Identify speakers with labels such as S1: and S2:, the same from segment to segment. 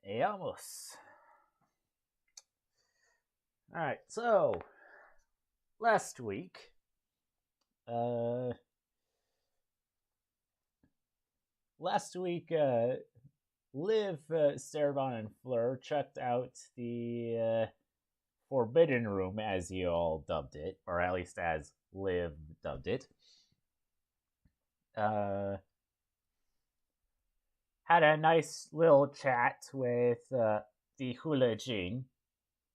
S1: Almost. Alright, so last week, uh, Liv, Cerebon, and Fleur checked out the Forbidden Room, as you all dubbed it, or at least as Liv dubbed it. Had a nice little chat with the Hula Jing,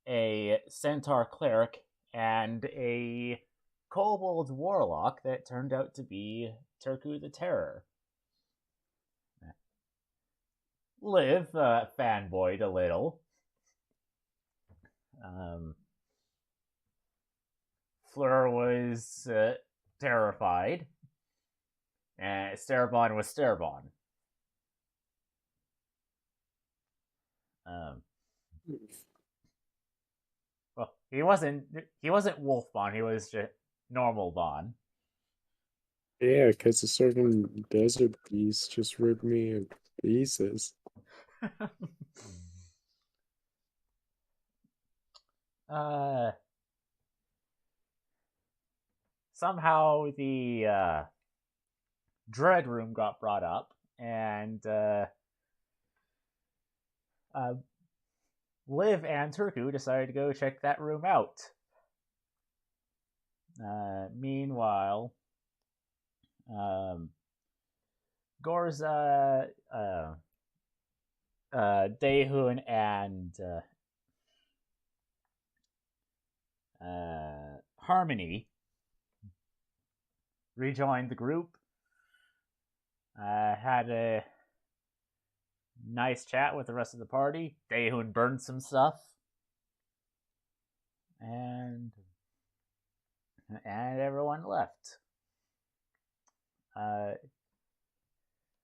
S1: a centaur cleric, and a kobold warlock that turned out to be Turku the Terror. Liv fanboyed a little. Fleur was terrified, and Cerebon was Cerebon. Well, he wasn't Wolfbon. He was just normal Bon.
S2: Yeah, because a certain desert beast just ripped me in pieces.
S1: Somehow the Dread Room got brought up, and Liv and Turku decided to go check that room out. Meanwhile, Gorza, Daehun, and Harmony rejoined the group. Had a nice chat with the rest of the party. Daehun burned some stuff, and everyone left.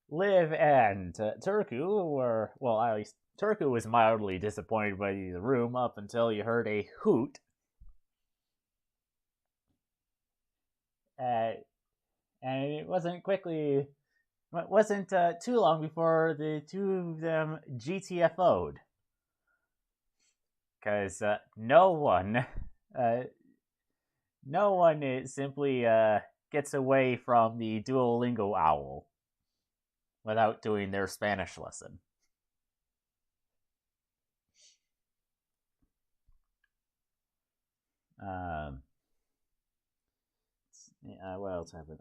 S1: Liv and Turku were, well, at least Turku was mildly disappointed by the room up until you heard a hoot. And it wasn't too long before the two of them GTFO'd. Because no one simply gets away from the Duolingo owl without doing their Spanish lesson. What else happened?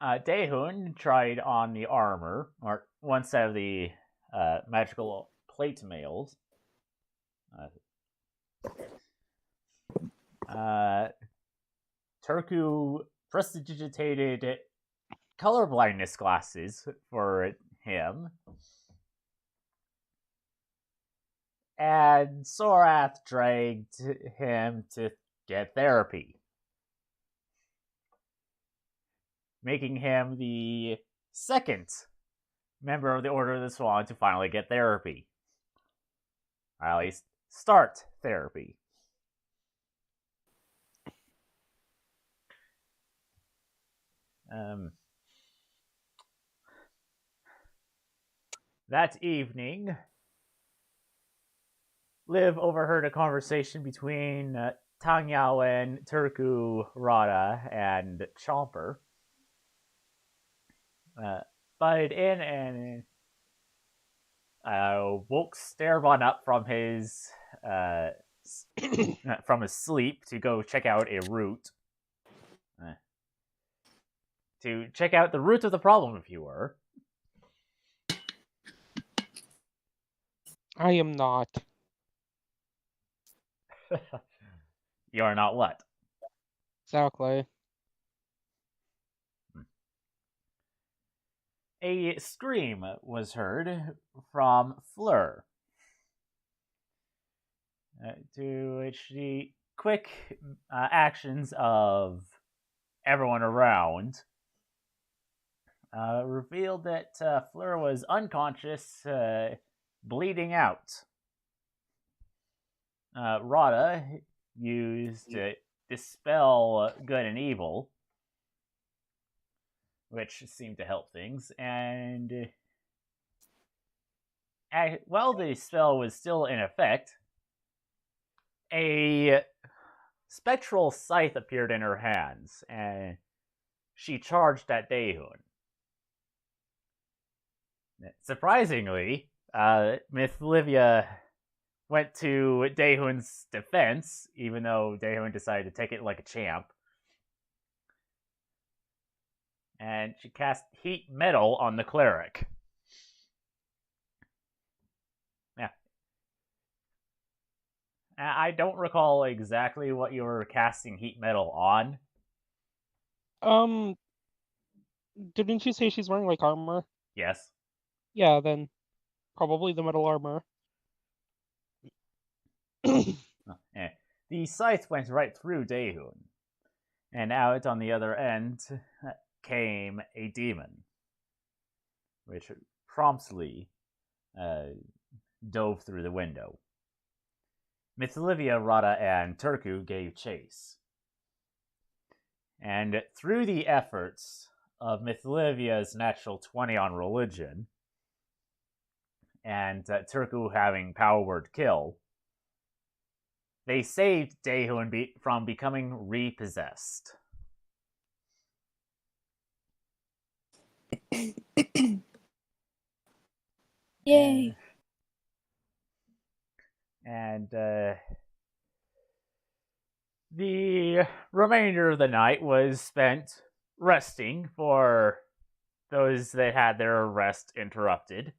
S1: Daehun tried on the armor, or one set of the magical plate mails. Turku prestidigitated colorblindness glasses for him. And Sorath dragged him to get therapy, making him the second member of the Order of the Swan to finally get therapy. Or at least start therapy. That evening, Liv overheard a conversation between Tang Yao and Turku, Rada, and Chomper. Butted in and woke Starvon up from his sleep to go check out a route. To check out the root of the problem, if you were.
S3: I am not.
S1: You are not what?
S3: Exactly.
S1: A scream was heard from Fleur, to which the quick actions of everyone around revealed that Fleur was unconscious, bleeding out. Rada used to dispel good and evil, which seemed to help things, and while the spell was still in effect, a spectral scythe appeared in her hands, and she charged at Daehun. Surprisingly, Miss Livia went to Daehun's defense, even though Daehun decided to take it like a champ. And she cast Heat Metal on the cleric. Yeah. I don't recall exactly what you were casting Heat Metal on.
S3: Didn't you say she's wearing like armor?
S1: Yes.
S3: Yeah, then probably the metal armor.
S1: The scythe went right through Daehun, and out on the other end came a demon, which promptly dove through the window. Miss Olivia, Rada, and Turku gave chase. And through the efforts of Miss Olivia's natural 20 on religion, and Turku having power word kill, they saved Daehun from becoming repossessed.
S4: Yay.
S1: And the remainder of the night was spent resting for those that had their rest interrupted,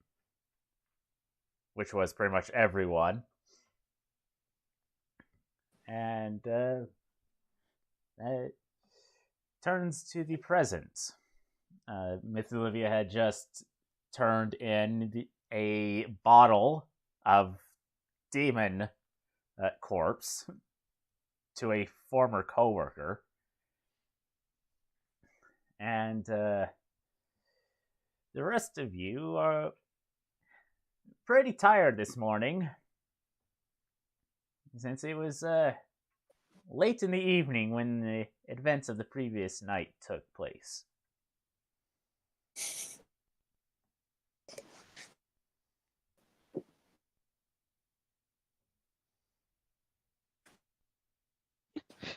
S1: which was pretty much everyone. And it turns to the present. Miss Olivia had just turned in a bottle of demon corpse to a former coworker, and the rest of you are pretty tired this morning, since it was late in the evening when the events of the previous night took place.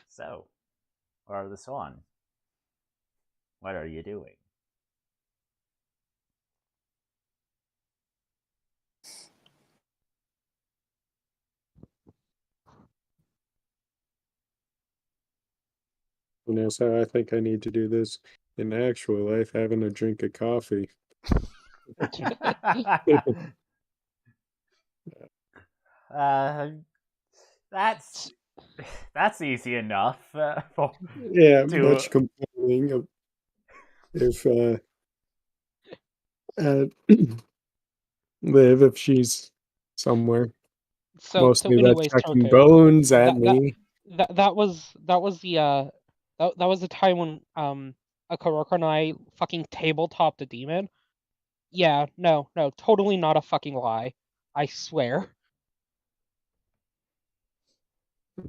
S1: So, or the Swan, what are you doing?
S2: Who knows how I think I need to do this in actual life, having a drink of coffee.
S1: That's easy enough
S2: Yeah,
S1: to
S2: much complaining if uh, Liv, if she's somewhere.
S3: So
S2: Mostly that's
S3: anyways,
S2: chucking
S3: Turku,
S2: bones at
S3: that
S2: me.
S3: that was the that was the time when a coworker and I fucking tabletoped a demon. Yeah, no, totally not a fucking lie. I swear.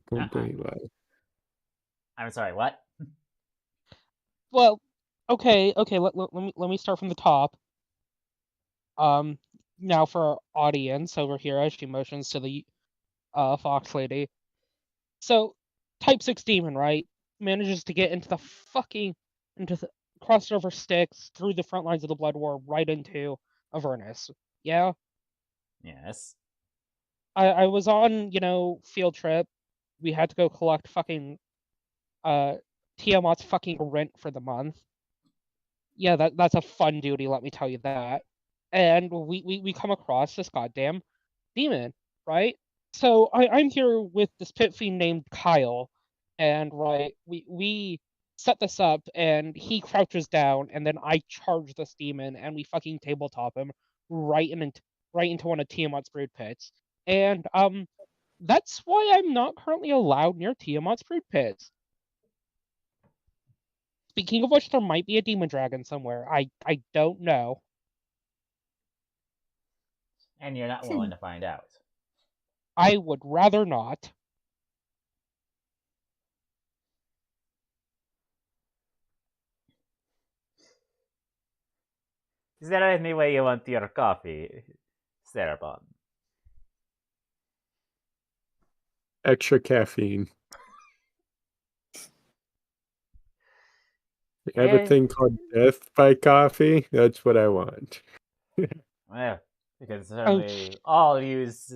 S2: Complete lie.
S1: I'm sorry, what?
S3: Well, okay, let me start from the top. Now for our audience over here as she motions to the fox lady. So, type 6 demon, right? Manages to get into the crossover sticks through the front lines of the Blood War right into Avernus. Yeah?
S1: Yes.
S3: I was on, field trip. We had to go collect fucking Tiamat's fucking rent for the month. Yeah, that's a fun duty, let me tell you that. And we come across this goddamn demon, right? So I'm here with this pit fiend named Kyle, and right, we set this up, and he crouches down, and then I charge this demon, and we fucking tabletop him right into one of Tiamat's brood pits, and that's why I'm not currently allowed near Tiamat's brood pits. Speaking of which, there might be a demon dragon somewhere. I don't know.
S1: And you're not willing to find out.
S3: I would rather not.
S1: Is there any way you want your coffee? Cerebon.
S2: Extra caffeine. You have a
S1: Eh,
S2: thing called death by coffee? That's what I want.
S1: well, we could
S3: Oh,
S1: certainly all use.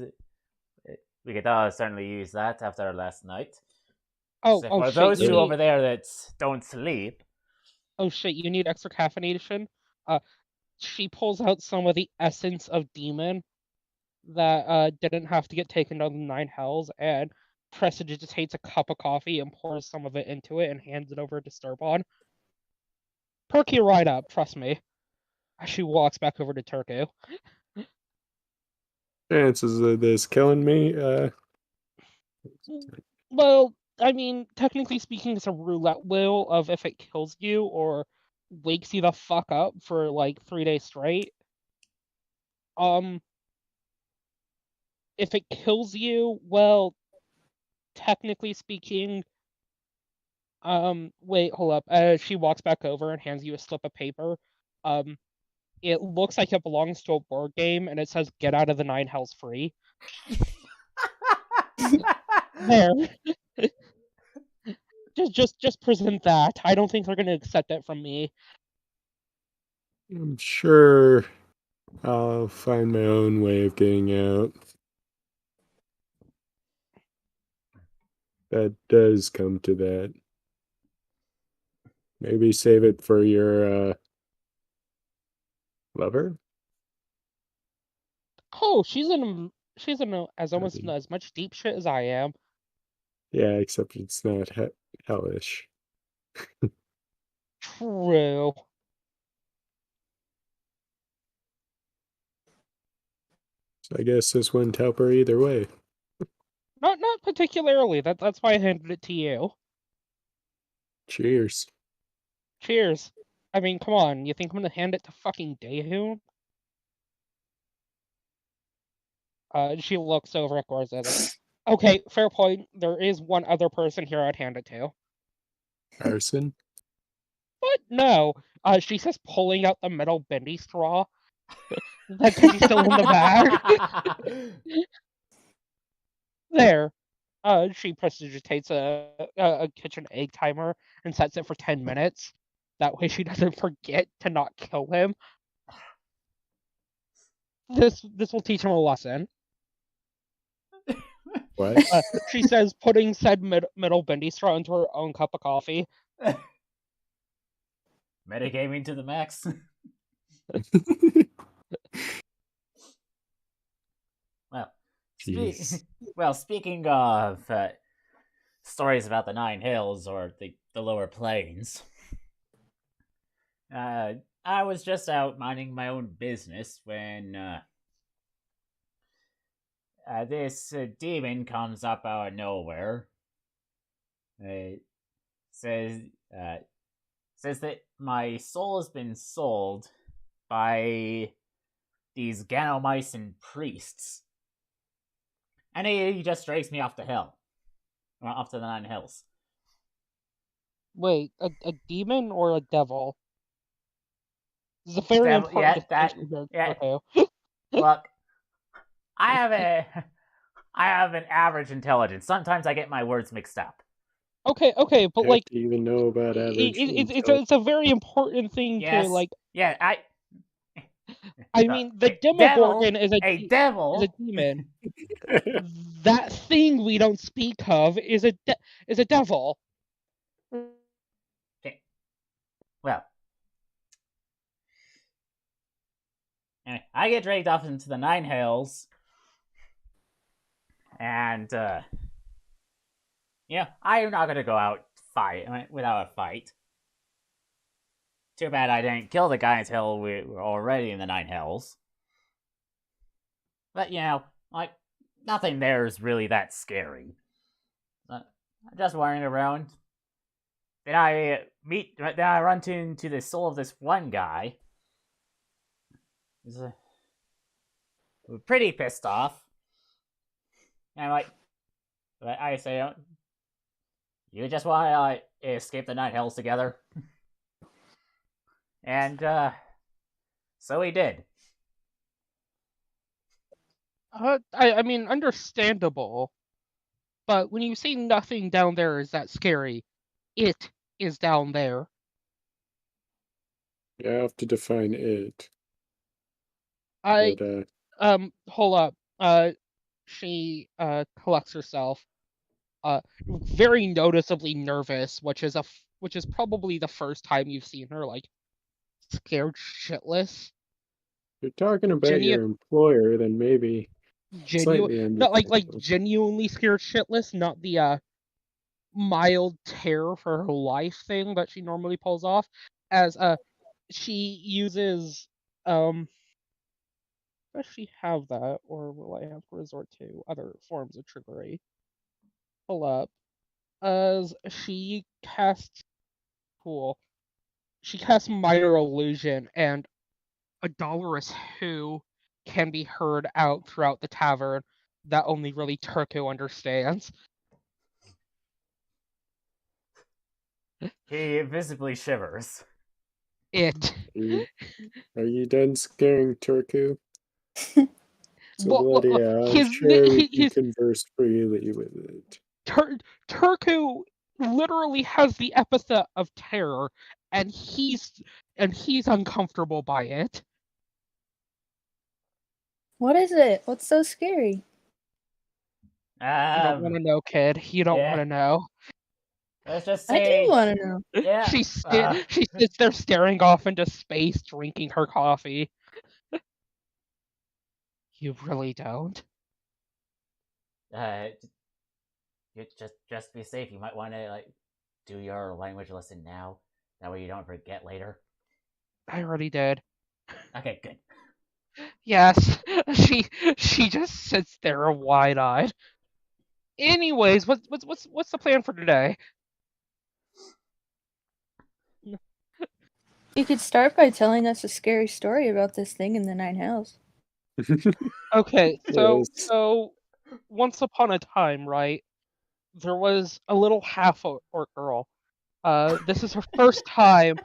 S1: We could all certainly use that after our last night.
S3: oh,
S1: Except
S3: oh
S1: for
S3: shit!
S1: those
S3: You
S1: two
S2: Yeah.
S1: over
S3: need.
S1: there that don't sleep.
S3: Oh shit! You need extra caffeination. She pulls out some of the essence of demon that didn't have to get taken down the nine hells and precipitates a cup of coffee and pours some of it into it and hands it over to Sturbon. Perk you right up, trust me. As she walks back over to Turku.
S2: Chances of this killing me?
S3: Well, I mean, technically speaking, it's a roulette wheel of if it kills you or wakes you the fuck up for like 3 days straight. Um, if it kills you, well, technically speaking, wait, hold up. She walks back over and hands you a slip of paper. Um, it looks like it belongs to a board game, and it says "Get out of the nine hells free." There, just present that. I don't think they're gonna accept it from me.
S2: I'm sure I'll find my own way of getting out. That does come to that. Maybe save it for your lover?
S3: Oh, she's in as
S2: I
S3: almost
S2: mean,
S3: as much deep shit as I am.
S2: yeah, except it's not hellish.
S3: True.
S2: So I guess this wouldn't help her either way.
S3: Not particularly. That's why I handed it to you.
S2: Cheers.
S3: Cheers. I mean, come on. You think I'm gonna hand it to fucking Daehoon? She looks over at Gorza like, okay, fair point. There is one other person here I'd hand it to.
S2: Arson?
S3: But no. She says pulling out the metal bendy straw. Because he's still in the bag. There. She precipitates a kitchen egg timer and sets it for 10 minutes. That way she doesn't forget to not kill him. This will teach him a lesson.
S2: What?
S3: She says putting said metal bendy straw into her own cup of coffee.
S1: Metagaming to the max. Well,
S2: Jeez.
S1: speaking of stories about the Nine Hills or the lower plains, I was just out minding my own business when this demon comes up out of nowhere. It says says that my soul has been sold by these Ganomycin priests, and he just drags me off to hell, off to the Nine Hills.
S3: Wait, a demon or a devil? This is a very
S1: Devil,
S3: important
S1: yeah,
S3: distinction here.
S1: yeah.
S3: Okay.
S1: Look, I have an average intelligence. Sometimes I get my words mixed up.
S3: Okay, but
S2: Have
S3: like,
S2: to even know about average
S3: it's a very important thing to
S1: Yes,
S3: like.
S1: yeah,
S3: I mean, the Demogorgon is
S1: a
S3: a
S1: devil.
S3: demon. That thing we don't speak of is a devil.
S1: Okay. Well, anyway, I get dragged off into the Nine Hells, and yeah, I'm not gonna go out without a fight. Too bad I didn't kill the guy until we were already in the Nine Hells. But like nothing there is really that scary. I'm just wandering around. Then I run into the soul of this one guy. He's pretty pissed off. And I say, you just want to escape the Night Hells together? And so he did.
S3: I mean, understandable. But when you say nothing down there is that scary, it is down there.
S2: You have to define it.
S3: I
S2: But,
S3: hold up. She collects herself. Very noticeably nervous, which is probably the first time you've seen her like scared shitless.
S2: you're talking about
S3: Genu
S2: your employer, then maybe slightly
S3: not like
S2: understandable.
S3: genuinely scared shitless, not the mild terror for her life thing that she normally pulls off. As she uses does she have that, or will I have to resort to other forms of trickery? Pull up. As she casts cool. She casts minor illusion, and a dolorous who can be heard out throughout the tavern that only really Turku understands.
S1: He visibly shivers.
S3: It.
S2: Are you done scaring Turku? So
S3: Well,
S2: bloody I'm
S3: his
S2: sure we can
S3: his
S2: converse freely with it.
S3: Turku literally has the epithet of terror, and he's uncomfortable by it.
S4: What is it? What's so scary?
S3: You don't want to know, kid. You don't
S1: yeah.
S3: want to know.
S1: Let's just
S4: I do
S1: say,
S4: want to know.
S1: yeah.
S3: She sits there staring off into space, drinking her coffee. You really don't.
S1: You just be safe. You might want to like do your language lesson now. That way you don't forget later.
S3: I already did.
S1: Okay, good.
S3: Yes, she just sits there wide-eyed. Anyways, what's the plan for today?
S4: You could start by telling us a scary story about this thing in the Nine Hells.
S3: Okay,
S2: Yes.
S3: so once upon a time, right, there was a little half-orc girl. This is her first time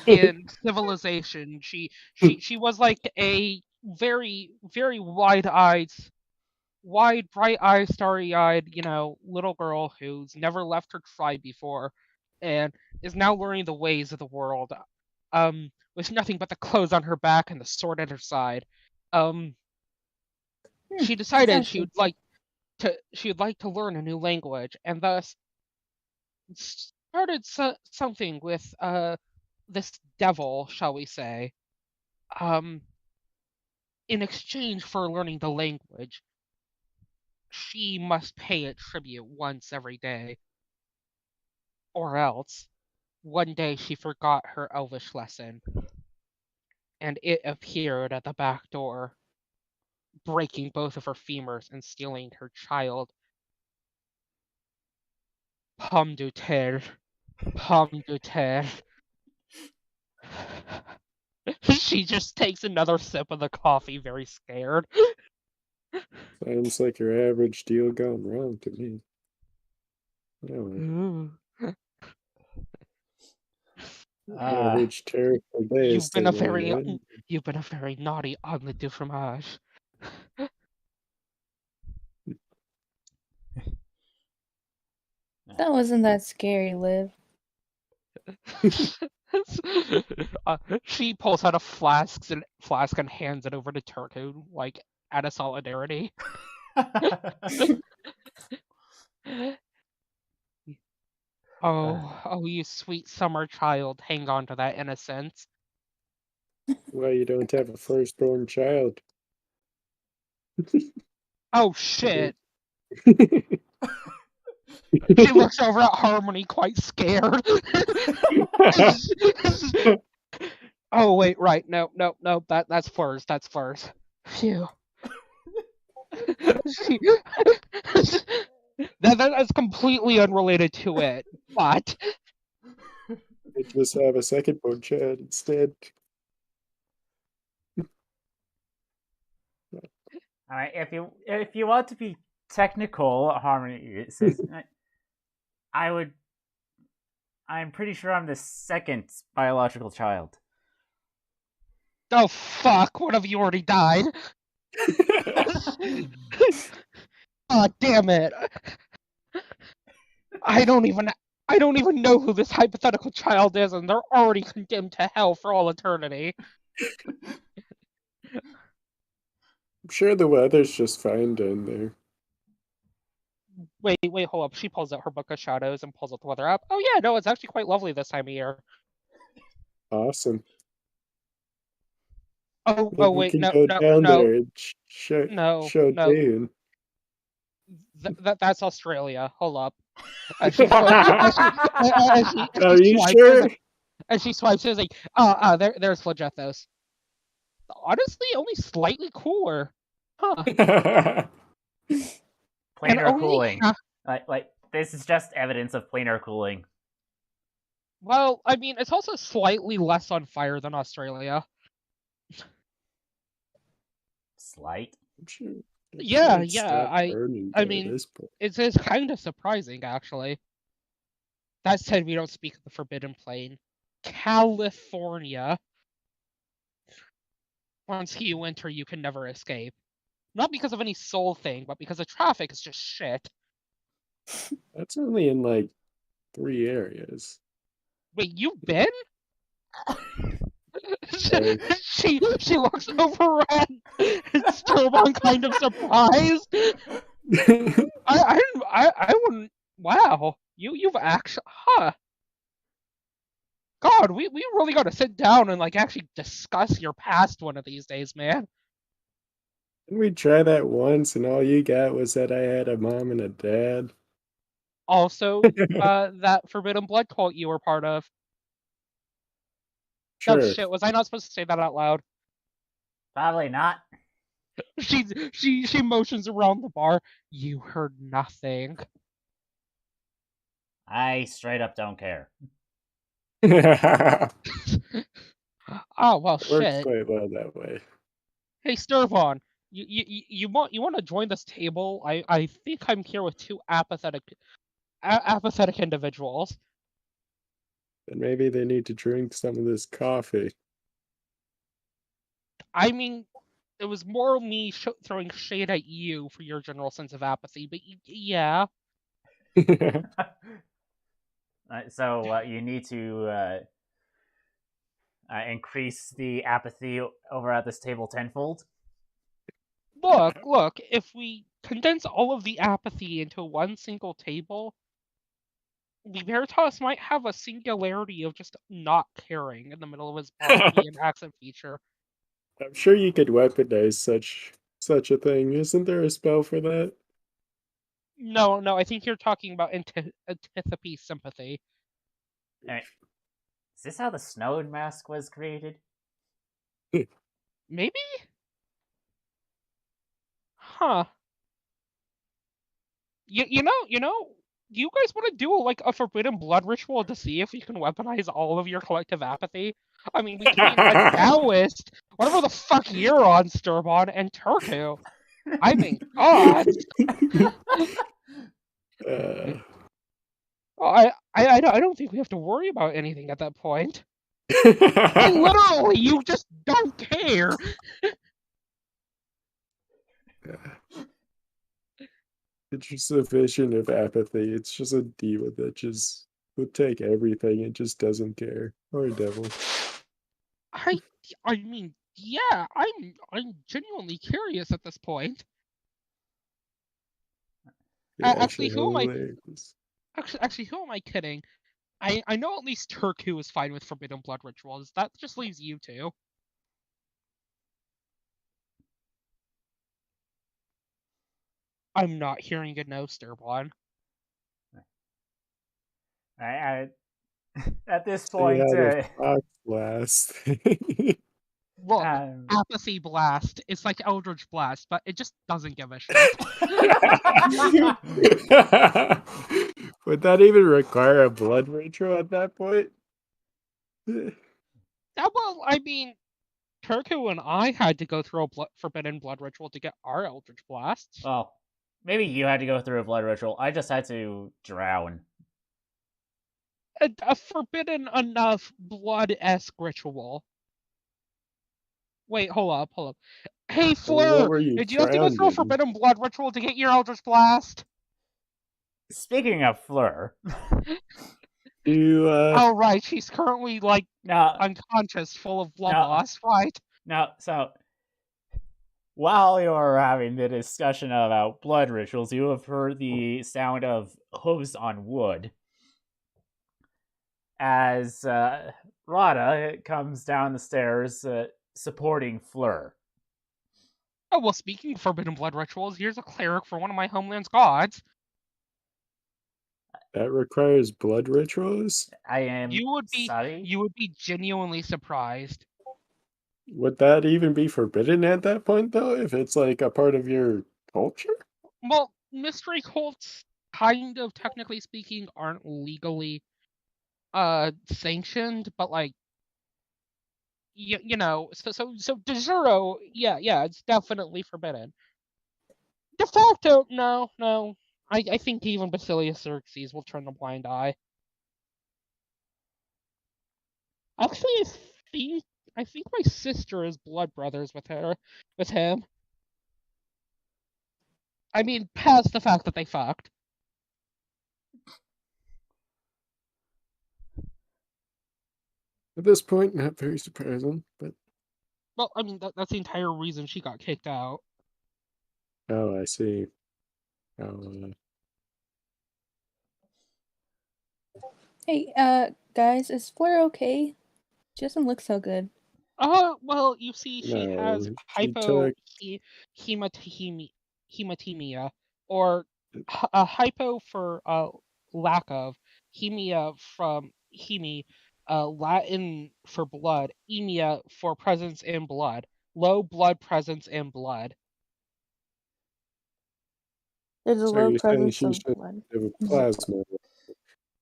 S3: in civilization. She was like a very very bright-eyed, starry-eyed, little girl who's never left her tribe before, and is now learning the ways of the world. With nothing but the clothes on her back and the sword at her side. She decided
S4: Sounds good.
S3: she would like to learn a new language, and thus started something with this devil, shall we say. Um, in exchange for learning the language, she must pay it tribute once every day, or else one day she forgot her elvish lesson, and it appeared at the back door, breaking both of her femurs and stealing her child. Pomme de terre. Pomme de terre. She just takes another sip of the coffee, very scared.
S2: Sounds like your average deal gone wrong to me. Average terrible day is
S3: You've been
S2: still
S3: a
S2: going
S3: very
S2: on.
S3: you've been a very naughty omelet du fromage.
S4: That wasn't that scary, Liv.
S3: She pulls out a flask and hands it over to Turku, like out of solidarity. Oh, you sweet summer child, hang on to that innocence.
S2: Why you don't have a firstborn child?
S3: Oh shit! She looks over at Harmony, quite scared. Oh wait, right? No, that's first. That's first. Phew. That's completely unrelated to it, but
S2: They just have a second-born child instead.
S1: All right, if you want to be technical, Harmony says, I'm pretty sure I'm the second biological child.
S3: oh fuck, one of you already died. Oh, damn it. I don't even know who this hypothetical child is, and they're already condemned to hell for all eternity.
S2: I'm sure the weather's just fine down there.
S3: Wait, hold up. She pulls out her book of shadows and pulls out the weather app. Oh yeah, no, it's actually quite lovely this time of year.
S2: Awesome.
S3: Oh
S2: Maybe we
S3: wait,
S2: can
S3: no,
S2: go
S3: no,
S2: down
S3: no,
S2: there and show
S3: no.
S2: Dune.
S3: That's Australia. Hold up. As she
S2: Are you
S3: swipes,
S2: sure?
S3: as she swipes, it's like, there's Legethos. Honestly, only slightly cooler. Huh. And
S1: Planar
S3: only
S1: cooling.
S3: half.
S1: Like this is just evidence of planar cooling.
S3: Well, I mean, it's also slightly less on fire than Australia.
S1: Slight.
S2: I'm sure
S3: Yeah,
S2: it's stopped burning
S3: I
S2: by
S3: mean,
S2: this point.
S3: it's kind of surprising, actually. That said, we don't speak of the Forbidden Plain. California. Once you enter, you can never escape. Not because of any soul thing, but because the traffic is just shit.
S2: That's only in like 3 areas.
S3: Wait, you've been?
S2: Sorry.
S3: she looks over at Sturban, kind of surprised. I wouldn't. Wow, you've actually, huh? God, we really got to sit down and like actually discuss your past one of these days, man.
S2: Didn't we try that once and all you got was that I had a mom and a dad?
S3: Also, that Forbidden Blood cult you were part of. Oh
S2: Sure.
S3: shit, was I not supposed to say that out loud?
S1: Probably not.
S3: She motions around the bar. You heard nothing.
S1: I straight up don't care.
S2: It
S3: Oh well,
S2: works
S3: shit.
S2: quite well that way.
S3: Hey, Sturvon, you want to join this table? I think I'm here with two apathetic individuals.
S2: Then maybe they need to drink some of this coffee.
S3: I mean, it was more me throwing shade at you for your general sense of apathy, but yeah.
S1: So you need to increase the apathy over at this table tenfold.
S3: Look, if we condense all of the apathy into one single table, Libertas might have a singularity of just not caring in the middle of his bar-y and accent feature.
S2: I'm sure you could weaponize such a thing. Isn't there a spell for that?
S3: No, I think you're talking about antipathy sympathy.
S1: Is this how the Snowed Mask was created?
S3: Maybe? Huh. You know, do you guys want to do a Forbidden Blood ritual to see if you can weaponize all of your collective apathy? I mean, between a Taoist, whatever the fuck you're on, Sturban, and Turku. I mean, God. I don't think we have to worry about anything at that point. Literally, you just don't care.
S2: It's just a vision of apathy. It's just a demon that just would take everything and just doesn't care. Or a devil.
S3: I mean, yeah, I'm genuinely curious at this point. Actually, who am I? Actually, who am I kidding? I know at least Turku is fine with Forbidden Blood rituals. That just leaves you two. I'm not hearing a no, Sturban.
S1: At this
S2: So
S1: point,
S2: yeah, the fox blast.
S3: Look, Apathy Blast. It's like Eldritch Blast, but it just doesn't give a shit.
S2: Would that even require a blood ritual at that point?
S3: Well, I mean, Turku and I had to go through a Forbidden Blood ritual to get our Eldritch Blasts.
S1: Well, maybe you had to go through a blood ritual. I just had to drown.
S3: A forbidden enough blood-esque ritual. Wait, hold up. Hey,
S2: What
S3: Fleur,
S2: were you
S3: did you have to go through a
S2: drowned in?
S3: forbidden blood ritual to get your Eldritch Blast?
S1: Speaking of Fleur,
S2: You,
S3: Oh, right, she's currently, like,
S1: now,
S3: unconscious, full of blood
S1: No.
S3: loss, right?
S1: now, so while you're having the discussion about blood rituals, you have heard the sound of hooves on wood as Rada comes down the stairs supporting Fleur.
S3: Oh, well, speaking of forbidden blood rituals, here's a cleric for one of my homeland's gods.
S2: that requires blood rituals?
S1: I am
S3: You would
S1: sorry.
S3: be genuinely surprised.
S2: Would that even be forbidden at that point, though, if it's like a part of your culture?
S3: Well, mystery cults, kind of technically speaking, aren't legally sanctioned, but like you know, so de jure, yeah, it's definitely forbidden. De facto, no. I think even Basilius Xerxes will turn a blind eye. Actually, I think my sister is blood brothers with him. I mean, past the fact that they fucked.
S2: At this point, not very surprising, but
S3: Well, I mean, that's the entire reason she got kicked out.
S2: oh, I see. Oh,
S4: Hey, guys, is Fleur okay? She doesn't look so good.
S3: Well, you see, she has
S2: no, she took
S3: hematemia, or hypo for lack of, hemia from heme, Latin for blood, emia for presence in blood, low blood presence in blood.
S4: There's a
S2: so
S4: low
S2: you're saying
S4: presence
S2: she
S4: of
S2: should
S4: blood.
S2: have a plasma.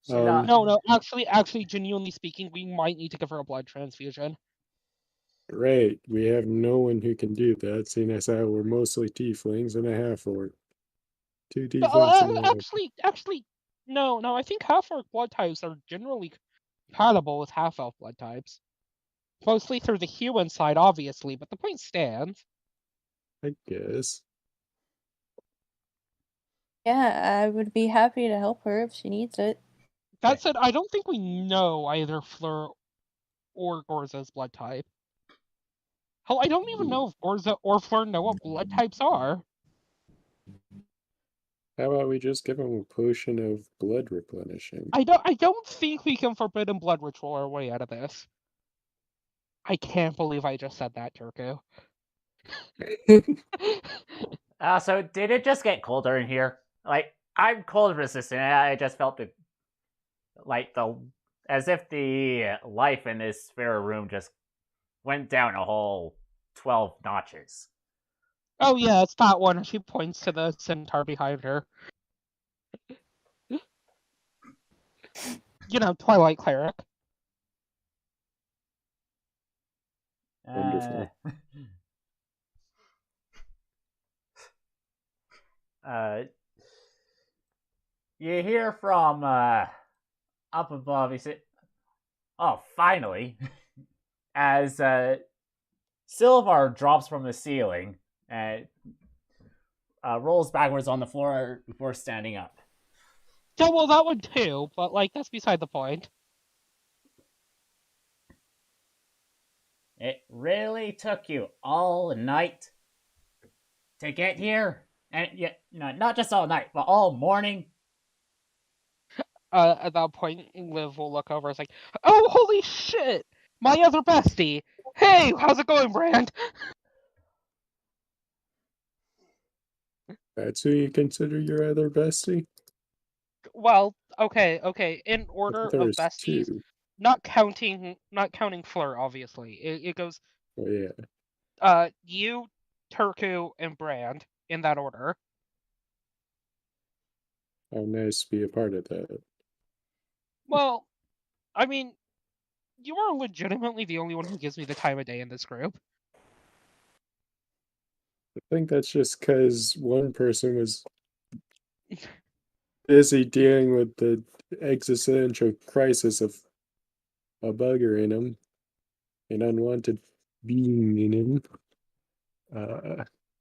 S1: Should I-
S3: No, actually, genuinely speaking, we might need to give her a blood transfusion.
S2: Right, we have no one who can do that, seeing as how we're mostly tieflings and a half-orc. Two tieflings and a half.
S3: Actually, no. I think half-orc blood types are generally compatible with half-elf blood types. Mostly through the human side, obviously, but the point stands.
S2: I guess.
S4: Yeah, I would be happy to help her if she needs it.
S3: That said, I don't think we know either Fleur or Gorza's blood type. Hell, I don't even know if Gorza or Fleur know what blood types are.
S2: How about we just give him a potion of blood replenishing?
S3: I don't think we can forbidden blood ritual our way out of this. I can't believe I just said that, Turku.
S1: So did it just get colder in here? Like, I'm cold resistant. And I just felt as if the life in this spare room just went down a whole 12 notches.
S3: Oh yeah, it's that one. She points to the centaur behind her. You know, Twilight Cleric.
S2: Wonderful.
S1: You hear from up above. You say, "Oh, finally!" As Silvar drops from the ceiling and rolls backwards on the floor before standing up.
S3: Yeah, well, that one too, but like that's beside the point.
S1: It really took you all night to get here, and yet not just all night, but all morning.
S3: At that point, Liv will look over. It's like, oh, holy shit! My other bestie. Hey, how's it going, Brand?
S2: That's who you consider your other bestie?
S3: Well, okay. In
S2: I
S3: order
S2: thought there
S3: of
S2: was
S3: besties,
S2: two.
S3: not counting Fleur, obviously. It goes,
S2: Oh yeah.
S3: you, Turku, and Brand in that order.
S2: How nice to be a part of that.
S3: Well, I mean, you are legitimately the only one who gives me the time of day in this group.
S2: I think that's just because one person was busy dealing with the existential crisis of a bugger in him, an unwanted being in him.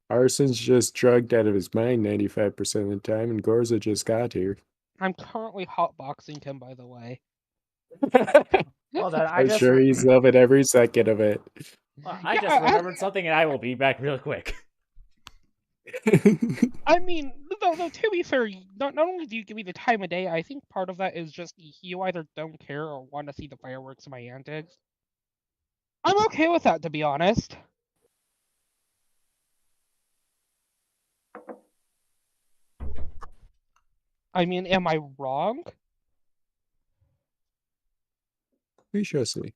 S2: Arson's just drugged out of his mind 95% of the time, and Gorza just got here.
S3: I'm currently hotboxing him, by the way.
S1: Hold on,
S2: I'm sure he's loving every second of it.
S1: Well, I just remembered something, and I will be back real quick.
S3: I mean, though, to be fair, not only do you give me the time of day, I think part of that is just you either don't care or want to see the fireworks of my antics. I'm okay with that, to be honest. I mean, am I wrong?
S2: Preciously.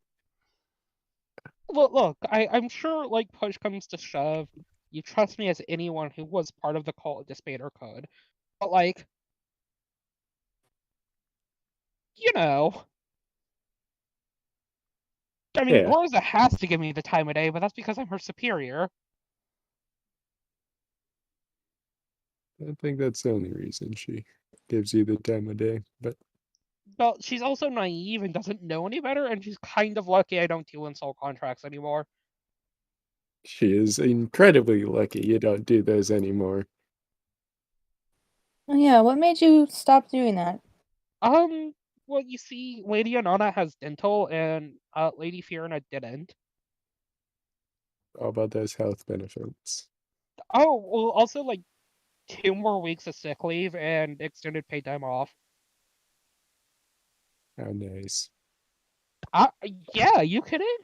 S3: Look, I'm sure, like, push comes to shove, you trust me as anyone who was part of the cult of Despater could. But, like, you know. I mean,
S2: Yeah.
S3: Gorza has to give me the time of day, but that's because I'm her superior.
S2: I think that's the only reason she gives you the time of day. But
S3: Well, she's also naive and doesn't know any better, and she's kind of lucky I don't do insult contracts anymore.
S2: she is incredibly lucky you don't do those anymore.
S4: Oh yeah, what made you stop doing that?
S3: Well, you see, Lady Anana has dental, and Lady Fiona didn't.
S2: All about those health benefits.
S3: Oh, well, also, like, 2 more weeks of sick leave and extended paid time off.
S2: How nice.
S3: Yeah, you kidding?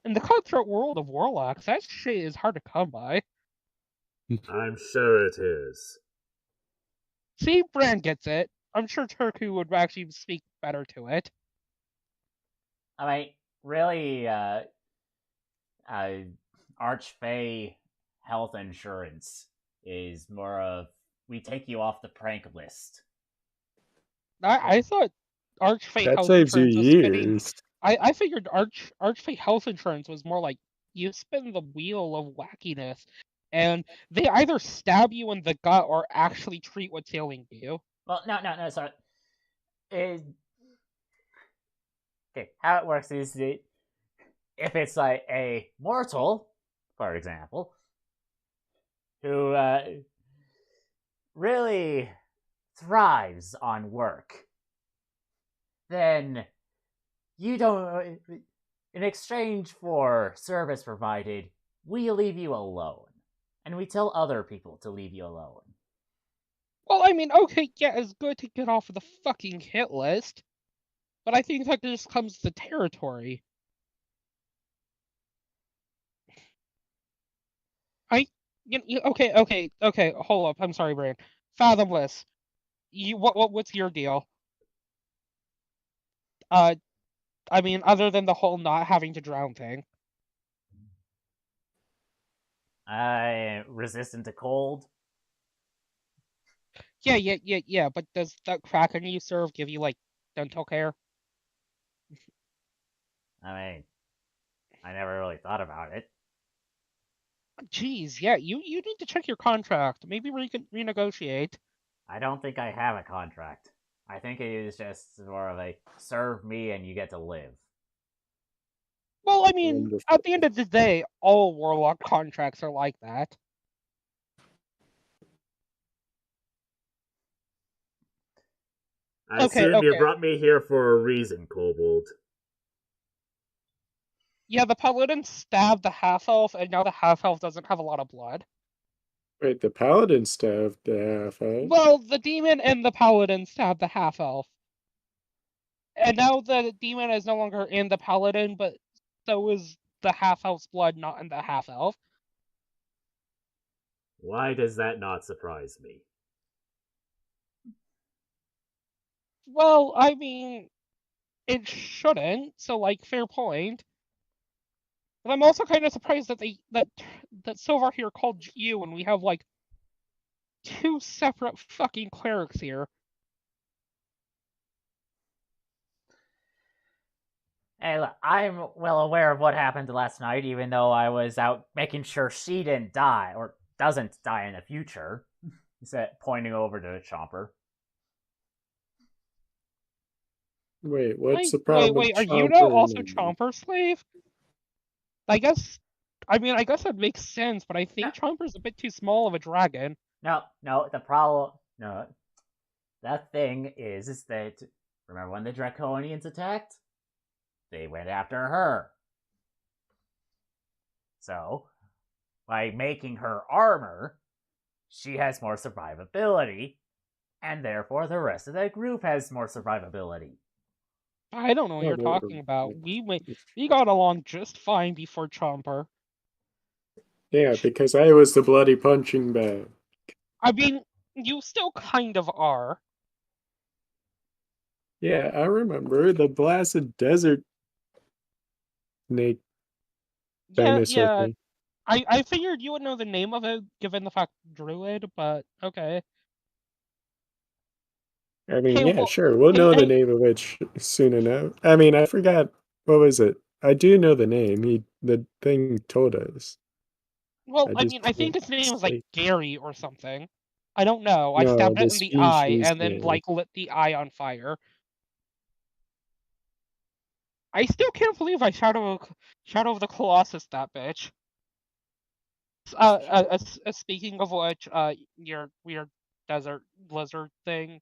S3: In the cutthroat world of warlocks, that shit is hard to come by.
S5: I'm sure it is.
S3: See, Bran gets it. I'm sure Turku would actually speak better to it.
S1: I mean, really, Archfey health insurance is more of we take you off the prank list.
S3: I thought Archfey
S2: That
S3: health
S2: saves you
S3: insurance was spinning.
S2: years.
S3: I figured Archfey health insurance was more like you spin the wheel of wackiness, and they either stab you in the gut or actually treat what's ailing you.
S1: Well, no, sorry. Okay, how it works is that if it's like a mortal, for example, who really thrives on work, then you don't. In exchange for service provided, we leave you alone, and we tell other people to leave you alone.
S3: Well, I mean, okay, yeah, it's good to get off of the fucking hit list, but I think that just comes to the territory. Okay, hold up. I'm sorry, Brian. Fathomless. What's your deal? I mean, other than the whole not having to drown thing.
S1: Resistant to cold.
S3: Yeah. But does that Kraken you serve give you like dental care?
S1: I mean, I never really thought about it.
S3: Jeez, yeah. You need to check your contract. Maybe renegotiate.
S1: I don't think I have a contract. I think it is just more of a serve me and you get to live.
S3: Well, I mean,
S2: Wonderful.
S3: at the end of the day, all warlock contracts are like that.
S5: I
S3: Okay,
S5: assume you
S3: okay.
S5: brought me here for a reason, Kobold.
S3: Yeah, the paladin stabbed the half-elf, and now the half-elf doesn't have a lot of blood.
S2: Wait, the paladin stabbed the half-elf?
S3: Well, the demon and the paladin stabbed the half-elf. And now the demon is no longer in the paladin, but so is the half-elf's blood not in the half-elf.
S5: Why does that not surprise me?
S3: Well, I mean, it shouldn't, so, like, fair point. But I'm also kind of surprised that that Silver here called you when we have, like, 2 separate fucking clerics here.
S1: Hey, look, I'm well aware of what happened last night, even though I was out making sure she didn't die, or doesn't die in the future. He said, pointing over to Chomper.
S2: Wait, what's the problem with
S3: Wait, are you now
S2: Chomper
S3: also
S2: and-
S3: Chomper's slave? I guess I mean, I guess that makes sense, but I think Chomper's a bit too small of a dragon.
S1: No, the problem, no, that thing is that, remember when the Draconians attacked? They went after her. So, by making her armor, she has more survivability, and therefore the rest of the group has more survivability.
S3: I don't know what you're talking about. We got along just fine before Chomper.
S2: Yeah, because I was the bloody punching bag.
S3: I mean, you still kind of are.
S2: Yeah, I remember the blasted desert snake dinosaur
S3: Yeah.
S2: thing.
S3: I figured you would know the name of it, given the fact Druid, but okay.
S2: I mean,
S3: Hey,
S2: yeah,
S3: well,
S2: sure. We'll know the
S3: hey,
S2: name of it soon enough. I mean, I forgot. What was it? I do know the name. The thing told us.
S3: well, I
S2: just
S3: mean, I think
S2: can't
S3: his name was like
S2: say.
S3: Gary or something. I don't know. I
S2: No,
S3: stabbed
S2: the
S3: it in the eye
S2: species
S3: and then
S2: name.
S3: lit the eye on fire. I still can't believe I Shadow of the Colossus that bitch. Speaking of which, your weird desert lizard thing.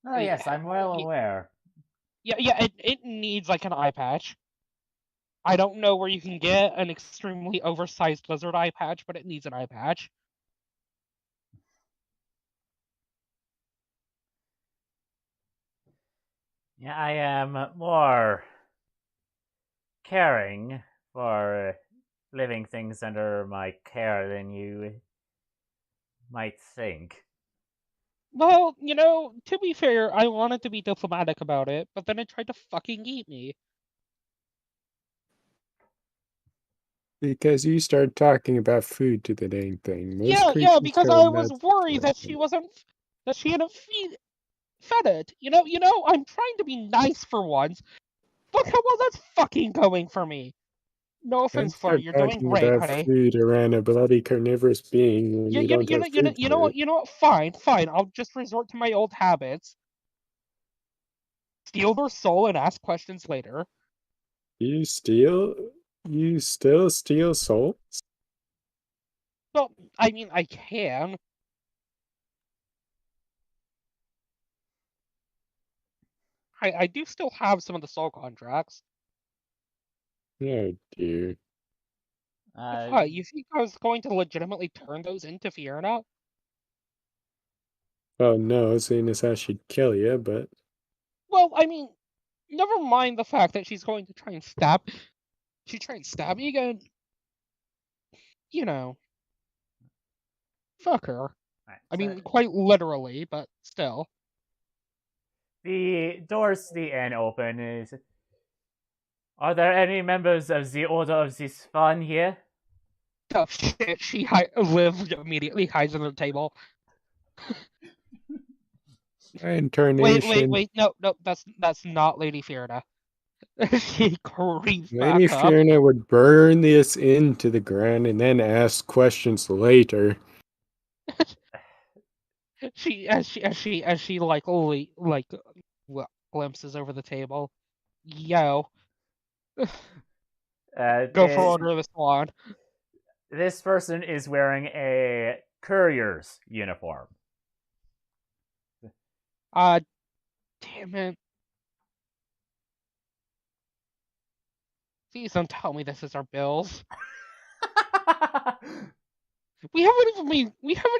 S1: Oh yes, I'm well aware.
S3: Yeah, it needs like an eye patch. I don't know where you can get an extremely oversized lizard eye patch, but it needs an eye patch.
S1: Yeah, I am more caring for living things under my care than you might think.
S3: Well, to be fair, I wanted to be diplomatic about it, but then it tried to fucking eat me.
S2: Because you start talking about food to the dang thing. Most
S3: Yeah,
S2: creatures
S3: because
S2: go
S3: I was
S2: nuts
S3: worried
S2: like
S3: that she hadn't fed it. I'm trying to be nice for once. Look how well that's fucking going for me. No
S2: Don't
S3: offense, Flurry,
S2: start
S3: you're doing
S2: talking
S3: great,
S2: about
S3: honey.
S2: food around a bloody carnivorous being when you don't have food
S3: You know
S2: for
S3: what?
S2: it.
S3: You know what? Fine. I'll just resort to my old habits. Steal their soul and ask questions later.
S2: You steal? You still steal souls?
S3: Well, I mean, I can. I do still have some of the soul contracts.
S2: Oh dear.
S3: What, you think I was going to legitimately turn those into Fiona?
S2: Well, no, seeing as how she'd kill you, but
S3: Well, I mean, never mind the fact that she's going to try and stab. She tried and stab me again. Fuck her.
S1: Right,
S3: I
S1: so
S3: mean, quite literally, but still.
S1: the doors to the inn open. Are there any members of the Order of the Swan here?
S3: Oh shit! Liv immediately hides under the table.
S2: incarnation.
S3: Wait! No, that's not Lady Fiona. She creeps
S2: Lady
S3: back up.
S2: Fiona would burn this into the ground and then ask questions later.
S3: As she glimpses over the table. Yo, go for Order of the Swan.
S1: This person is wearing a courier's uniform.
S3: Damn it. Please don't tell me this is our bills. We haven't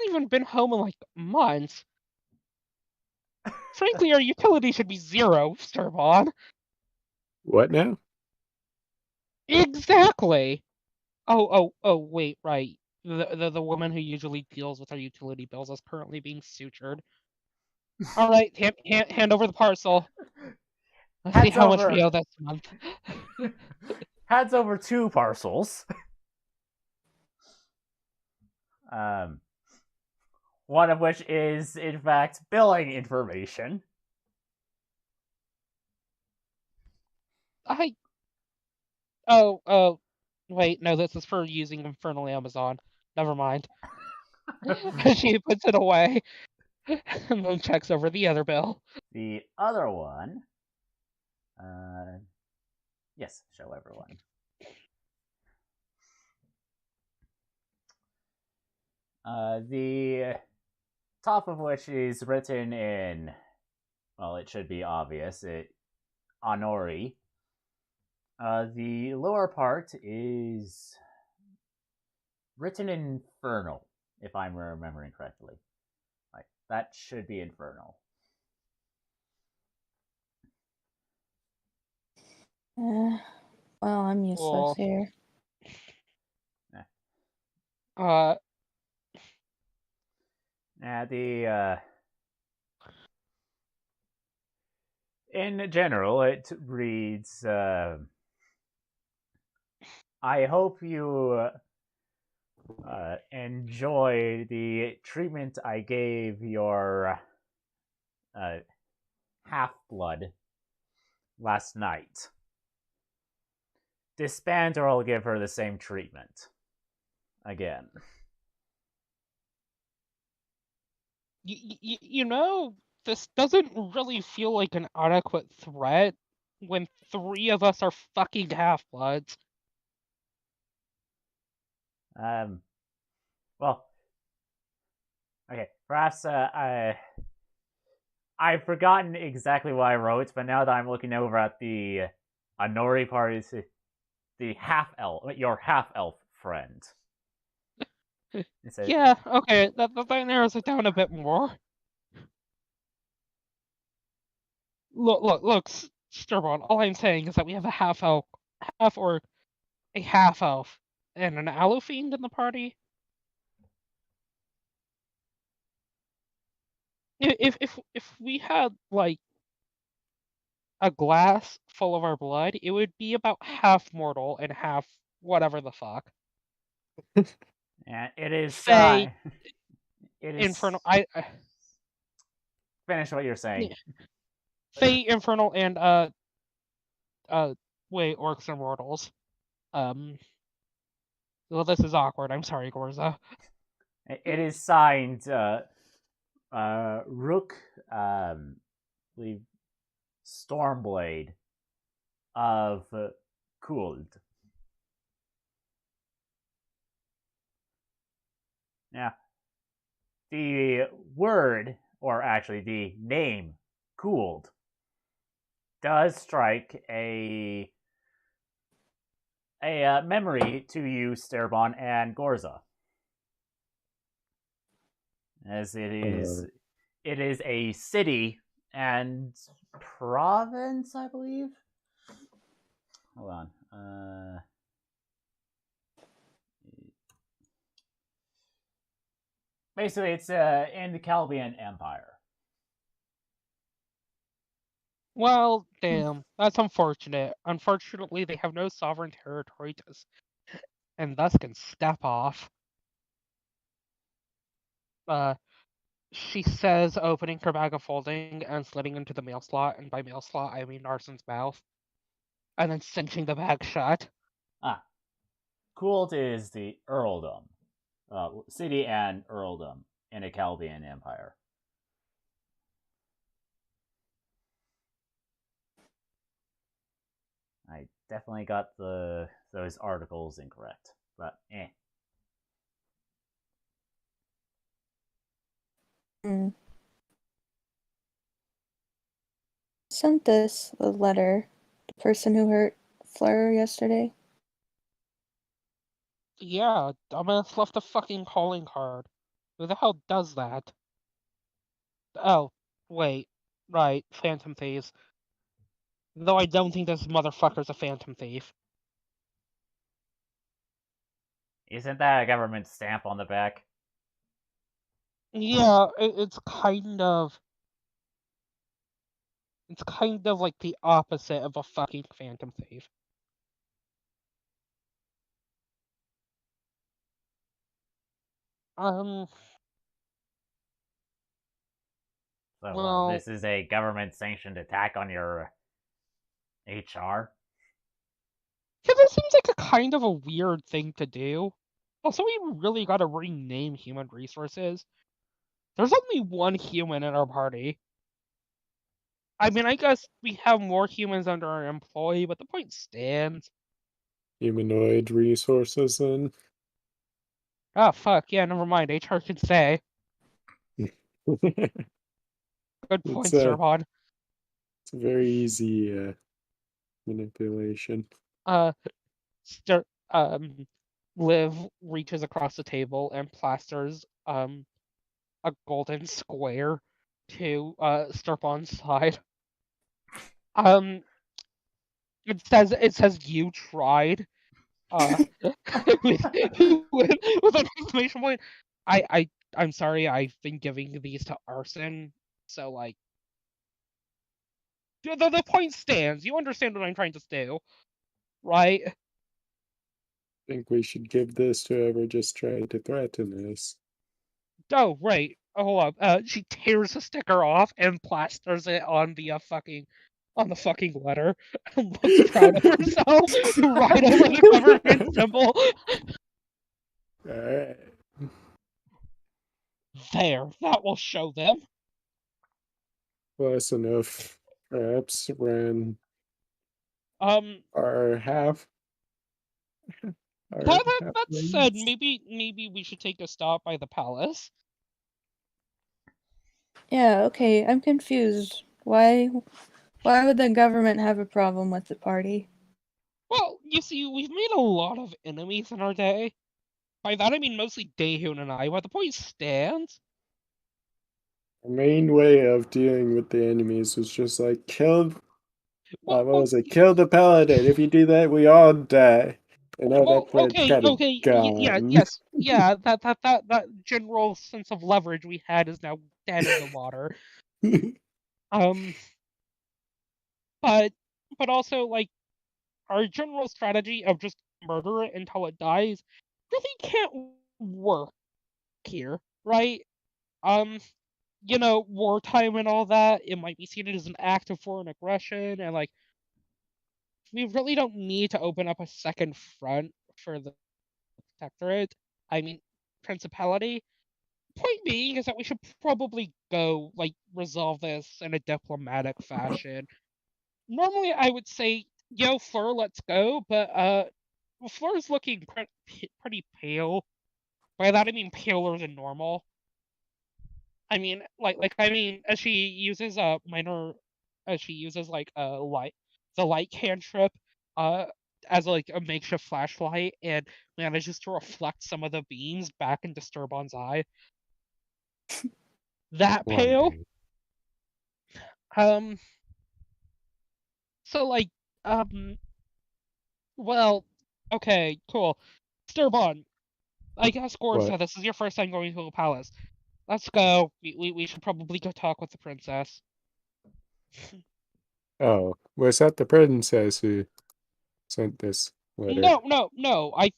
S3: even been home in like months. Frankly, our utility should be 0, Sturvon.
S2: What now?
S3: Exactly. Oh, wait, right. The woman who usually deals with our utility bills is currently being sutured. All right, hand over the parcel. Let's see how much we owe this month.
S1: Hands over 2 parcels. One of which is, in fact, billing information.
S3: Oh, wait, no, this is for using Infernal Amazon. Never mind. She puts it away and then checks over the other bill.
S1: The other one, yes, show everyone. The top of which is written in, well, it should be obvious, Honori. The lower part is written in Infernal, if I'm remembering correctly. Like, that should be Infernal.
S4: Well, I'm useless
S3: Cool.
S4: here.
S1: In general, it reads, I hope you enjoy the treatment I gave your half-blood last night. Disband or I'll give her the same treatment. Again.
S3: You know, this doesn't really feel like an adequate threat when 3 of us are fucking half-bloods.
S1: Well, okay, perhaps I've forgotten exactly what I wrote, but now that I'm looking over at the Honori part, is the half-elf, your half-elf friend.
S3: Yeah, okay, that narrows it down a bit more. Look, Sturbon, all I'm saying is that we have a half-elf, a half-elf, and an Alufiend in the party. If we had, like, a glass full of our blood, it would be about half mortal and half whatever the fuck.
S1: And it is
S3: Faye,
S1: it is
S3: Infernal.
S1: Finish what you're saying.
S3: Faye, Infernal, and wait, Orcs and Mortals. Well, this is awkward. I'm sorry, Gorza.
S1: It is signed Rook, believe Stormblade of Kuld. Now, the word, or actually the name, Kuld, does strike a memory to you, Sterbon and Gorza, as it is a city and province, I believe. Hold on. Basically, it's in the Chaldean Empire.
S3: Well, damn, that's unfortunate. Unfortunately, they have no sovereign territory and thus can step off. She says, opening her bag of folding and slitting into the mail slot, and by mail slot I mean Narson's mouth, and then cinching the bag shut.
S1: Kuld is the earldom, city and earldom in a Chaldean Empire. I definitely got those articles incorrect, but eh.
S4: Sent this the letter. The person who hurt Fleur yesterday.
S3: Yeah, dumbass left a fucking calling card. Who the hell does that? Oh, wait. Right, Phantom Thieves. Though I don't think this motherfucker's a Phantom Thief.
S1: Isn't that a government stamp on the back?
S3: Yeah, it's kind of... It's kind of like the opposite of a fucking Phantom Thief.
S1: So
S3: Well...
S1: this is a government-sanctioned attack on your HR?
S3: Yeah, that seems like a kind of a weird thing to do. Also, we really gotta rename human resources. There's only one human in our party. I mean, I guess we have more humans under our employee, but the point stands.
S2: Humanoid resources, then?
S3: Oh, fuck. Yeah, never mind. HR can say. Good point,
S2: It's
S3: Servon.
S2: it's a very easy manipulation.
S3: Ster- Liv reaches across the table and plasters a golden square to Serpon's side. It says you tried. With, with an exclamation point. I'm sorry, I've been giving these to Arson, so like the point stands. You understand what I'm trying to do, right?
S2: I think we should give this to whoever just tried to threaten us.
S3: Oh, right. Oh, hold up. She tears the sticker off and plasters it on the fucking letter and looks proud of herself right over the government symbol.
S2: Alright.
S3: There, that will show them.
S2: Close enough. Perhaps around
S3: Um,
S2: our half. Our
S3: that said,
S2: half
S3: maybe we should take a stop by the palace.
S4: Yeah, okay, I'm confused. Why would the government have a problem with the party?
S3: Well, you see, we've made a lot of enemies in our day. By that I mean mostly Daehun and I, but the point stands.
S2: Our main way of dealing with the enemies was just like kill. What was it? Kill the paladin. If you do that, we all die. And now that threat's kind of
S3: yeah,
S2: gone.
S3: yes, yeah. That general sense of leverage we had is now dead in the water. But also like our general strategy of just murder it until it dies really can't work here, right? You know, wartime and all that, it might be seen as an act of foreign aggression, and like we really don't need to open up a second front for the protectorate. I mean, principality. Point being is that we should probably go like resolve this in a diplomatic fashion. Normally, I would say, yo, Fleur, let's go, but Fleur's looking pretty pale. By that I mean paler than normal. I mean, as she uses like the light cantrip, uh, as like a makeshift flashlight, and manages to reflect some of the beams back into Sturbon's eye. That
S2: One
S3: pale.
S2: day.
S3: So like, well, okay, cool. Sturbon, I guess Gore
S2: What?
S3: said this is your first time going to a palace. Let's go. We should probably go talk with the princess.
S2: Oh, was that the princess who sent this letter?
S3: No. I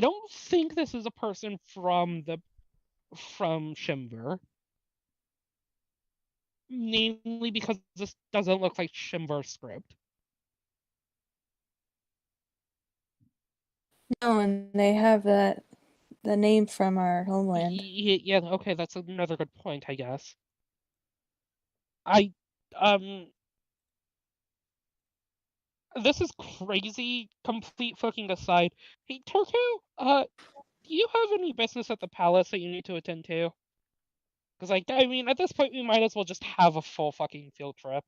S3: don't think this is a person from Shimver. Namely because this doesn't look like Shimver script.
S4: No, and they have the name from our homeland.
S3: Yeah, okay, that's another good point, I guess. I this is crazy, complete fucking aside. Hey, Turku, do you have any business at the palace that you need to attend to? Because, like, I mean, at this point, we might as well just have a full fucking field trip.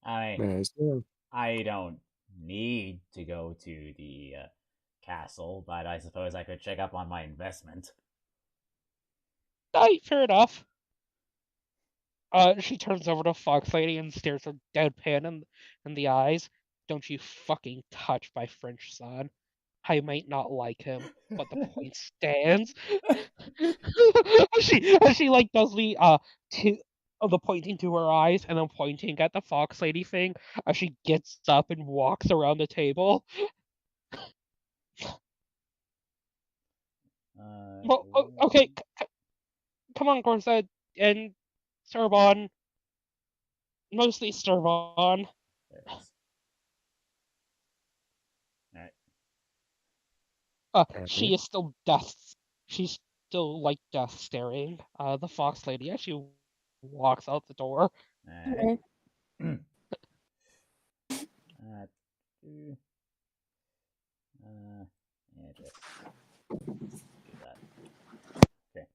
S2: As well.
S1: I don't need to go to the castle, but I suppose I could check up on my investment.
S3: Fair enough. She turns over to Fox Lady and stares her deadpan in the eyes. Don't you fucking touch my French son. I might not like him, but the point stands. She like does the pointing to her eyes and then pointing at the Fox Lady thing as she gets up and walks around the table. Well, okay, come on, Corset and Sturbon. Mostly Sturbon.
S1: There it is. Alright.
S3: She is still death. She's still like death staring. The Fox Lady as she walks out the door.
S1: Alright. Address. Let's do that. Okay.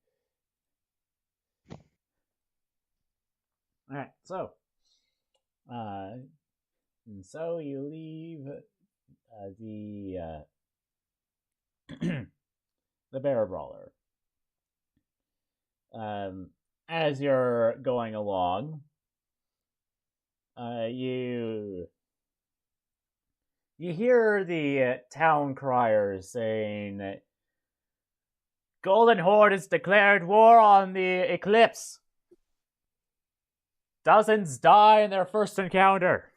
S1: All right. So you leave the the bear brawler. As you're going along, you hear the town criers saying that Golden Horde has declared war on the Eclipse. Dozens die in their first encounter.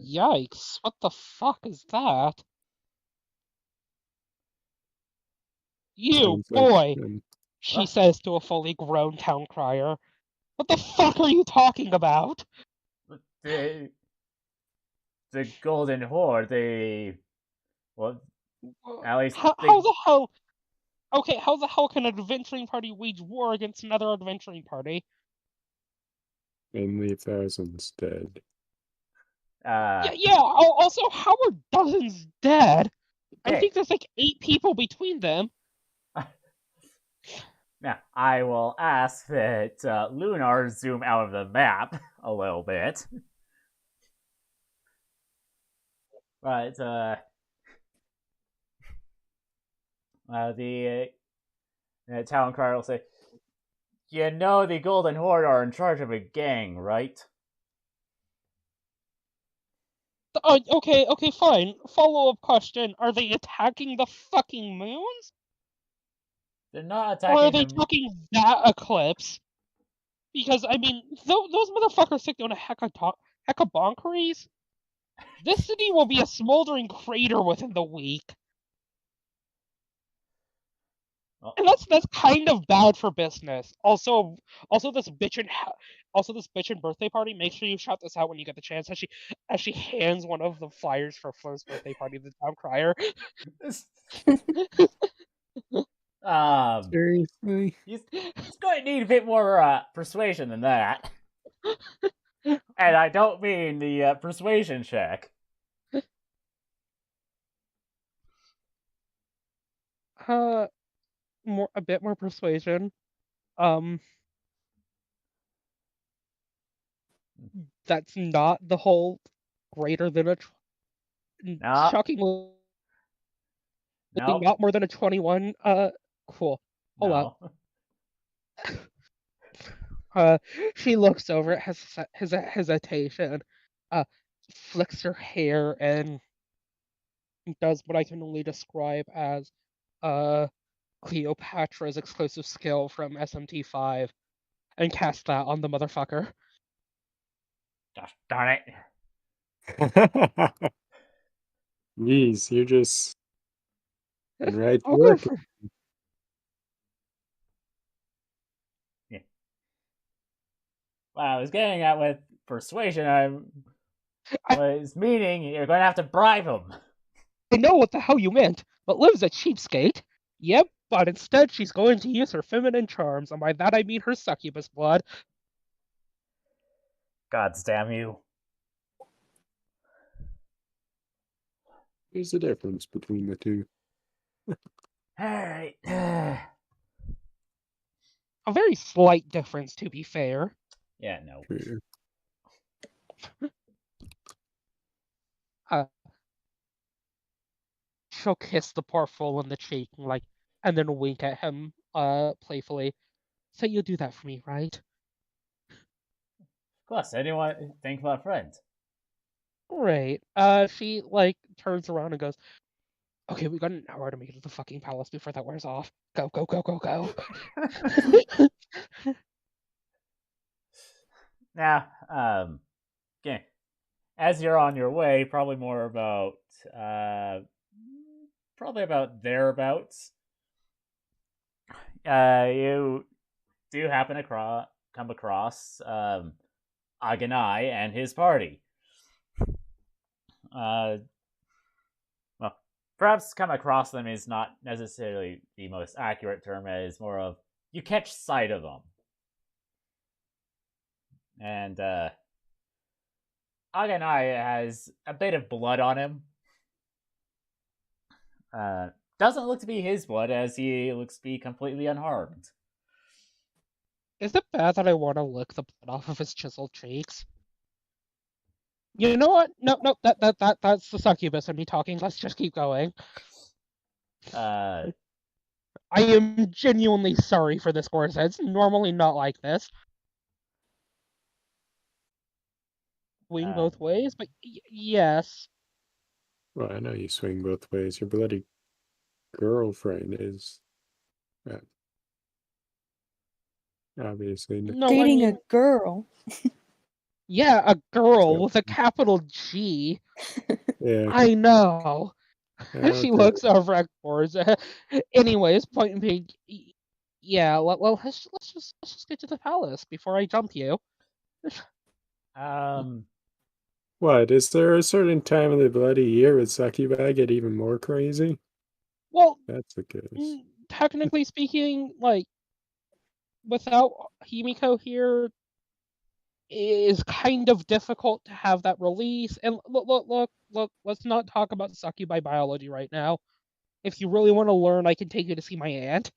S3: Yikes! What the fuck is that? You
S2: Sounds
S3: boy,
S2: like,
S3: she says to a fully grown town crier. What the fuck are you talking about?
S1: The Golden Horde, well, at least
S3: How the hell? Okay, how the hell can an adventuring party wage war against another adventuring party?
S2: only thousands dead.
S3: Yeah. Also, how are dozens dead? I
S1: Okay.
S3: think there's like 8 people between them.
S1: Now, I will ask that Lunar zoom out of the map a little bit. But the town crier will say, "You know the Golden Horde are in charge of a gang, right?"
S3: Okay, fine. Follow-up question: are they attacking the fucking moons,
S1: They're not
S3: or are
S1: attacking
S3: they
S1: the.
S3: attacking that eclipse? Because I mean, those motherfuckers think doing a heckabonkeries. This city will be a smoldering crater within the week.
S1: Well,
S3: And that's kind of bad for business. Also this bitchin' birthday party. Make sure you shout this out when you get the chance. As she hands one of the flyers for Flo's birthday party to the town crier.
S2: Seriously?
S1: he's going to need a bit more persuasion than that. And I don't mean the persuasion check.
S3: A bit more persuasion. That's not the whole greater than a
S1: No.
S3: shockingly
S1: No.
S3: not more than a 21. Cool. Hold
S1: No.
S3: She looks over, has hesitation, flicks her hair, and does what I can only describe as Cleopatra's exclusive skill from SMT5, and cast that on the motherfucker.
S1: Gosh darn it.
S2: Jeez, you're just right to
S3: I'll go
S2: work.
S3: for
S1: Yeah. What I was getting at with persuasion, I was meaning you're going to have to bribe him.
S3: I know what the hell you meant, but Liv's a cheapskate. Yep, but instead she's going to use her feminine charms, and by that I mean her succubus blood.
S1: Gods damn you.
S2: There's a difference between the two.
S1: Alright.
S3: A very slight difference, to be fair.
S1: Yeah, no.
S2: True.
S3: She'll kiss the poor fool on the cheek and then wink at him playfully. So you'll do that for me, right?
S1: Of course, anyone think of our friend.
S3: Great. She turns around and goes, "Okay, we got an hour to make it to the fucking palace before that wears off. Go, go, go, go, go."
S1: Now, okay. As you're on your way, probably about thereabouts. You do happen to come across Aganai and his party. Well, perhaps come across them is not necessarily the most accurate term. It is more of you catch sight of them. And Aganai has a bit of blood on him. Doesn't look to be his blood, as he looks to be completely unharmed.
S3: Is it bad that I want to lick the blood off of his chiseled cheeks? You know what? No, that's the succubus in me talking. Let's just keep going.
S1: Uh,
S3: I am genuinely sorry for this course. It's normally not like this. Swing both ways, but yes.
S2: Well, I know you swing both ways. Your bloody girlfriend is obviously
S3: No,
S4: Dating
S3: I
S4: a
S3: mean,
S4: girl.
S3: yeah, a girl
S2: So-
S3: with a capital G.
S2: yeah.
S3: I know. She
S2: Okay.
S3: looks over at Gorza. Anyways, point being, yeah. Well, let's just get to the palace before I jump you.
S2: What, is there a certain time of the bloody year with succubi get even more crazy?
S3: Well,
S2: That's the case.
S3: technically speaking, like without Himiko here, is kind of difficult to have that release. And look. Let's not talk about succubi biology right now. If you really want to learn, I can take you to see my aunt.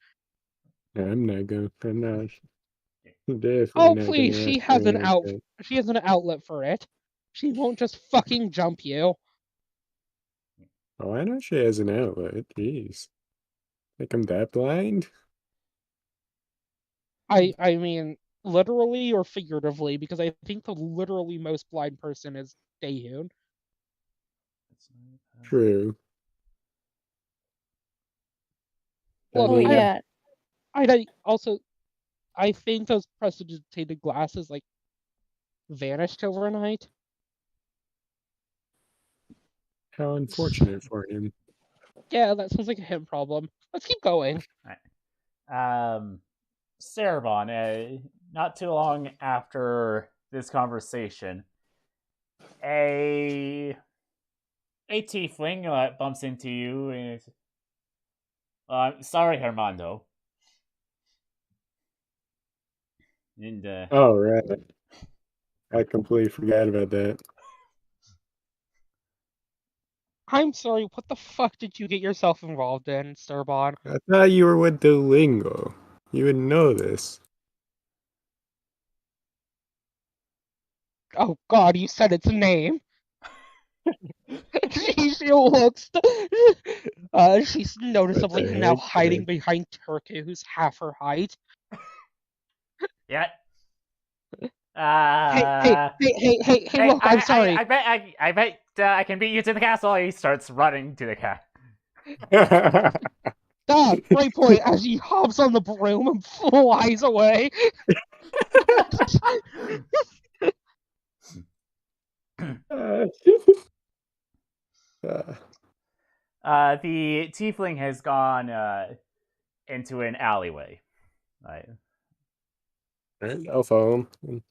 S2: I'm not definitely
S3: Oh,
S2: not
S3: please,
S2: gonna
S3: she
S2: ask
S3: has
S2: your
S3: an
S2: aunt
S3: out.
S2: that.
S3: She has an outlet for it. She won't just fucking jump you.
S2: Oh, I know she has an outlet. Jeez. Think I'm that blind?
S3: I mean, literally or figuratively, because I think the literally most blind person is Daehoon.
S2: True.
S3: Look,
S4: Oh yeah.
S3: I also I think those prestidigitated glasses like vanished overnight.
S2: How unfortunate for him.
S3: Yeah, that sounds like a him problem. Let's keep going.
S1: Cerebon, not too long after this conversation, a tiefling bumps into you and sorry, Hermando. And
S2: Oh, right. I completely forgot about that.
S3: I'm sorry, what the fuck did you get yourself involved in, Sturbon?
S2: I thought you were with Duolingo. You would know this.
S3: Oh god, you said its name. she looks. She's noticeably
S2: What the
S3: now
S2: heck?
S3: hiding behind Turkey, who's half her height.
S1: yeah.
S3: Hey! Look, I'm sorry.
S1: I bet I can beat you to the castle. He starts running to the castle.
S3: Ah, great point. As he hops on the broom and flies away.
S1: The tiefling has gone into an alleyway. Right.
S2: I'll follow him.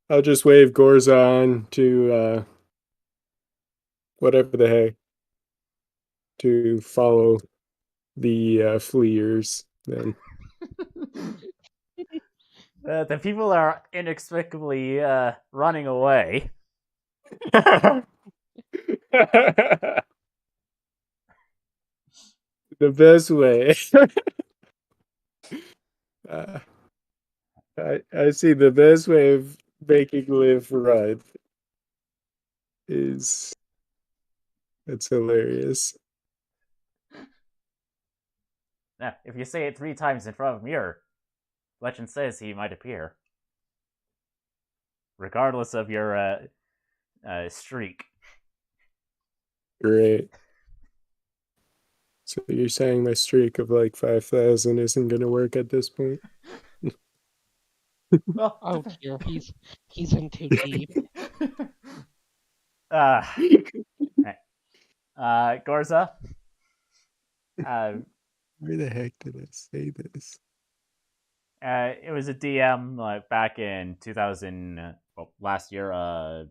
S2: I'll just wave Gorzon to whatever the heck to follow the fleers then.
S1: The people are inexplicably running away.
S2: The best way. I see the best way of making Liv run is that's hilarious.
S1: Now, if you say it 3 times in front of a mirror, legend says he might appear. Regardless of your streak.
S2: Great. So you're saying my streak of like 5,000 isn't gonna work at this point?
S1: Well,
S3: Oh dear, he's in too deep.
S1: Gorza.
S2: Where the heck did I say this?
S1: It was a DM like back in 2000, last year,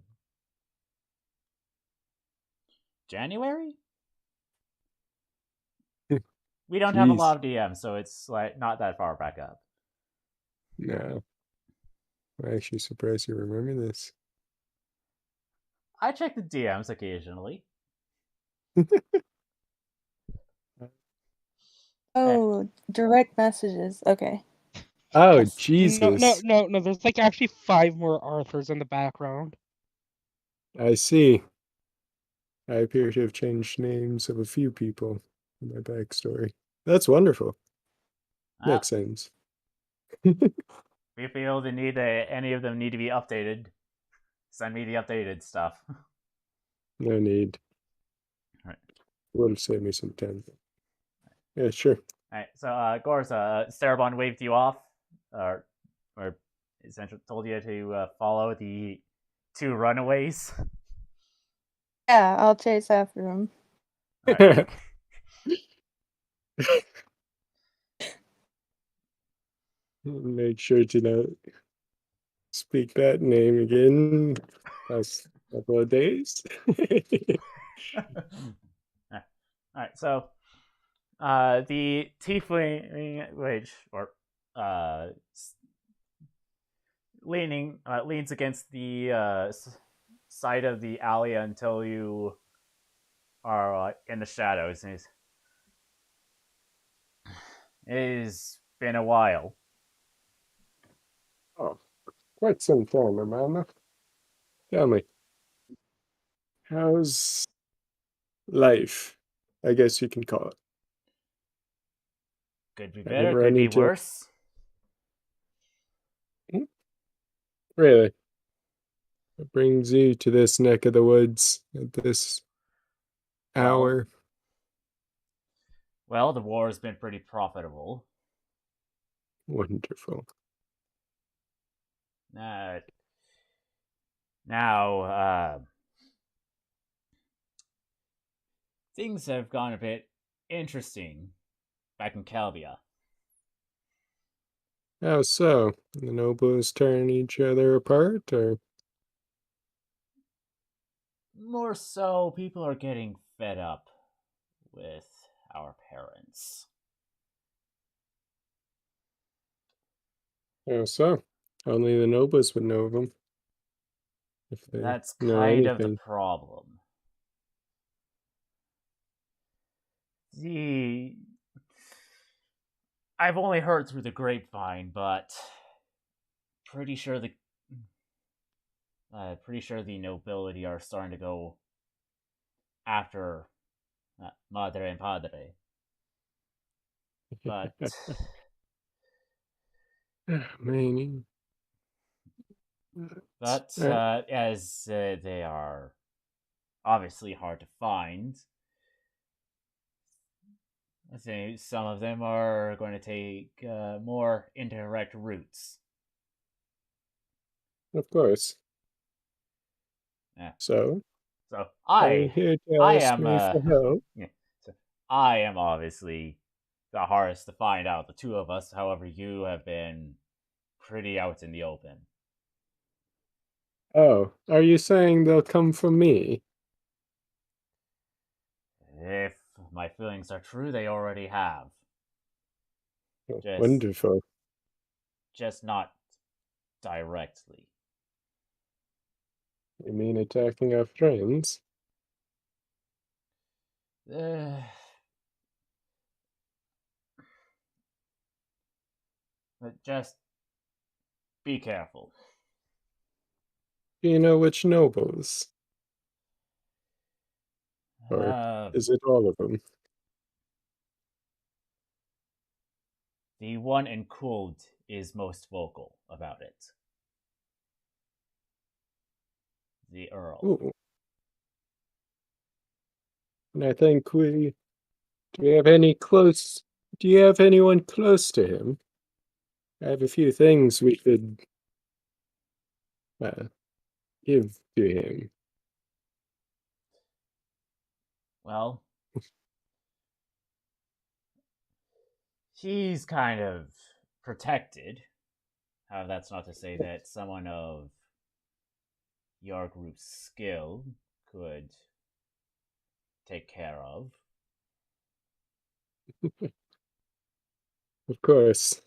S1: January. We don't have a lot of DMs, so it's like not that far back up.
S2: No. I'm actually surprised you remember this.
S1: I check the DMs occasionally.
S4: Oh, direct messages. Okay.
S2: Oh,
S1: Yes.
S2: Jesus.
S3: No. There's like actually 5 more Arthurs in the background.
S2: I see. I appear to have changed names of a few people in my backstory. That's wonderful. Makes sense.
S1: If you feel the need any of them need to be updated, send me the updated stuff.
S2: No need.
S1: Right.
S2: Would have saved me some time. Yeah, sure.
S1: Alright, so Gorza, Starabon waved you off, or essentially told you to follow the 2 runaways.
S4: Yeah, I'll chase after him.
S1: Right.
S2: Make sure to not speak that name again last couple of days.
S1: Alright, so the tiefling, leans against the side of the alley until you are in the shadows. And it's been a while.
S2: Oh, quite some time, Amanda. Tell me, how's life? I guess you can call it.
S1: Could be
S2: Haven't
S1: better,
S2: run
S1: could be
S2: into
S1: worse.
S2: Really? What brings you to this neck of the woods at this hour?
S1: Well, the war has been pretty profitable.
S2: Wonderful.
S1: Now, things have gone a bit interesting back in Calbia.
S2: How so? The nobles tearing each other apart, or?
S1: More so, people are getting fed up with our parents.
S2: How so? Only the nobles would know of them. If they
S1: That's
S2: know
S1: kind of the
S2: anything.
S1: problem. The I've only heard through the grapevine, but pretty sure the nobility are starting to go after Madre and Padre. But
S2: Meaning.
S1: as they are obviously hard to find, I think some of them are going to take more indirect routes.
S2: Of course.
S1: Yeah.
S2: So,
S1: So
S2: are you here to
S1: I
S2: ask
S1: am
S2: me for help?
S1: yeah, so I am obviously the hardest to find out, the two of us. However, you have been pretty out in the open.
S2: Oh, are you saying they'll come for me?
S1: If my feelings are true, they already have.
S2: Oh,
S1: Just
S2: wonderful.
S1: just not directly.
S2: You mean attacking our friends?
S1: But just be careful.
S2: Do you know which nobles? Or
S1: Uh,
S2: is it all of them?
S1: the one in Kult is most vocal about it. The Earl.
S2: Ooh. And I think do we have any close, do you have anyone close to him? I have a few things we could give to him.
S1: Well, he's kind of protected. However, that's not to say that someone of your group's skill could take care of.
S2: Of course.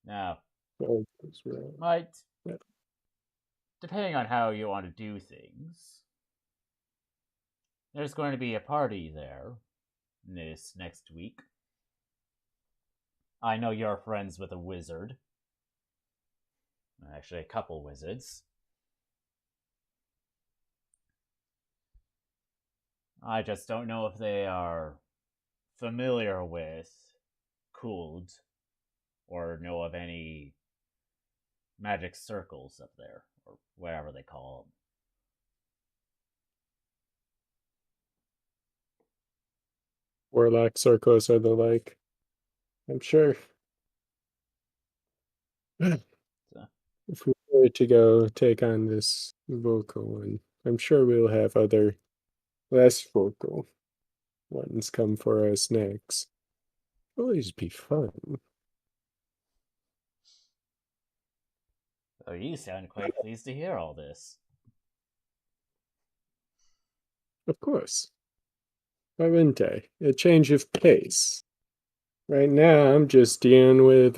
S1: Now,
S2: All goes well.
S1: might depending on how you want to do things, there's going to be a party there this next week. I know you're friends with a wizard. Actually, a couple wizards. I just don't know if they are familiar with Cooled or know of any magic circles up there, or whatever they call them.
S2: Warlock circles are the like. I'm sure. If we were to go take on this vocal one, I'm sure we'll have other less vocal ones come for us next. Always be fun.
S1: Oh, you sound quite pleased to hear all this.
S2: Of course. Why wouldn't I? A change of pace. Right now, I'm just dealing with,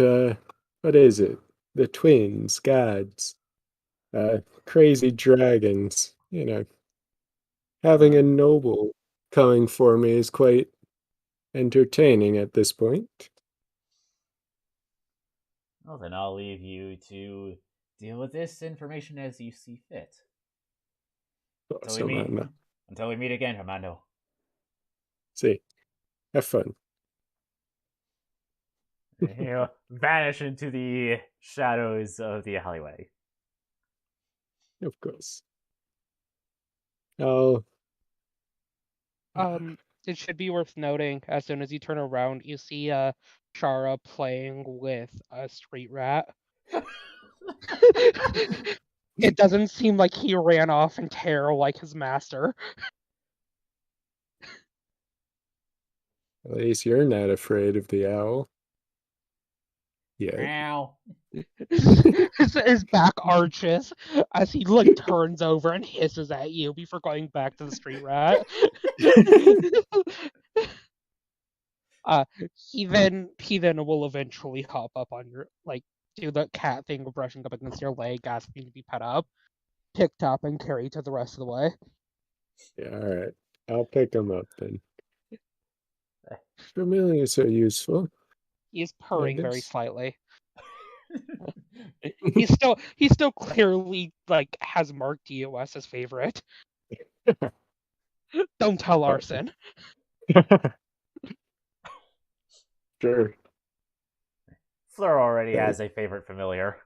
S2: what is it? The twins, gods, crazy dragons. You know, having a noble coming for me is quite entertaining at this point.
S1: Well, then I'll leave you to deal with this information as you see fit.
S2: So, man,
S1: Until we meet again, Armando.
S2: see, have fun.
S1: Vanish into the shadows of the alleyway.
S2: Of course. Oh.
S3: It should be worth noting, as soon as you turn around, you see Chara playing with a street rat. It doesn't seem like he ran off in terror like his master.
S2: At least you're not afraid of the owl. Yeah.
S1: Ow.
S3: His back arches as he like turns over and hisses at you before going back to the street rat. He then will eventually hop up on your, like, do the cat thing of brushing up against your leg, asking to be pet up, picked up, and carried to the rest of the way.
S2: Yeah, all right. I'll pick him up then. Familiars are useful.
S3: He's purring very slightly. He's still clearly like has marked you as his favorite. Don't tell Arson.
S2: Sure.
S1: Fleur already has a favorite familiar.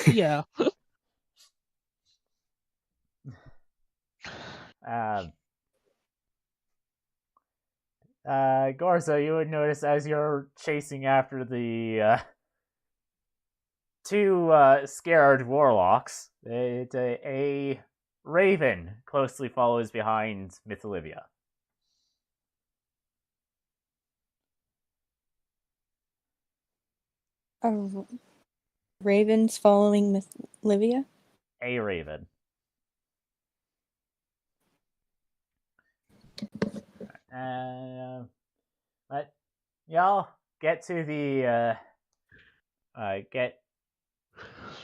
S3: Yeah.
S1: Garza, you would notice as you're chasing after the two scared warlocks, a raven closely follows behind Miss Olivia.
S4: Ravens following Miss Livia?
S1: A raven. But y'all get to the get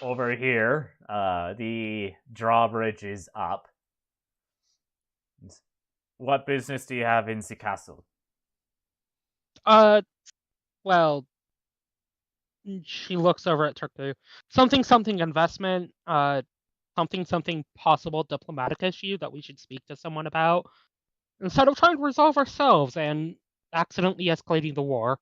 S1: over here. The drawbridge is up. What business do you have in the castle?
S3: Well, she looks over at Turku. Something investment, something possible diplomatic issue that we should speak to someone about, instead of trying to resolve ourselves and accidentally escalating the war.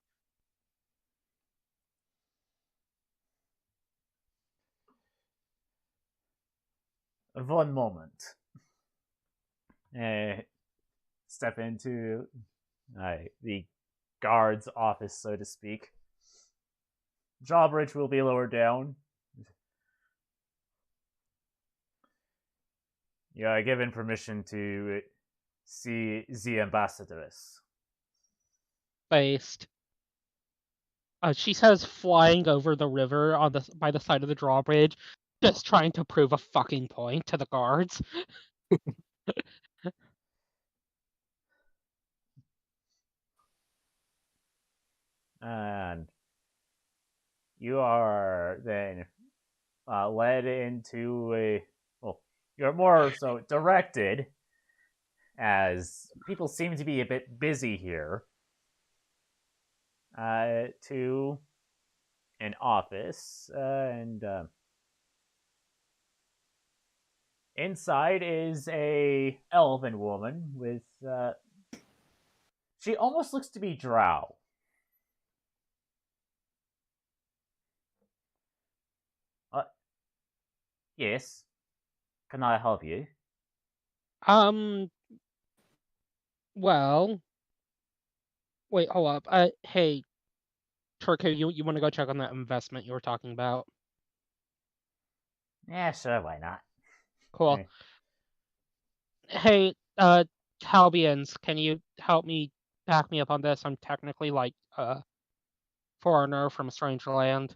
S1: One moment. Step into the guard's office, so to speak. Drawbridge will be lowered down. You are given permission to see the ambassadress.
S3: Based. She says, flying over the river on by the side of the drawbridge, just trying to prove a fucking point to the guards.
S1: And you are then led into you're more so directed, as people seem to be a bit busy here, to an office, and inside is a elven woman with. She almost looks to be drow. Yes. Can I help you?
S3: Well, wait, hold up. Hey, Turco, you want to go check on that investment you were talking about?
S1: Yeah, sure, why not?
S3: Cool.
S1: Okay.
S3: Hey, Talbians, can you help me back me up on this? I'm technically like a foreigner from a strange land.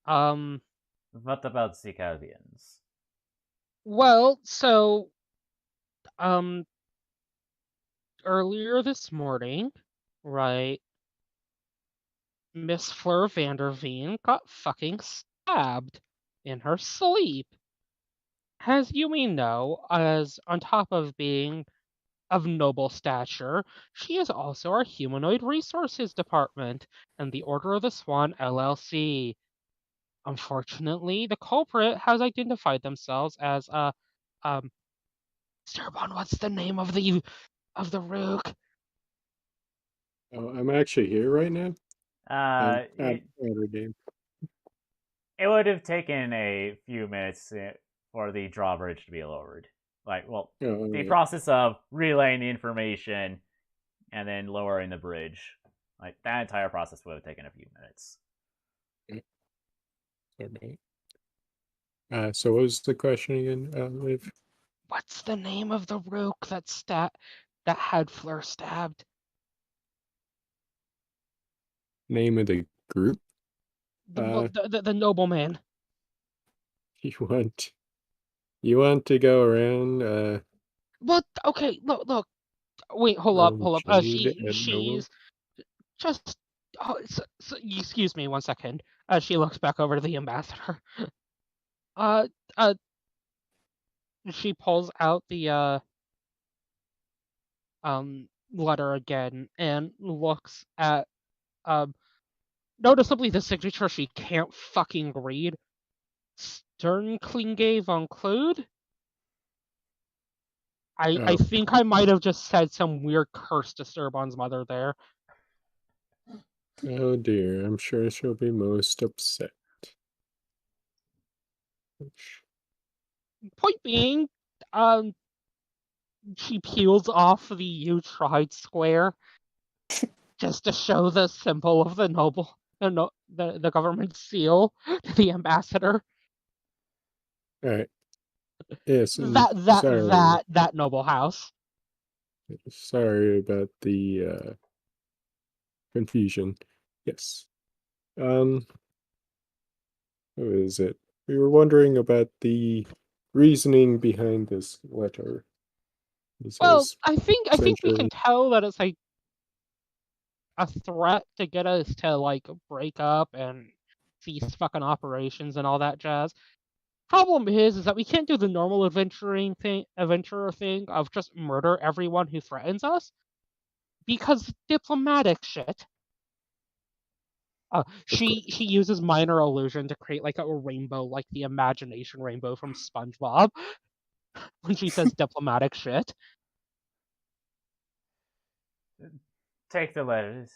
S1: What about the Calvians?
S3: Well, so um earlier this morning, right, Miss Fleur Vanderveen got fucking stabbed in her sleep. As you may know, as on top of being of noble stature, she is also our humanoid resources department and the Order of the Swan LLC. Unfortunately, the culprit has identified themselves as um Sturbon, what's the name of the rook?
S2: Oh, I'm actually here right now. I'm out
S1: It
S2: of the game.
S1: it would have taken a few minutes for the drawbridge to be lowered. Like, well,
S2: Oh,
S1: the
S2: yeah.
S1: process of relaying the information and then lowering the bridge, like that entire process would have taken a few minutes.
S2: Okay. So what was the question again, Liv?
S3: What's the name of the rook that had Fleur stabbed?
S2: Name of the group?
S3: The nobleman.
S2: You want to go around
S3: What? Okay, look. Wait, hold up,
S2: throwing
S3: hold up.
S2: shade at noble?
S3: She's just. Oh, excuse me, one second. She looks back over to the ambassador. Uh, uh. She pulls out the letter again and looks at noticeably the signature she can't fucking read. Sternklinge von Clude? I
S2: Oh,
S3: think I might have just said some weird curse to Sturbon's mother there.
S2: oh dear, I'm sure she'll be most upset.
S3: Point being, she peels off the "You tried" square just to show the symbol of the noble, the government seal to the ambassador.
S2: Alright. Yes, and
S3: That noble house.
S2: sorry about the confusion. Yes. What is it? We were wondering about the reasoning behind this letter. It
S3: Well,
S2: says
S3: I think we can
S2: essentially,
S3: tell that it's like a threat to get us to like break up and cease fucking operations and all that jazz. Problem is that we can't do the normal adventurer thing of just murder everyone who threatens us because diplomatic shit.
S2: of
S3: She
S2: course.
S3: uses minor illusion to create like a rainbow, like the imagination rainbow from SpongeBob, when she says diplomatic shit.
S1: Take the letters.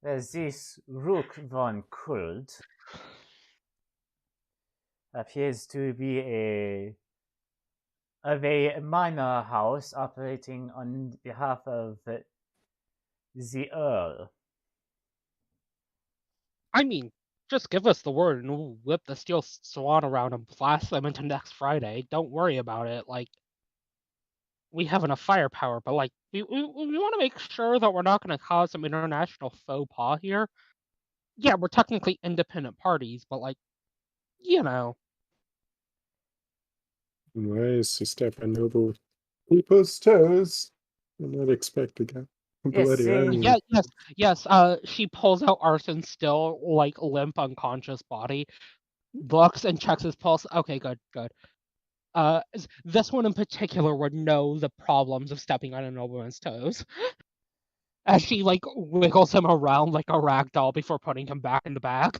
S1: This Rook von Kult appears to be a minor house operating on behalf of the Earl.
S3: I mean, just give us the word and we'll whip the steel swan around and blast them into next Friday. Don't worry about it. Like, we have enough firepower, but like, we want to make sure that we're not going to cause some international faux pas here. Yeah, we're technically independent parties, but like, you know.
S2: Why is to step on noble people's toes? I'm not expecting that. Bloody
S1: see-
S3: Yes. She pulls out Arson's still like limp, unconscious body, looks and checks his pulse. Okay, good. This one in particular would know the problems of stepping on a nobleman's toes. As she like wiggles him around like a rag doll before putting him back in the bag.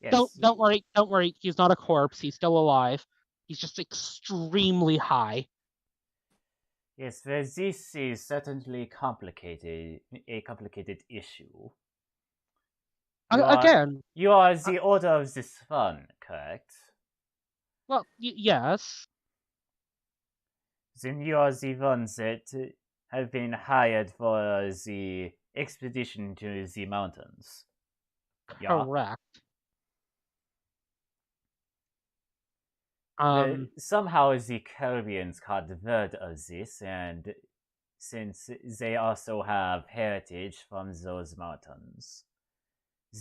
S1: Yes.
S3: Don't worry. He's not a corpse. He's still alive. He's just extremely high.
S1: Yes, well, this is certainly a complicated issue.
S3: Again,
S1: You are the Order of the Swan, correct?
S3: well, yes.
S1: Then you are the ones that have been hired for the expedition to the mountains. Yeah.
S3: Correct.
S1: Somehow the Caribbeans caught word of this, and since they also have heritage from those mountains,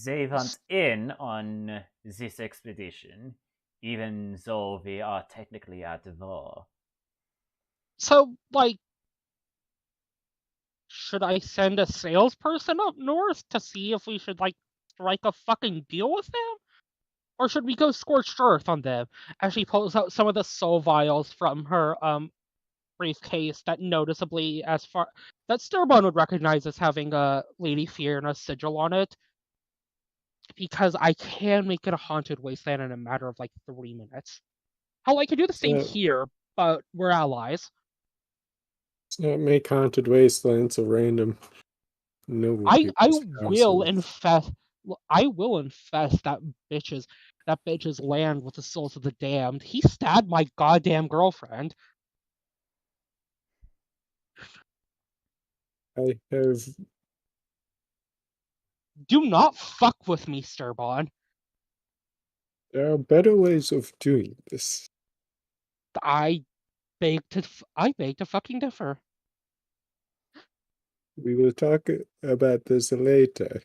S1: they went in on this expedition, even though we are technically at war.
S3: So, like, should I send a salesperson up north to see if we should, like, strike a fucking deal with them? Or should we go scorched earth on them? As she pulls out some of the soul vials from her briefcase that noticeably that Sturbon would recognize as having a Lady Fiona sigil on it. Because I can make it a haunted wasteland in a matter of like 3 minutes. Hell, I could do the same here, but we're allies.
S2: It's not make haunted wastelands a random noble
S3: I
S2: people's
S3: will
S2: houses.
S3: infest that bitch's land with the souls of the damned. He stabbed my goddamn girlfriend.
S2: I have.
S3: Do not fuck with me, Sturbon.
S2: There are better ways of doing this.
S3: I beg to fucking differ.
S2: We will talk about this later.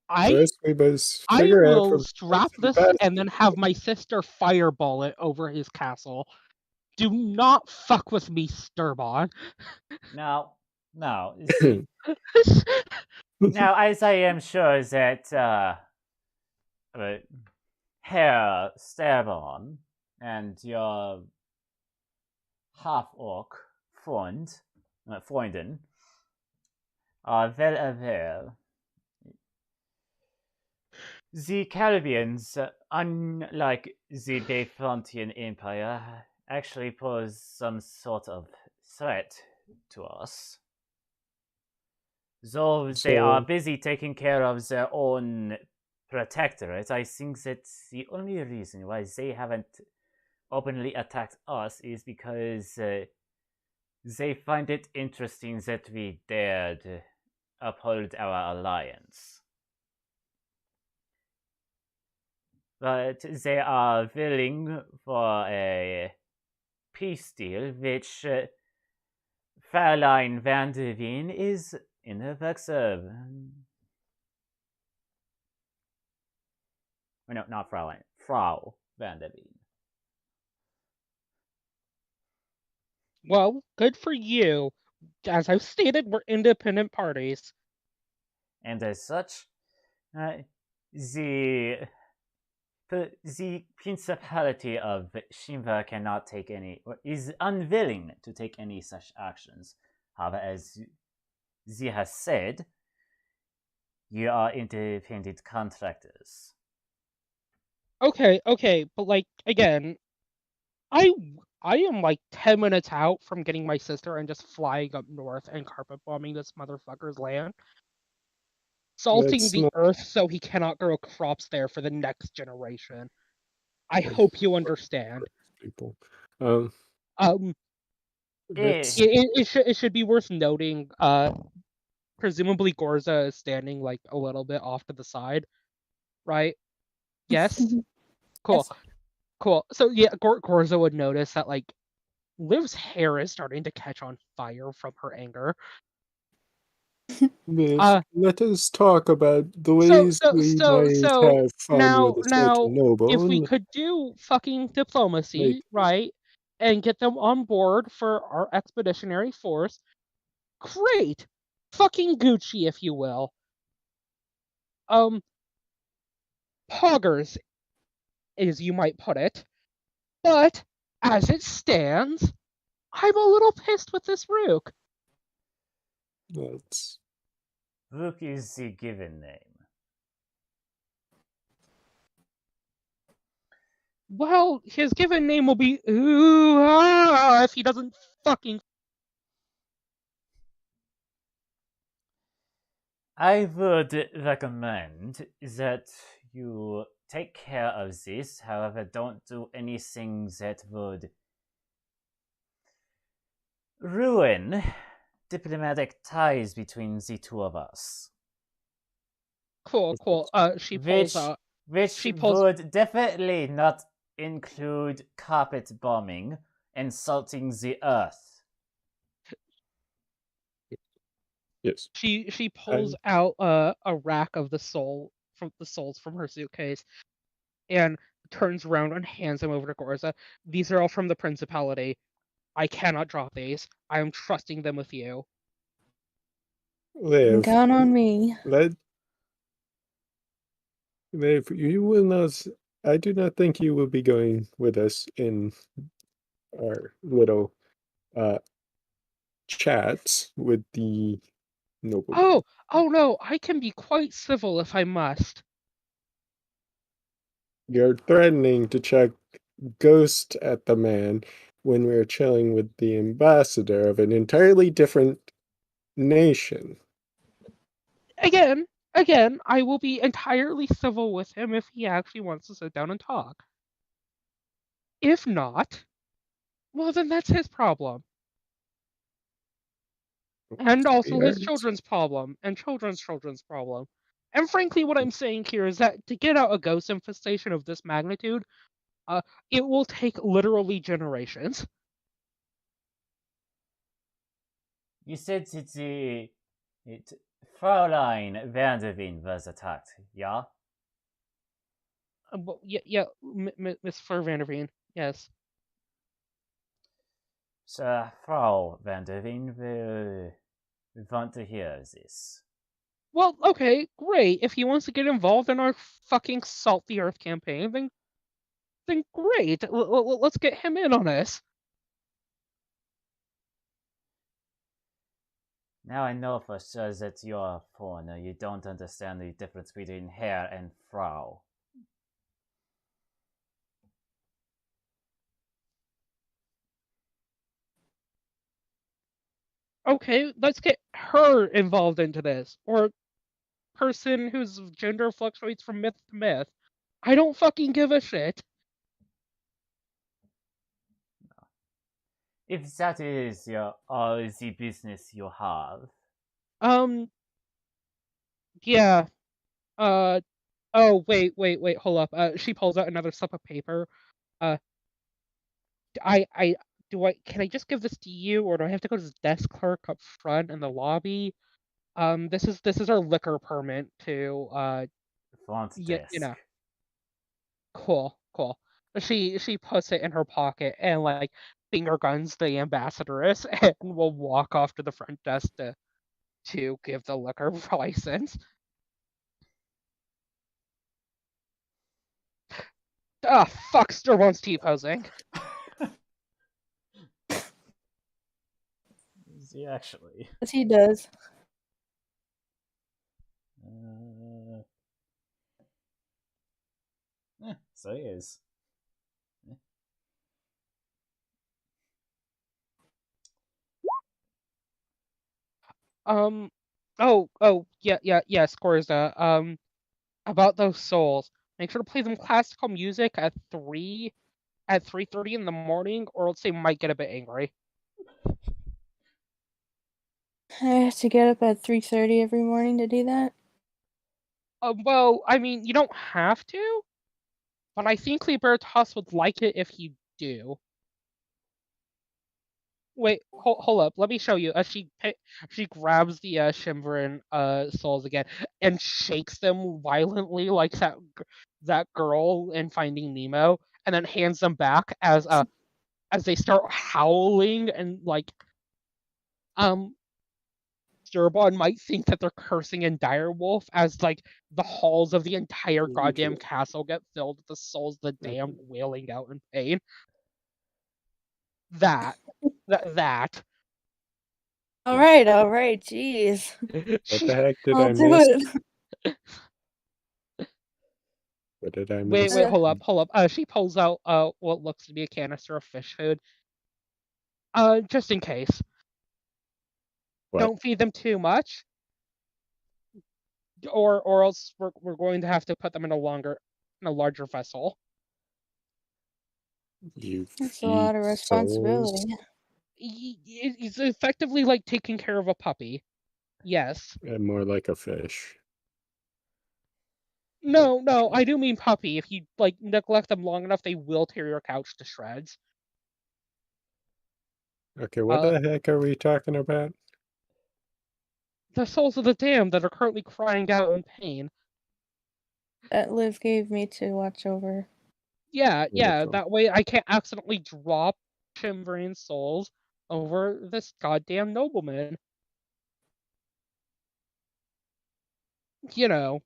S3: I
S2: First, we must figure out
S3: will
S2: from
S3: strap this and then have my sister fireball it over his castle. Do not fuck with me, Sturbon.
S1: Now, see, now, as I am sure that Herr Sturbon and your half-orc Freundin are well aware, the Caribbeans, unlike the Bayfrontian Empire, actually pose some sort of threat to us. Though they are busy taking care of their own protectorate, I think that the only reason why they haven't openly attacked us is because they find it interesting that we dared uphold our alliance. But they are willing for a peace deal, which Fraulein van der Wien is in the works of. No, not Fraulein. Frau van der Wien.
S3: Well, good for you. As I've stated, we're independent parties.
S1: And as such, the Principality of Shimva cannot take any, or is unwilling to take any such actions. However, as she has said, you are independent contractors.
S3: Okay, but like again, I am like 10 minutes out from getting my sister and just flying up north and carpet bombing this motherfucker's land. Salting the earth so he cannot grow crops there for the next generation. I hope you understand.
S2: People.
S3: It should be worth noting, presumably Gorza is standing like a little bit off to the side, right? Yes? Cool.
S4: Yes.
S3: Cool. So yeah, Gorza would notice that like Liv's hair is starting to catch on fire from her anger.
S2: Let us talk about the ways we might have fun with a certain noble.
S3: If we could do fucking diplomacy, right, and get them on board for our expeditionary force, great. Fucking Gucci, if you will. Poggers, as you might put it. But, as it stands, I'm a little pissed with this Rook.
S2: That's
S1: Rook is the given name.
S3: Well, his given name will be if he doesn't fucking.
S1: I would recommend that you take care of this, however, don't do anything that would ruin diplomatic ties between the two of us.
S3: Cool. She pulls out.
S1: Which would definitely not include carpet bombing and salting the earth.
S2: yes.
S3: She pulls out a rack of the souls from her suitcase, and turns around and hands them over to Gorza. These are all from the Principality. I cannot drop these. I am trusting them with you.
S2: Liv,
S4: Count on me.
S2: Liv, you will not. I do not think you will be going with us in our little chats with the nobleman.
S3: Oh no, I can be quite civil if I must.
S2: You're threatening to check ghost at the man when we're chilling with the ambassador of an entirely different nation.
S3: Again, I will be entirely civil with him if he actually wants to sit down and talk. If not, well, then that's his problem. And also his children's problem, and children's problem. And frankly, what I'm saying here is that to get out a ghost infestation of this magnitude, it will take literally generations.
S1: You said that Fraulein Vanderveen was attacked, yeah?
S3: Yeah, Miss Fleur Vanderveen, yes.
S1: So, Frau Vanderveen, we want to hear this.
S3: Well, okay, great. If he wants to get involved in our fucking Salt the Earth campaign, then great. Let's get him in on this.
S1: Now I know for sure that you're a foreigner. You don't understand the difference between Herr and Frau.
S3: Okay, let's get her involved into this. Or person whose gender fluctuates from myth to myth. I don't fucking give a shit.
S1: If that is all the business you have.
S3: Yeah. Oh, wait, hold up. She pulls out another slip of paper. Can I just give this to you, or do I have to go to the desk clerk up front in the lobby? This is our liquor permit to,
S1: Front
S3: you
S1: desk.
S3: know. Cool. She puts it in her pocket and, like, finger guns the ambassadress and will walk off to the front desk to give the liquor license. Ah, fuckster wants T-posing.
S1: Is he actually?
S4: Yes, he does.
S1: So he is.
S3: Yeah, Scorza. About those souls. Make sure to play them classical music at 3:30 in the morning, or else they might get a bit angry.
S4: I have to get up at 3:30 every morning to do that.
S3: Well, I mean, you don't have to, but I think Libertas would like it if you do. Wait, hold up. Let me show you. She grabs the Shimverin souls again and shakes them violently like that girl in Finding Nemo, and then hands them back as they start howling and, like, Sturbon might think that they're cursing in Direwolf as like the halls of the entire goddamn castle get filled with the souls of the damned wailing out in pain. That.
S4: All right, jeez.
S2: What the heck did
S4: I'll
S2: I
S4: do
S2: miss?
S4: it.
S2: What did I
S3: Wait,
S2: miss?
S3: hold up. She pulls out what looks to be a canister of fish food. Just in case.
S2: What?
S3: Don't feed them too much. Or else we're going to have to put them in a larger vessel.
S2: You
S4: That's a lot of
S2: feed
S4: responsibility.
S2: souls?
S3: It's effectively like taking care of a puppy. Yes.
S2: And more like a fish.
S3: No, I do mean puppy. If you like neglect them long enough, they will tear your couch to shreds.
S2: Okay, what the heck are we talking about?
S3: The souls of the damned that are currently crying out in pain.
S4: That Liv gave me to watch over.
S3: Yeah,
S2: Wonderful.
S3: that way I can't accidentally drop Chimverian souls over this goddamn nobleman. You know,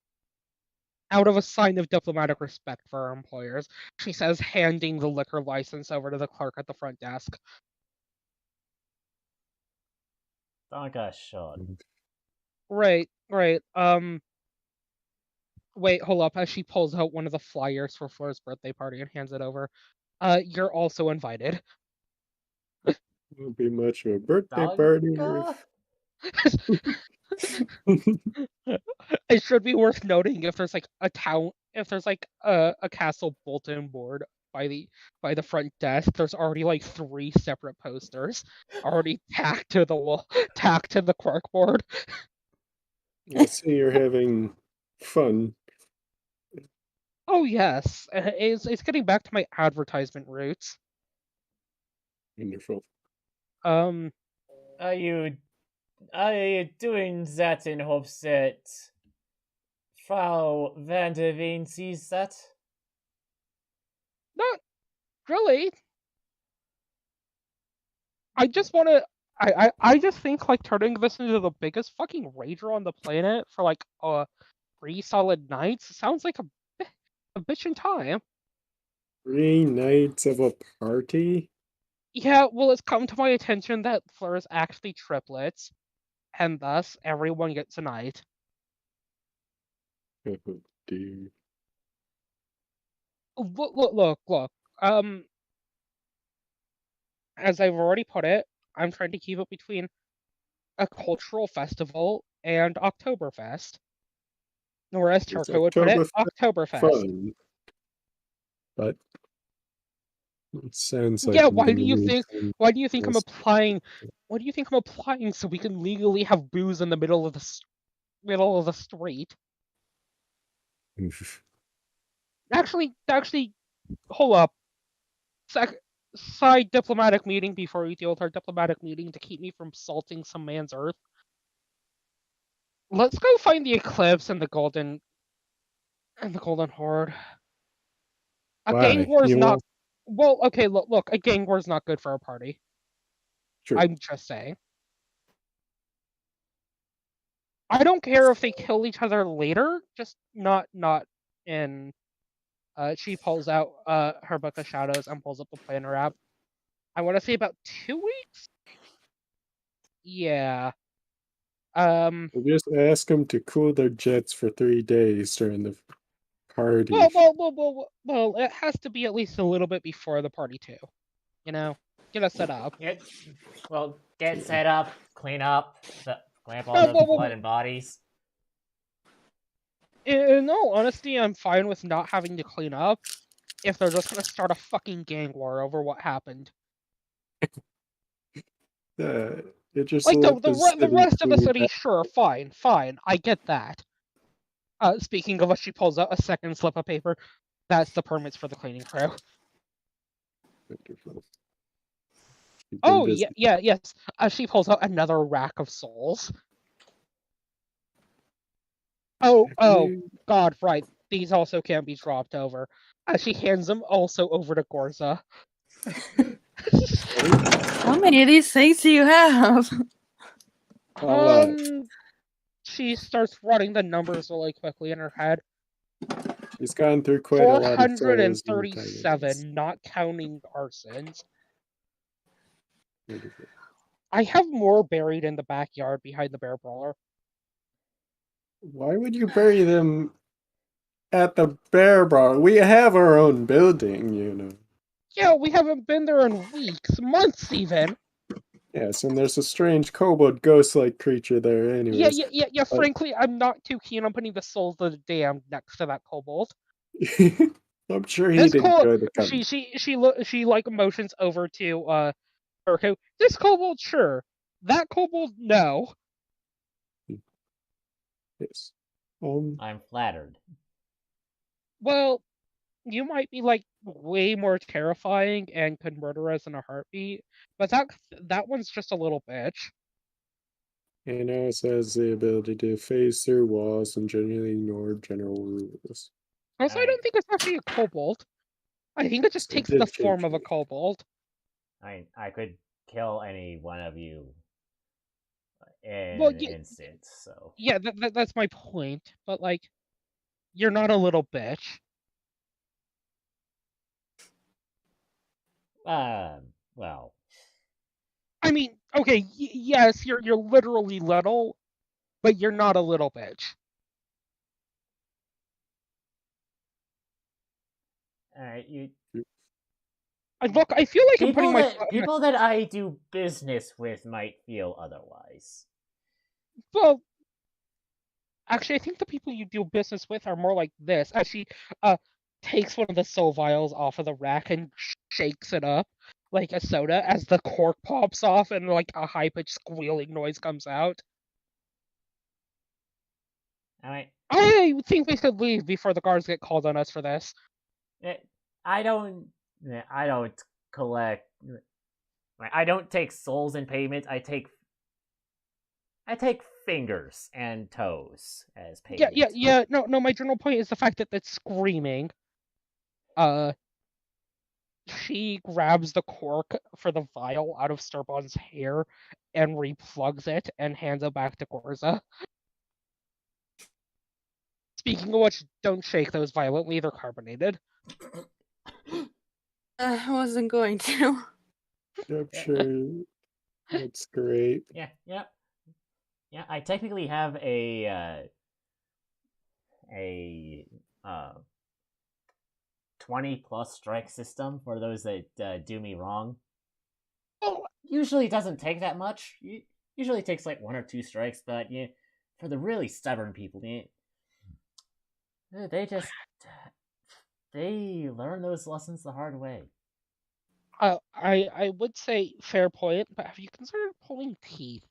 S3: out of a sign of diplomatic respect for our employers, she says, handing the liquor license over to the clerk at the front desk.
S1: Dankeschön.
S3: Right. Wait, hold up. As she pulls out one of the flyers for Flora's birthday party and hands it over. You're also invited.
S2: Won't be much of a birthday party
S3: It should be worth noting if there's like a castle bulletin board by the front desk, there's already like 3 separate posters already tacked to the wall, tacked to the corkboard.
S2: I see you're having fun.
S3: Oh yes, it's getting back to my advertisement roots.
S2: Wonderful.
S1: Are you doing that in hopes that Frau van der Veen sees that?
S3: Not really. I just want to. I just think like turning this into the biggest fucking rager on the planet for like 3 solid nights sounds like a bitchin' time.
S2: 3 nights of a party?
S3: Yeah, well, it's come to my attention that Fleur is actually triplets, and thus everyone gets a night.
S2: Oh, dear.
S3: Look. As I've already put it, I'm trying to keep it between a cultural festival and Oktoberfest. Or as Turco would put it, Oktoberfest.
S2: Fun. But it sounds like
S3: yeah, why do you think I'm applying so we can legally have booze in the middle of the street? Actually, hold up. Side diplomatic meeting before we deal with our diplomatic meeting to keep me from salting some man's earth. Let's go find the Eclipse and the Golden Horde. Gang war is not. Well, okay, look, a gang war is not good for a party.
S2: True.
S3: I'm just saying. I don't care if they kill each other later, just not in. She pulls out her book of shadows and pulls up the planner app. I want to say about 2 weeks. Yeah.
S2: We'll just ask them to cool their jets for 3 days during the party.
S3: Well, it has to be at least a little bit before the party too. You know, get us set up.
S1: Get set up, clean up all the blood and bodies.
S3: In all honesty, I'm fine with not having to clean up if they're just gonna start a fucking gang war over what happened.
S2: It just
S3: like the rest of the city, sure, fine, I get that. Speaking of which, she pulls out a second slip of paper. That's the permits for the cleaning crew. Oh yes. She pulls out another rack of souls. Oh, God, right. These also can't be dropped over. She hands them also over to Gorza.
S4: How many of these things do you have?
S2: A lot.
S3: She starts running the numbers really quickly in her head.
S2: She's gone through quite a lot of souls and titles.
S3: 437, not counting arsons. I have more buried in the backyard behind the bear brawler.
S2: Why would you bury them at the bear bar? We have our own building, you know.
S3: Yeah, we haven't been there in weeks, months even.
S2: Yes, and there's a strange kobold ghost-like creature there anyways.
S3: Yeah, frankly, I'm not too keen on putting the souls of the damned next to that kobold.
S2: I'm sure he'd enjoy the company.
S3: She like motions over to Urko. This kobold, sure. That kobold, no.
S2: Yes.
S1: I'm flattered.
S3: Well, you might be like way more terrifying and could murder us in a heartbeat, but that one's just a little bitch.
S2: And also has the ability to phase through walls and generally ignore general rules.
S3: Also, I don't think it's actually a kobold. I think it just takes the form of a kobold.
S1: I could kill any one of you in
S3: Well,
S1: an instant, so.
S3: Yeah, that's my point. But like, you're not a little bitch.
S1: Well.
S3: I mean, okay, yes, you're literally little, but you're not a little bitch. Look, I feel like
S1: people that I do business with might feel otherwise.
S3: Well, actually, I think the people you do business with are more like this. As she takes one of the soul vials off of the rack and shakes it up like a soda as the cork pops off and like a high-pitched squealing noise comes out. I think we should leave before the guards get called on us for this.
S1: I don't collect. I don't take souls in payment. I take fingers and toes as payment.
S3: Yeah. No. My general point is the fact that it's screaming. She grabs the cork for the vial out of Sturbon's hair and replugs it and hands it back to Gorza. Speaking of which, don't shake those violently, they're carbonated.
S4: I wasn't going to.
S2: I'm sure. That's great.
S1: Yeah. I technically have a 20+ strike system for those that do me wrong. Usually it doesn't take that much. Usually it takes like 1 or 2 strikes, but for the really stubborn people, they learn those lessons the hard way.
S3: I would say fair point, but have you considered pulling teeth?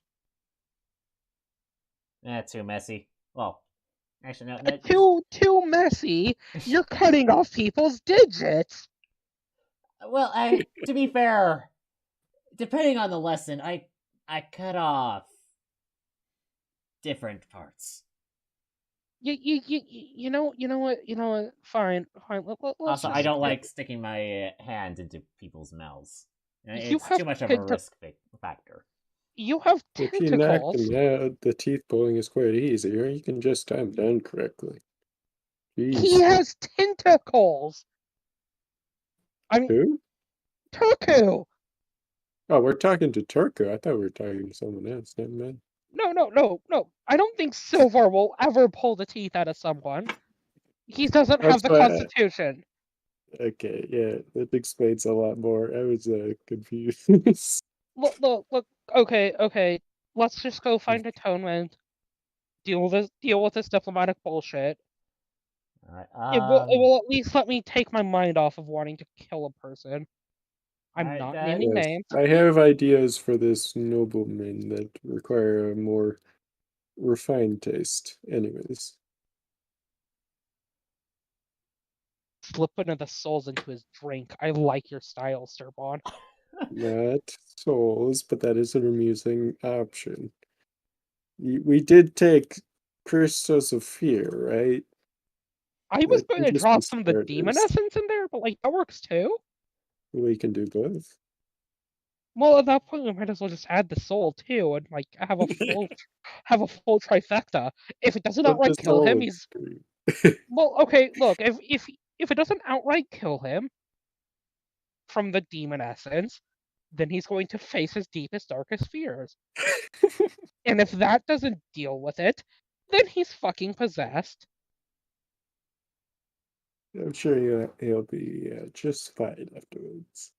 S1: Too messy. Well, actually, no.
S3: Too messy. You're cutting off people's digits.
S1: Well, to be fair, depending on the lesson, I cut off different parts.
S3: You know what? Fine.
S1: Also, I don't like sticking my hand into people's mouths. It's too much of a risk factor.
S3: You have tentacles.
S2: If you knock them out, the teeth pulling is quite easy, or you can just have them done correctly. Jeez.
S3: He has tentacles.
S2: Who?
S3: Turku.
S2: Oh, we're talking to Turku. I thought we were talking to someone else. Never mind.
S3: No. I don't think Silvar will ever pull the teeth out of someone. He doesn't have the constitution.
S2: Okay, yeah, that explains a lot more. I was confused.
S3: Look. Okay. Let's just go find atonement. Deal with this diplomatic bullshit. It will at least let me take my mind off of wanting to kill a person. I'm not naming names.
S2: I have ideas for this nobleman that require a more refined taste. Anyways.
S3: Slip one of the souls into his drink. I like your style, Sturbon.
S2: Not souls, but that is an amusing option. We did take crystals of fear, right?
S3: I was going to drop some of the demon essence in there, but like that works too.
S2: We can do both.
S3: Well, at that point, we might as well just add the soul too, and like have a full trifecta. If it doesn't
S2: But the
S3: outright kill him,
S2: soul is
S3: he's
S2: great.
S3: well. Okay, look, if it doesn't outright kill him from the demon essence, then he's going to face his deepest, darkest fears. And if that doesn't deal with it, then he's fucking possessed.
S2: I'm sure he'll be just fine afterwards.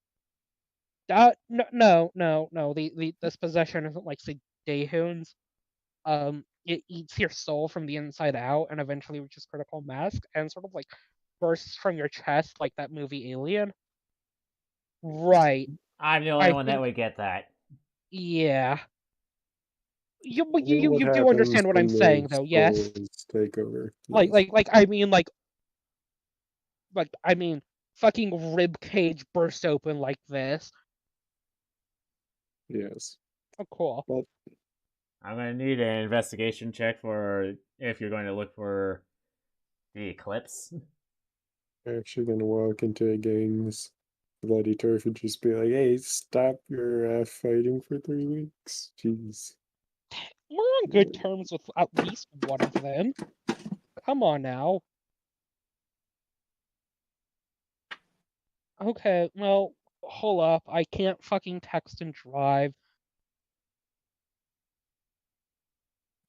S3: No. This possession isn't like say Daehoon's. It eats your soul from the inside out and eventually reaches critical mass and sort of like bursts from your chest like that movie Alien. Right.
S1: I'm the only
S3: I
S1: one that
S3: think
S1: would get that.
S3: yeah. You
S2: I mean, what
S3: you do
S2: happens
S3: understand what I'm
S2: when
S3: saying
S2: the
S3: though, yes?
S2: souls take over?
S3: Like
S2: Yes.
S3: I mean fucking rib cage burst open like this.
S2: Yes.
S3: Oh cool.
S2: But
S1: I'm gonna need an investigation check for if you're going to look for the eclipse.
S2: I'm actually gonna walk into a gang's bloody turf and just be like, "Hey, stop your fighting for 3 weeks." Jeez.
S3: We're on good terms with at least one of them. Come on now. Okay, well, hold up. I can't fucking text and drive.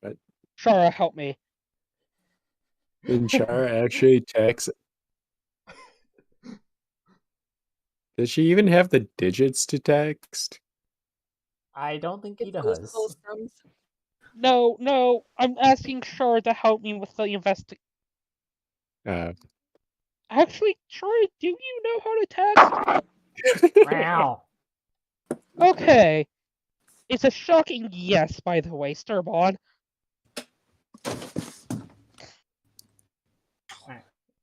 S2: But
S3: Shara, help me.
S2: then Chara actually texts. Does she even have the digits to text?
S1: I don't think he
S4: It's those
S1: does.
S4: possums.
S3: No, I'm asking Shara to help me with the
S2: Uh,
S3: Actually, Shara, do you know how to text?
S1: Wow.
S3: Okay. It's a shocking yes, by the way, Sturbon.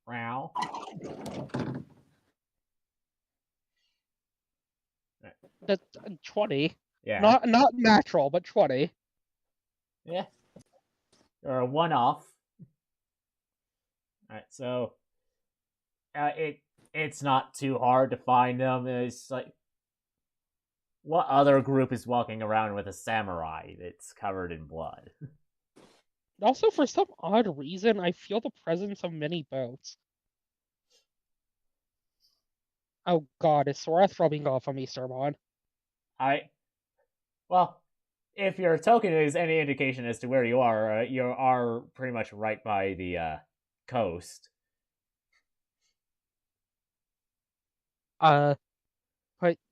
S1: Wow.
S3: That's 20.
S1: Yeah.
S3: Not natural, but 20.
S1: Yeah. Or a one-off. Alright, so it's not too hard to find them. It's like, what other group is walking around with a samurai that's covered in blood?
S3: Also, for some odd reason, I feel the presence of many boats. Oh god, is Sorath rubbing off on me, Sturbon?
S1: Well, if your token is any indication as to where you are pretty much right by the coast.
S3: But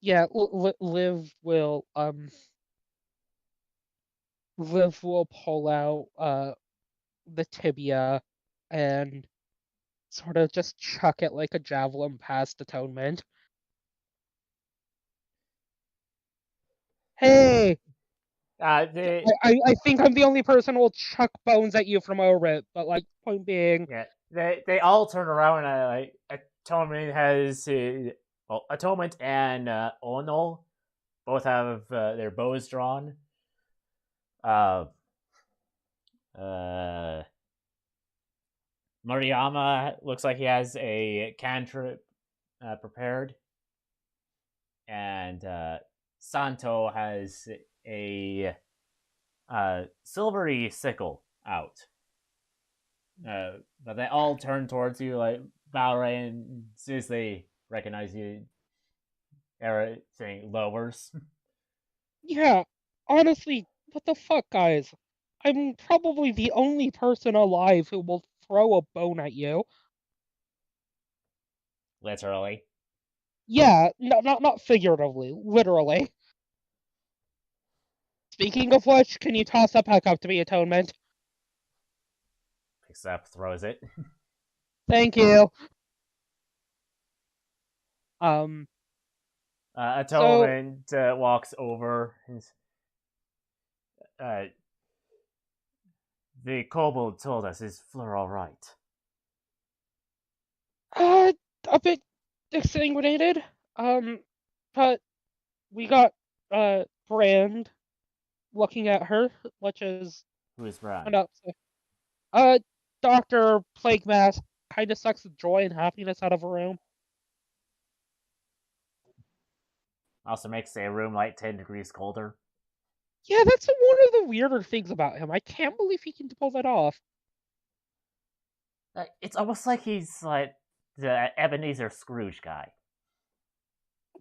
S3: yeah, Liv will pull out the tibia and sort of just chuck it like a javelin past Atonement. Hey,
S1: The
S3: I think I'm the only person who will chuck bones at you from over it, but like point being,
S1: Yeah, they all turn around and Atonement has Atonement and Ono both have their bows drawn. Uh, Mariyama looks like he has a cantrip prepared, and Santo has a silvery sickle out. But they all turn towards you, like Valray, and as soon as they recognize you, everything lowers.
S3: yeah, honestly, what the fuck, guys? I'm probably the only person alive who will throw a bone at you.
S1: Literally.
S3: Yeah, not figuratively, literally. Speaking of which, can you toss that back up to me, Atonement?
S1: Picks up, throws it.
S3: Thank you. Um, so
S1: Atonement walks over. And, uh, the kobold told us, is Fleur alright?
S3: a bit exsanguinated. But we got Brand looking at her, which is
S1: Who is Brand?
S3: enough. Uh, Doctor Plague Mask kind of sucks the joy and happiness out of a room.
S1: Also makes a room like 10 degrees colder.
S3: Yeah, that's one of the weirder things about him. I can't believe he can pull that off.
S1: It's almost like he's like the Ebenezer Scrooge guy.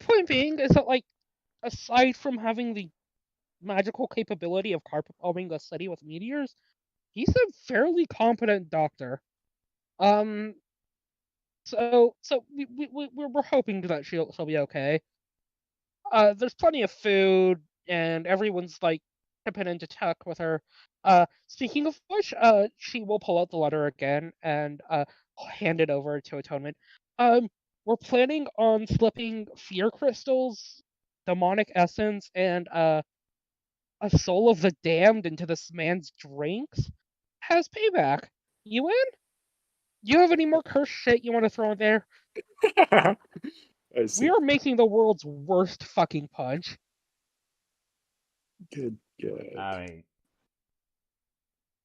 S3: Point being is that, like, aside from having the magical capability of carpet bombing a city with meteors, he's a fairly competent doctor. So we're hoping that she'll be okay. There's plenty of food, and everyone's like tipping into tuck with her. Speaking of which, she will pull out the letter again and hand it over to Atonement. Um, we're planning on slipping fear crystals, demonic essence, and a soul of the damned into this man's drinks. Has payback. You in? Do you have any more cursed shit you want to throw in there?
S2: I see.
S3: We are making the world's worst fucking punch.
S2: Good, good.
S1: I mean,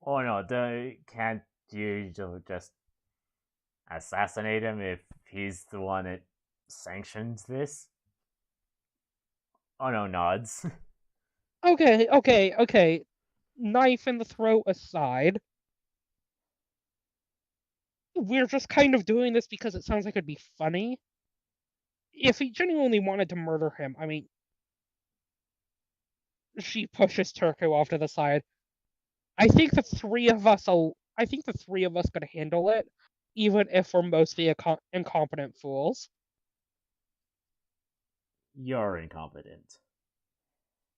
S1: oh no, can't you just assassinate him if he's the one that sanctions this? Oh no, nods.
S3: Okay. Knife in the throat aside, we're just kind of doing this because it sounds like it'd be funny. If he genuinely wanted to murder him, I mean, she pushes Turku off to the side. I think the three of us could handle it, even if we're mostly incompetent fools.
S1: You're incompetent.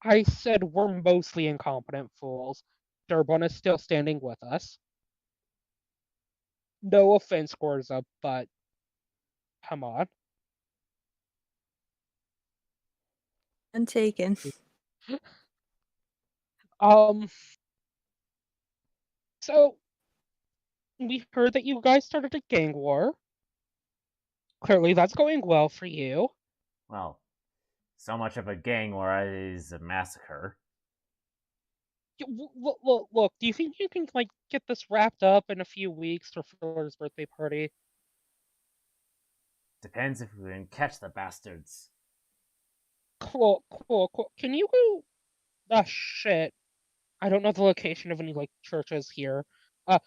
S3: I said we're mostly incompetent fools. Durbin is still standing with us. No offense, Gorza, but come on.
S4: Untaken.
S3: So we heard that you guys started a gang war. Clearly, that's going well for you.
S1: Well, so much of a gang war is a massacre.
S3: Look, do you think you can like get this wrapped up in a few weeks for Fuller's birthday party?
S1: Depends if we can catch the bastards.
S3: Cool. Can you go? Ah, shit. I don't know the location of any like churches here. Uh,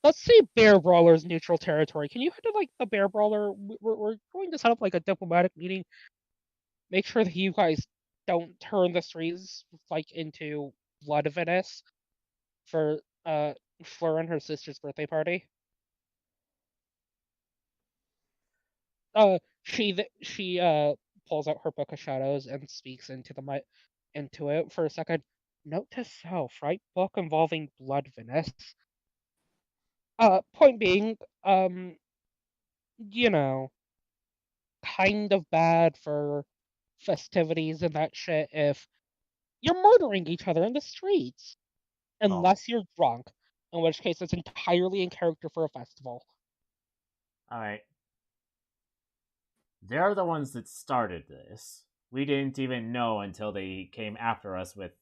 S3: let's say Bear Brawler's neutral territory. Can you head to like the Bear Brawler? We're going to set up like a diplomatic meeting. Make sure that you guys don't turn the streets like into blood Venice for Fleur and her sister's birthday party. She pulls out her book of shadows and speaks into it for a second. Note to self, right? Book involving blood Venice. Point being, you know, kind of bad for festivities and that shit if you're murdering each other in the streets. Unless you're drunk, in which case it's entirely in character for a festival.
S1: Alright. They're the ones that started this. We didn't even know until they came after us with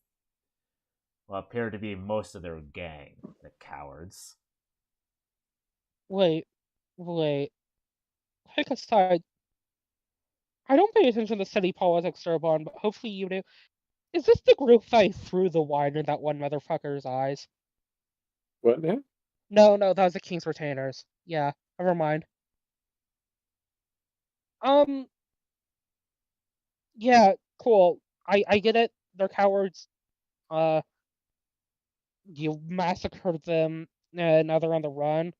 S1: what appeared to be most of their gang. The cowards.
S3: Wait. Pick a side. I don't pay attention to city politics, Durbon, but hopefully you do. Is this the group that threw the wine in that one motherfucker's eyes?
S2: What now?
S3: No, that was the King's Retainers. Yeah, never mind. Yeah, cool. I get it. They're cowards. You massacred them, and now they're on the run.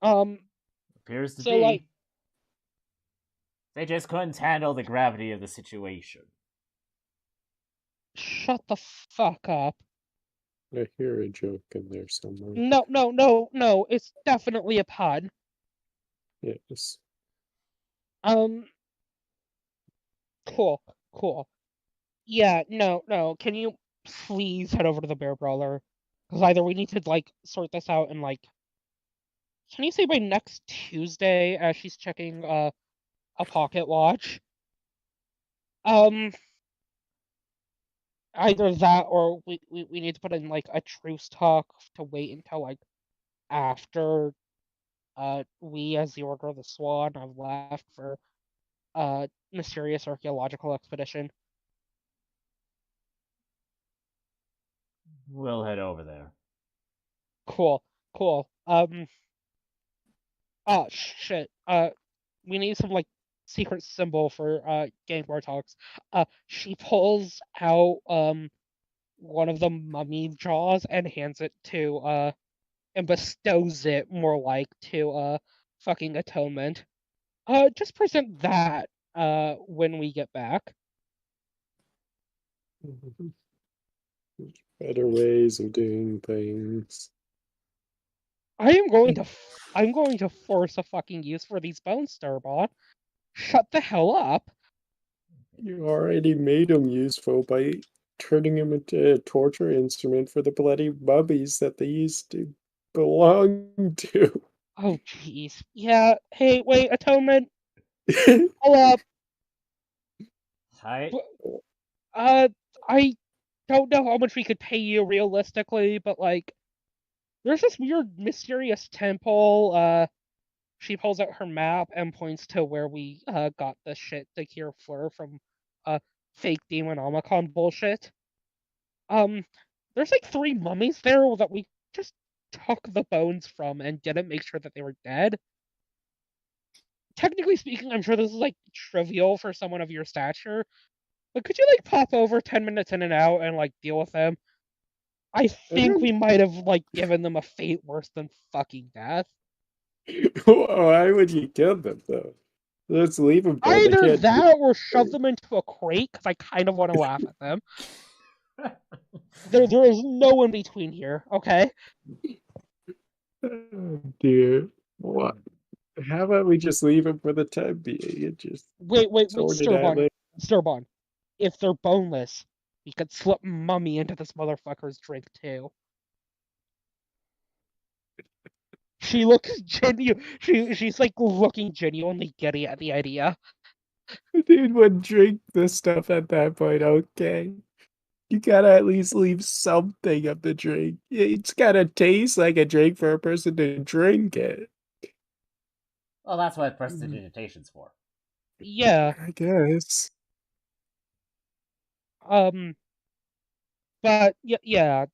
S1: Appears to
S3: So
S1: be.
S3: like,
S1: They just couldn't handle the gravity of the situation.
S3: shut the fuck up.
S2: I hear a joke in there somewhere.
S3: No. It's definitely a pun.
S2: Yes.
S3: Cool. Yeah, no. Can you please head over to the Bear Brawler? Because either we need to like sort this out and like, can you say by next Tuesday as she's checking a pocket watch? Either that or we need to put in like a truce talk to wait until like after we as the Order of the Swan have left for mysterious archaeological expedition.
S1: We'll head over there.
S3: Cool. Shit. We need some like secret symbol for Gang Bar Talks. She pulls out one of the mummy jaws and hands it to and bestows it more like to fucking Atonement. Just present that when we get back.
S2: Better ways of doing things.
S3: I'm going to force a fucking use for these bones, Starbot. Shut the hell up.
S2: You already made them useful by turning them into a torture instrument for the bloody mummies that they used to belong to.
S3: Oh jeez. Yeah. Hey, wait, Atonement. Hold up.
S1: Hi.
S3: I don't know how much we could pay you realistically, but like, there's this weird, mysterious temple. She pulls out her map and points to where we got the shit to cure Fleur from fake Demonomicon bullshit. There's like 3 mummies there that we just took the bones from and didn't make sure that they were dead. Technically speaking, I'm sure this is like trivial for someone of your stature, but could you like pop over 10 minutes in and out and like deal with them? I think we might have like given them a fate worse than fucking death.
S2: Why would you kill them though? Let's leave them there.
S3: Either that or shove them into a crate because I kind of want to laugh at them. There is no in between here, okay?
S2: Oh dear. What? How about we just leave them for the time being and just
S3: Wait,
S2: sort it out later?
S3: Sturbon. If they're boneless, we could slip mummy into this motherfucker's drink too. She looks genuine. She's like looking genuinely giddy at the idea.
S2: Dude would drink this stuff at that point, okay? You gotta at least leave something of the drink. It's gotta taste like a drink for a person to drink it.
S1: Well, that's what prestidigitation's for.
S3: Yeah.
S2: I guess.
S3: But yeah.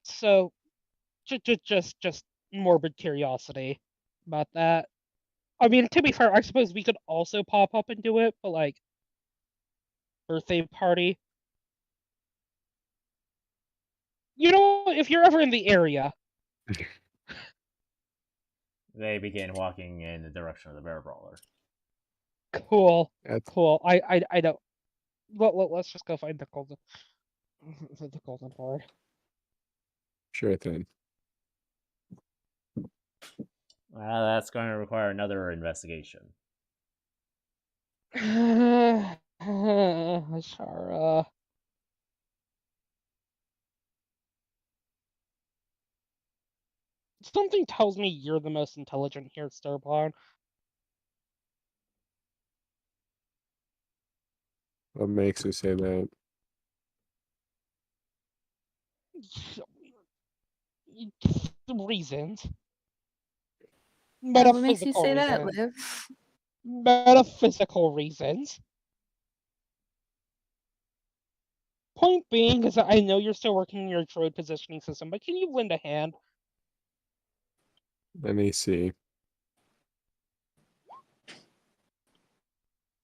S3: So, just morbid curiosity about that. I mean, to be fair, I suppose we could also pop up and do it, but like, birthday party. You know, if you're ever in the area.
S1: They begin walking in the direction of the bear brawler.
S3: Cool. I don't. Let's just go find the golden horde.
S2: Sure thing.
S1: Well, that's going to require another investigation.
S3: Shara. Something tells me you're the most intelligent here, Starborn.
S2: What makes you say that?
S3: Reasons.
S4: What makes you
S3: Metaphysical
S4: say that,
S3: reasons.
S4: Liv?
S3: Metaphysical reasons. Point being is that I know you're still working in your droid positioning system, but can you lend a hand?
S2: Let me see.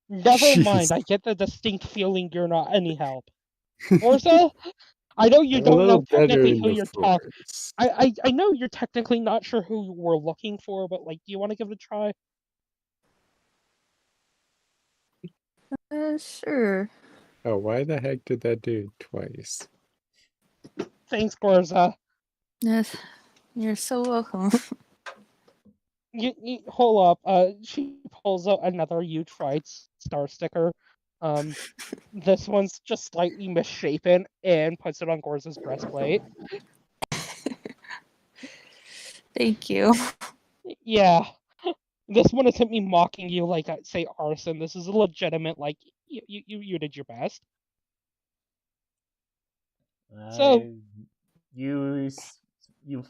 S3: Never mind,
S2: Jeez.
S3: I get the distinct feeling you're not any help. Orza, I know you
S2: I'm a
S3: don't know
S2: little better
S3: technically
S2: in
S3: who
S2: the
S3: you're talking.
S2: Force.
S3: I know you're technically not sure who we're looking for, but like, do you want to give it a try?
S4: Sure.
S2: Oh, why the heck did that do it twice?
S3: Thanks, Gorza.
S4: Yes, you're so welcome.
S3: You hold up. She pulls out another "You tried" star sticker. This one's just slightly misshapen and puts it on Gorza's breastplate.
S4: Thank you.
S3: Yeah. This one isn't me mocking you like I say arson. This is a legitimate, like, you did your best. So,
S1: you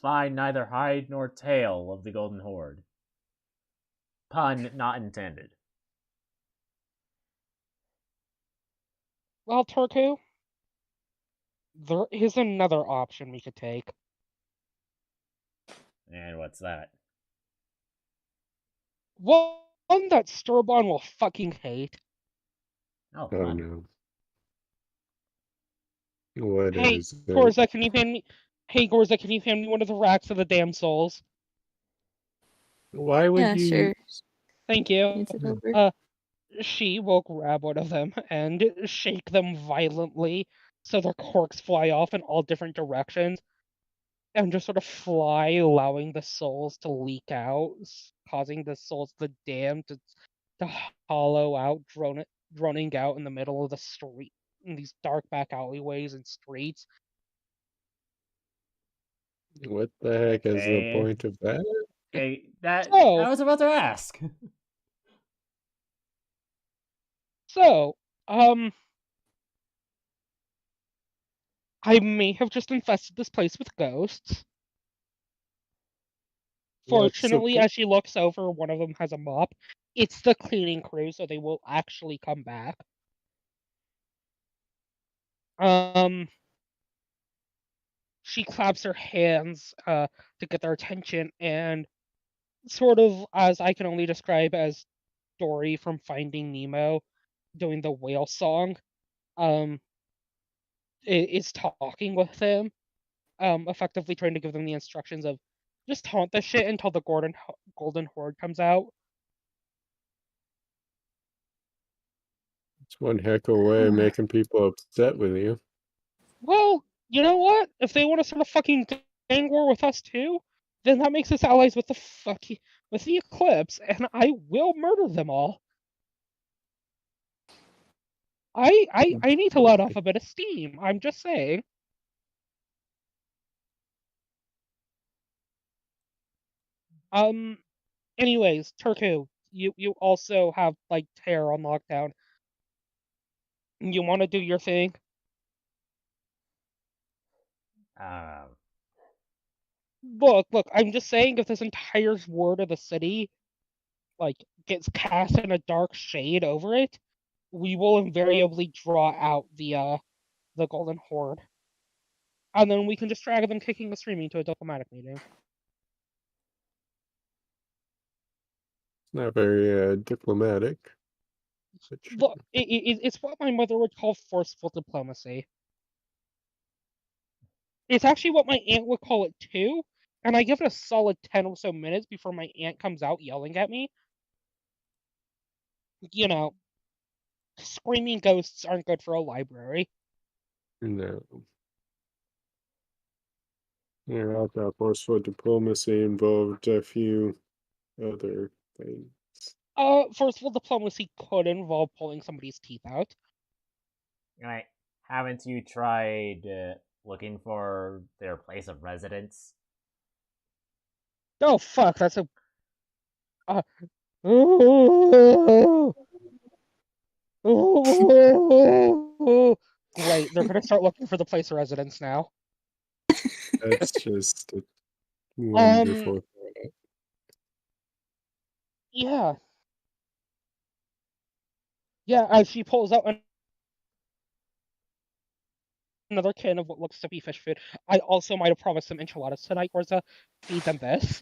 S1: find neither hide nor tail of the Golden Horde. Pun not intended.
S3: Well, Turku, there is another option we could take.
S1: And what's that?
S3: One that Sturbon will fucking hate.
S1: Oh,
S2: Oh
S1: fun.
S2: no. What
S3: Hey,
S2: is it?
S3: Gorza, can you hand me? Hey, Gorza, can you hand me one of the racks of the damn souls?
S2: Why would
S4: Yeah,
S2: you
S4: sure.
S3: Thank you.
S4: Needs it over.
S3: She will grab one of them and shake them violently so their corks fly off in all different directions and just sort of fly, allowing the souls to leak out, causing the souls, the dam, to hollow out, droning out in the middle of the street, in these dark back alleyways and streets.
S2: What the heck is the
S1: Okay.
S2: point of that?
S1: Okay, that
S3: So,
S1: I was about to ask.
S3: so, I may have just infested this place with ghosts.
S2: What's the
S3: Fortunately, as she looks over, one of them has a mop. It's the cleaning crew, so they will actually come back. She claps her hands to get their attention, and sort of, as I can only describe as Dory from Finding Nemo doing the whale song, is talking with them, effectively trying to give them the instructions of just taunt the shit until the golden horde comes out.
S2: It's one heck of a way of making people upset with you.
S3: Well, you know what? If they want to start a fucking gang war with us too, then that makes us allies with with the Eclipse, and I will murder them all. I need to let off a bit of steam. I'm just saying. Anyways, Turku, you also have like terror on lockdown. You want to do your thing?
S1: Um,
S3: Look. I'm just saying, if this entire ward of the city like gets cast in a dark shade over it, we will invariably draw out the Golden Horde, and then we can just drag them kicking and screaming to a diplomatic meeting.
S2: Not very diplomatic.
S3: Look, it's what my mother would call forceful diplomacy. It's actually what my aunt would call it too, and I give it a solid 10 or so minutes before my aunt comes out yelling at me. You know, screaming ghosts aren't good for a library.
S2: No. Yeah, I thought forceful diplomacy involved a few other things.
S3: Forceful diplomacy could involve pulling somebody's teeth out.
S1: right. Haven't you tried looking for their place of residence?
S3: Oh fuck, that's a. Ooh, ooh, great, they're gonna start looking for the place of residence now.
S2: That's just a wonderful thought.
S3: Yeah. Yeah, as she pulls out another can of what looks to be fish food. I also might have promised them enchiladas tonight, Gorza. Feed them this.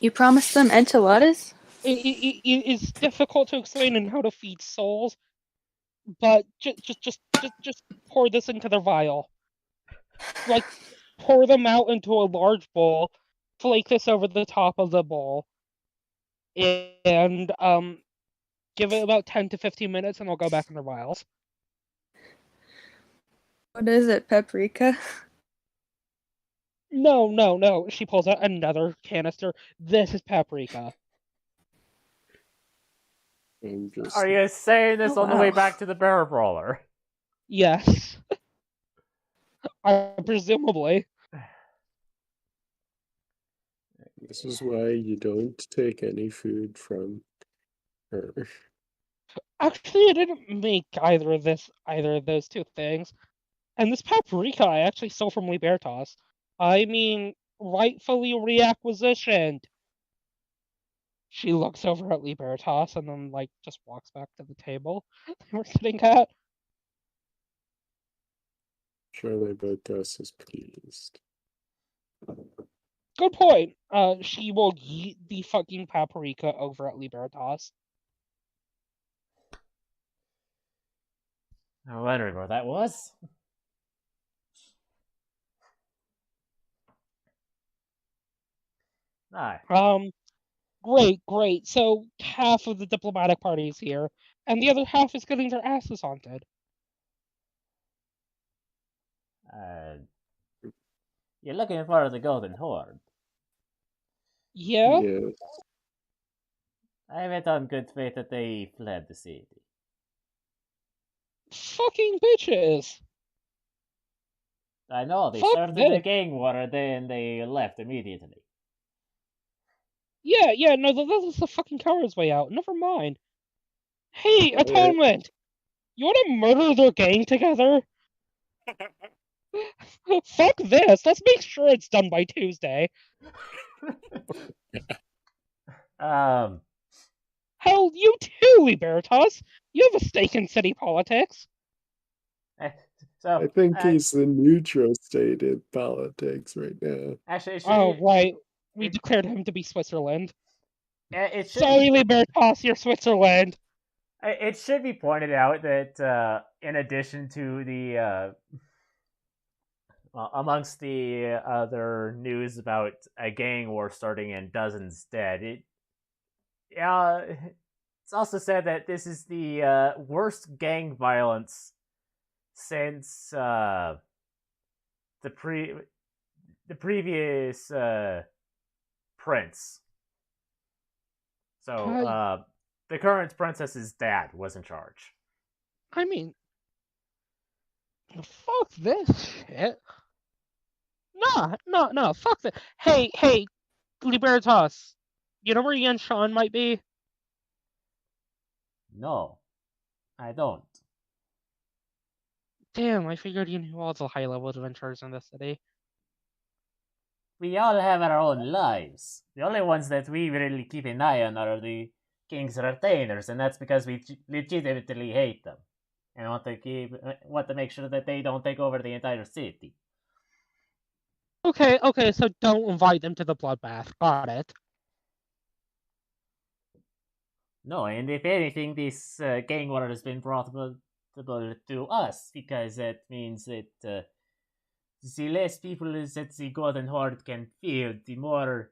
S4: You promised them enchiladas?
S3: It is difficult to explain in how to feed souls, but just pour this into their vial. Like, pour them out into a large bowl, flake this over the top of the bowl, and give it about 10 to 15 minutes, and they'll go back in their vials.
S4: What is it, paprika?
S3: No. She pulls out another canister. This is paprika.
S1: Are you saying this on the way
S4: wow.
S1: back to the barrel brawler?
S3: Yes. Presumably.
S2: This is why you don't take any food from her.
S3: Actually, I didn't make either of those two things. And this paprika I actually stole from Libertas. I mean, rightfully reacquisitioned. She looks over at Libertas and then like just walks back to the table they were sitting at.
S2: Sure, Libertas is pleased.
S3: Good point. She will yeet the fucking paprika over at Libertas.
S1: I'm wondering where that was. Ah,
S3: Great. So half of the diplomatic party is here, and the other half is getting their asses haunted.
S1: You're looking for the Golden Horde.
S3: Yeah?
S2: Yes.
S1: I have it on good faith that they fled the city.
S3: Fucking bitches.
S1: I know, they
S3: Fuck
S1: started
S3: this.
S1: the gang war, then they left immediately.
S3: Yeah, no, that's the fucking coward's way out. Never mind. Hey,
S2: Alright.
S3: Atonement! You wanna murder their gang together? Fuck this! Let's make sure it's done by Tuesday.
S1: Um,
S3: Hell, you too, Libertas! You have a stake in city politics.
S1: so
S2: I think he's the neutral state in politics right now.
S1: actually,
S3: Oh, right. We declared him to be Switzerland.
S1: it should
S3: Sorry, Libertas, you're Switzerland.
S1: It should be pointed out that in addition to the amongst the other news about a gang war starting and dozens dead, it's also said that this is the worst gang violence since the previous prince. So the current princess's dad was in charge.
S3: I mean, fuck this shit. No, fuck that. Hey, Libertas, you know where Yen Sean might be?
S1: No, I don't.
S3: Damn, I figured you knew all the high-level adventurers in the city.
S1: We all have our own lives. The only ones that we really keep an eye on are the king's retainers, and that's because we legitimately hate them and want to make sure that they don't take over the entire city.
S3: Okay, so don't invite them to the bloodbath. Got it.
S1: No, and if anything, this gang war has been profitable to us because that means that the less people that the Golden Horde can field, the more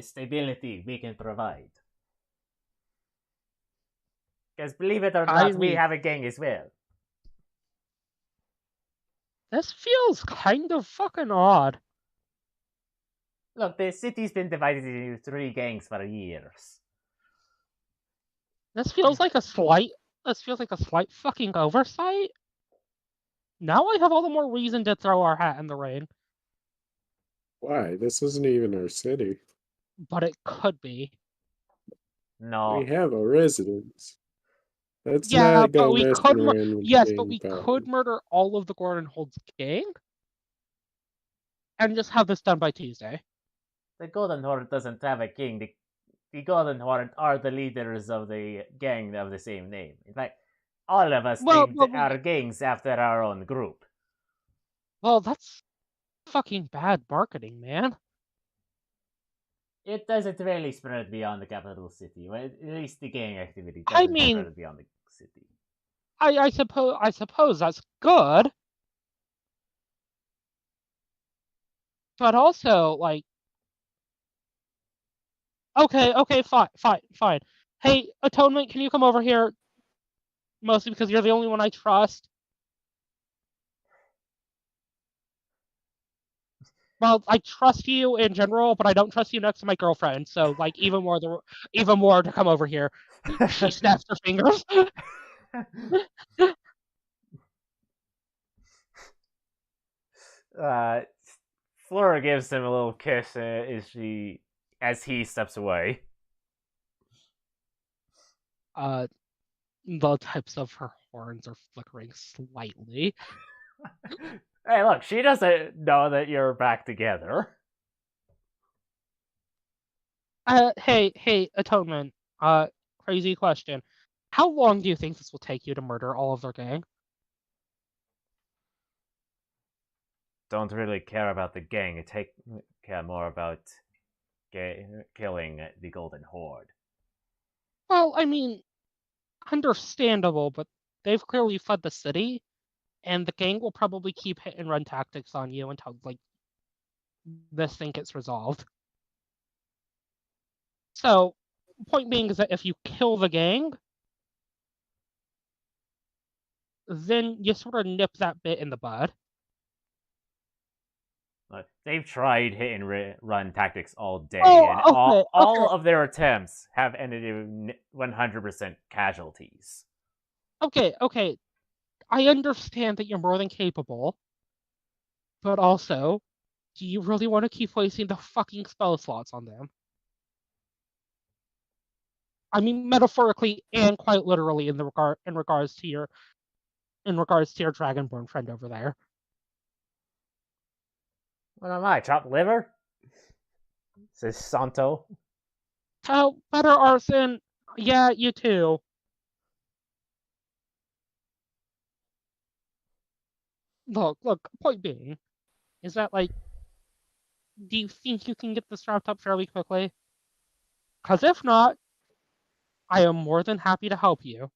S1: stability we can provide. Because believe it or not, we have a gang as well.
S3: This feels kind of fucking odd.
S1: Look, the city's been divided into 3 gangs for years.
S3: This feels like a slight fucking oversight. Now I have all the more reason to throw our hat in the ring.
S2: Why? This isn't even our city.
S3: But it could be.
S1: No.
S2: We have a residence. That's
S3: Yeah,
S2: not
S3: but
S2: go
S3: we
S2: messing
S3: could
S2: around with
S3: yes,
S2: gang
S3: but we
S2: power.
S3: could murder all of the Gordon Hold's gang and just have this done by Tuesday.
S1: The Golden Horde doesn't have a king. The Golden Horde are the leaders of the gang of the same name. In fact, all of us named our gangs after our own group.
S3: Well, that's fucking bad marketing, man.
S1: It doesn't really spread beyond the capital city. Well, at least the gang activity doesn't spread beyond the city.
S3: I suppose that's good. But also, like, okay, fine. Hey, Atonement, can you come over here? Mostly because you're the only one I trust. Well, I trust you in general, but I don't trust you next to my girlfriend. So, like, even more to come over here. She snaps her fingers.
S1: Flora gives him a little kiss as he steps away.
S3: The tips of her horns are flickering slightly.
S1: Hey, look, she doesn't know that you're back together.
S3: Hey, Atonement. Crazy question. How long do you think this will take you to murder all of their gang?
S1: Don't really care about the gang. I care more about killing the Golden Horde.
S3: Well, I mean, understandable, but they've clearly fled the city, and the gang will probably keep hit and run tactics on you until like this thing gets resolved. So, point being is that if you kill the gang, then you sort of nip that bit in the bud.
S1: They've tried hit and run tactics all day,
S3: Oh,
S1: and
S3: okay,
S1: all of their attempts have ended in 100% casualties.
S3: Okay. I understand that you're more than capable, but also, do you really want to keep wasting the fucking spell slots on them? I mean, metaphorically and quite literally in regards to your Dragonborn friend over there.
S1: What am I, chopped liver? Says Santo.
S3: Oh, better arson. Yeah, you too. Look. Point being, is that like, do you think you can get this wrapped up fairly quickly? Because if not, I am more than happy to help you.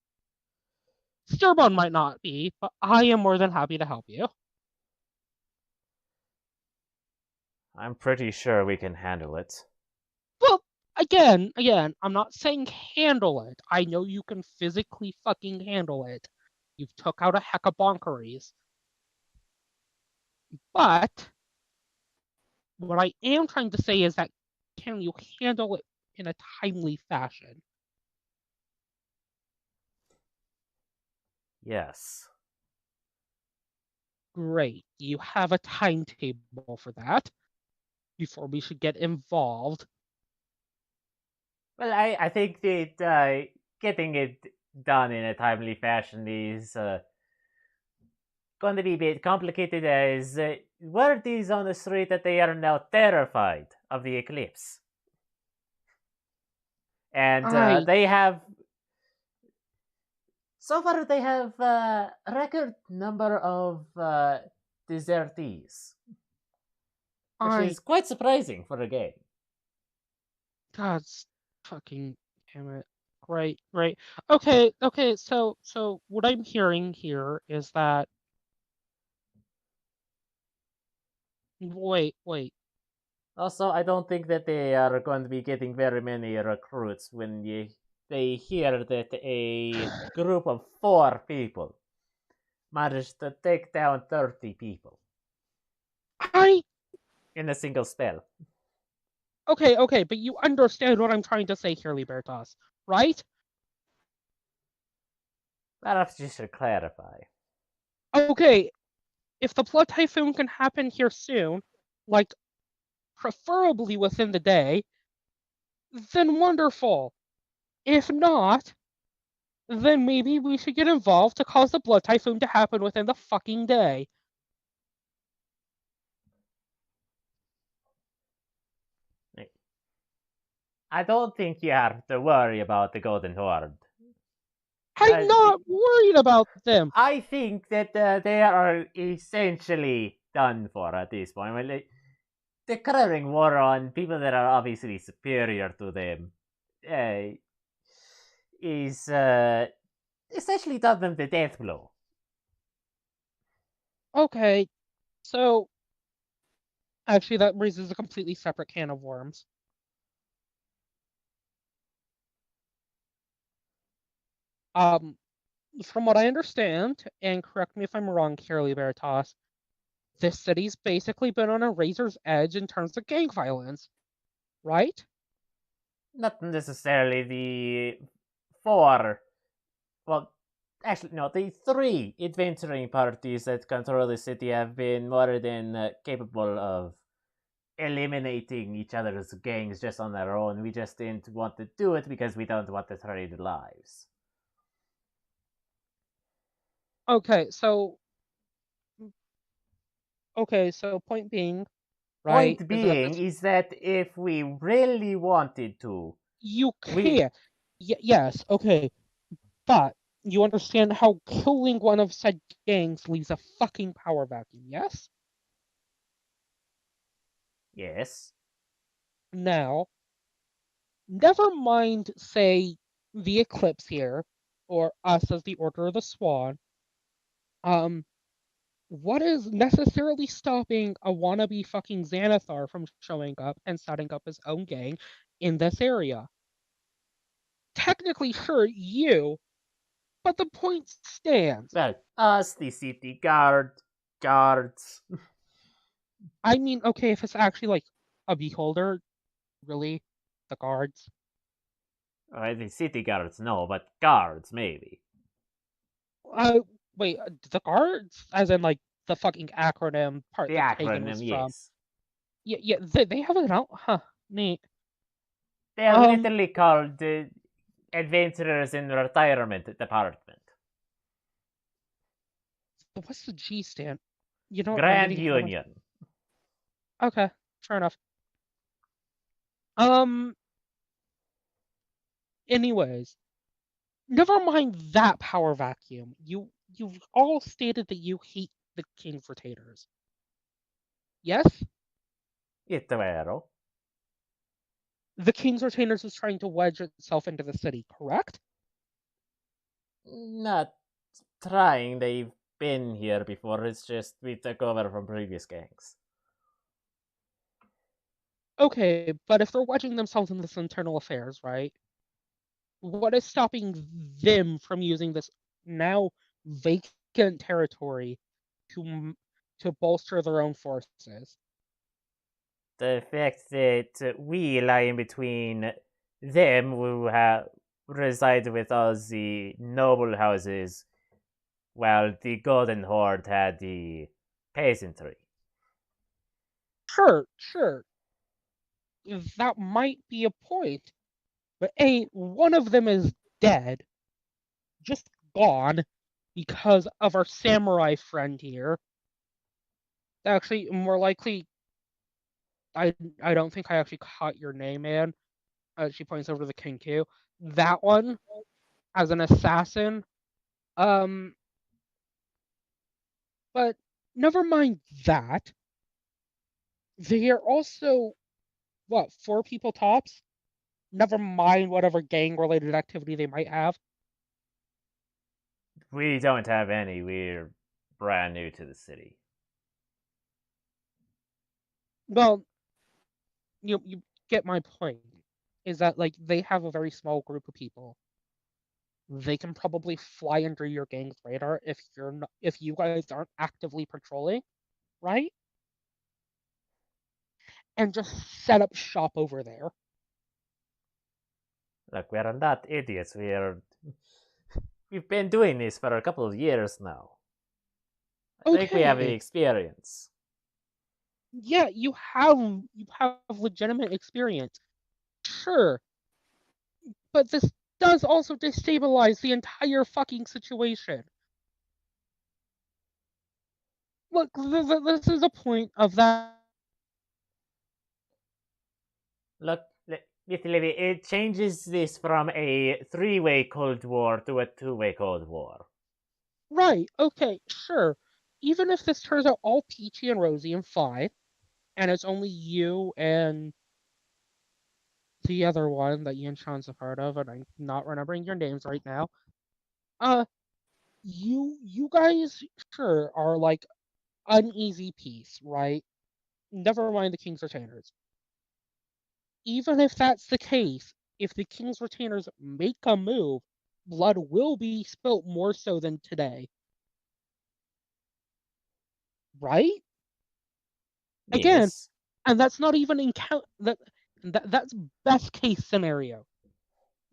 S3: Sturbone might not be, but I am more than happy to help you.
S1: I'm pretty sure we can handle it.
S3: Well, again, I'm not saying handle it. I know you can physically fucking handle it. You've took out a heck of bonkeries. But what I am trying to say is that can you handle it in a timely fashion?
S1: Yes.
S3: Great. You have a timetable for that before we should get involved.
S1: Well, I think that getting it done in a timely fashion is going to be a bit complicated, as word is on the street that they are now terrified of the eclipse. And they have, so far, they have a record number of desertees, which is quite surprising for a game.
S3: God's fucking damn it. Great. Okay, so what I'm hearing here is that wait.
S1: Also, I don't think that they are going to be getting very many recruits when they hear that a group of 4 people managed to take down 30 people in a single spell.
S3: Okay, but you understand what I'm trying to say here, Libertas, right?
S1: Perhaps you should clarify.
S3: Okay, if the Blood Typhoon can happen here soon, like preferably within the day, then wonderful. If not, then maybe we should get involved to cause the Blood Typhoon to happen within the fucking day.
S1: I don't think you have to worry about the Golden Horde.
S3: I'm not worried about them.
S1: I think that they are essentially done for at this point. I mean, declaring war on people that are obviously superior to them is essentially done them the death blow.
S3: Okay, so actually that raises a completely separate can of worms. From what I understand, and correct me if I'm wrong, Kirli Veritas, this city's basically been on a razor's edge in terms of gang violence, right?
S1: Not necessarily the 4. Well, actually, no, the 3 adventuring parties that control the city have been more than capable of eliminating each other's gangs just on their own. We just didn't want to do it because we don't want to trade lives.
S3: Okay, so point being, right?
S1: Point being is that if we really wanted to,
S3: you
S1: we-
S3: can't. Yes, okay, but you understand how killing one of said gangs leaves a fucking power vacuum, yes?
S1: yes,
S3: Now, never mind, say, the Eclipse here, or us as the Order of the Swan. What is necessarily stopping a wannabe fucking Xanathar from showing up and setting up his own gang in this area? Technically, sure, you, but the point stands.
S1: well, us, the city guards.
S3: I mean, okay, if it's actually like a beholder, really, the guards.
S1: The city guards, no, but guards, maybe.
S3: Uh, wait, the guards, as in like the fucking acronym part
S1: The
S3: that Kagan was
S1: acronym,
S3: from.
S1: yes.
S3: Yeah, they have it out, huh? Neat.
S1: They are literally called the Adventurers in Retirement Department.
S3: What's the G stand? You know what? I'm
S1: Grand
S3: getting ahead of my...
S1: Union.
S3: Okay, fair enough. Anyways, never mind that power vacuum. You've all stated that you hate the King's Retainers. Yes?
S1: It's vero.
S3: The King's Retainers is trying to wedge itself into the city, correct?
S1: Not trying, they've been here before, it's just we took over from previous gangs.
S3: Okay, but if they're wedging themselves in this internal affairs, right? What is stopping them from using this now vacant territory to bolster their own forces?
S1: The fact that we lie in between them who reside with us, the noble houses, while the Golden Horde had the peasantry.
S3: Sure. That might be a point. But one of them is dead, just gone, because of our samurai friend here. Actually, more likely, I don't think I actually caught your name, man. She points over to the Kinku. That one, as an assassin. But never mind that. They are also, what, 4 people tops? Never mind whatever gang-related activity they might have.
S1: We don't have any, we're brand new to the city.
S3: Well, you get my point. Is that like they have a very small group of people. They can probably fly under your gang's radar if you guys aren't actively patrolling, right? And just set up shop over there.
S1: Look, we're not idiots, we've been doing this for a couple of years now. I think we have the experience.
S3: Yeah, you have legitimate experience. Sure. But this does also destabilize the entire fucking situation. Look, this is a point of that.
S1: Look, literally, it changes this from a 3-way Cold War to a 2-way Cold War.
S3: Right, okay, sure. Even if this turns out all peachy and rosy and fine, and it's only you and the other one that Ian Sean's a part of, and I'm not remembering your names right now. You guys sure are like uneasy peace, right? Never mind the King's Retainers. Even if that's the case, if the King's Retainers make a move, blood will be spilt more so than today. Right? Again,
S1: Yes.
S3: and that's not even that's best case scenario.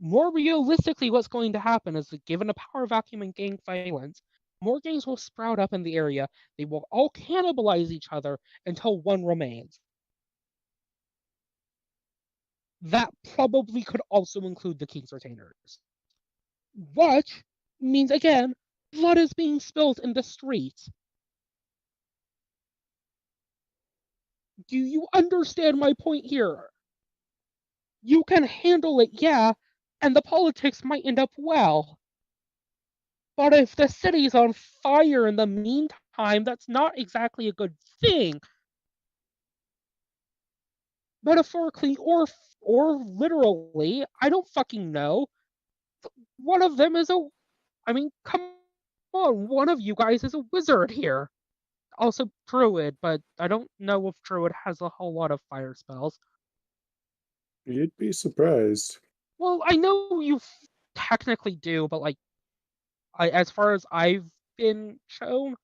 S3: More realistically, what's going to happen is that given a power vacuum and gang violence, more gangs will sprout up in the area. They will all cannibalize each other until one remains. That probably could also include the King's Retainers. Which means, again, blood is being spilled in the streets. Do you understand my point here? You can handle it, yeah, and the politics might end up well. But if the city's on fire in the meantime, that's not exactly a good thing. Metaphorically or literally, I don't fucking know. One of them is I mean, come on, one of you guys is a wizard here. Also druid, but I don't know if druid has a whole lot of fire spells.
S2: You'd be surprised.
S3: Well, I know you technically do, but like, as far as I've been shown,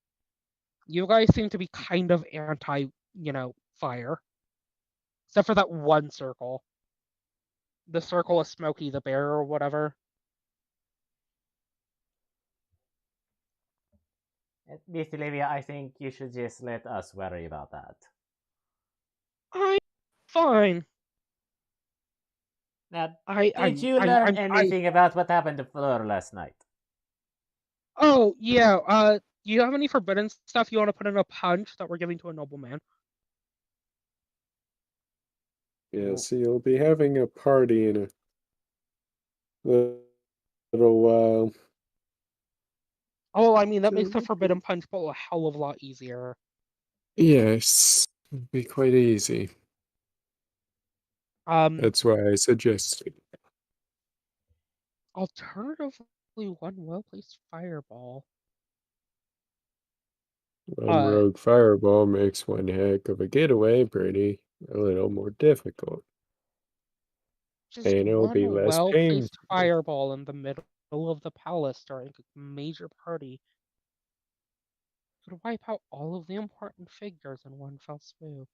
S3: you guys seem to be kind of anti, fire. Except for that one circle. The circle of Smokey the Bear or whatever.
S1: Miss Olivia, I think you should just let us worry about that.
S3: I'm fine.
S1: Now,
S3: I
S1: did you
S3: I
S1: learn
S3: I
S1: anything about what happened to Fleur last night?
S3: Oh yeah. Do you have any forbidden stuff you want to put in a punch that we're giving to a nobleman?
S2: Yeah, so you'll be having a party in a little while.
S3: Oh, I mean that makes the
S2: So,
S3: forbidden punch bowl a hell of a lot easier.
S2: yes, it'd be quite easy. That's why I suggested.
S3: Alternatively, one well-placed fireball.
S2: One rogue fireball makes one heck of a getaway pretty a little more difficult.
S3: Just
S2: And it'll be
S3: one
S2: less
S3: well-placed
S2: painful.
S3: fireball in the middle of the palace during a major party could wipe out all of the important figures in one fell swoop.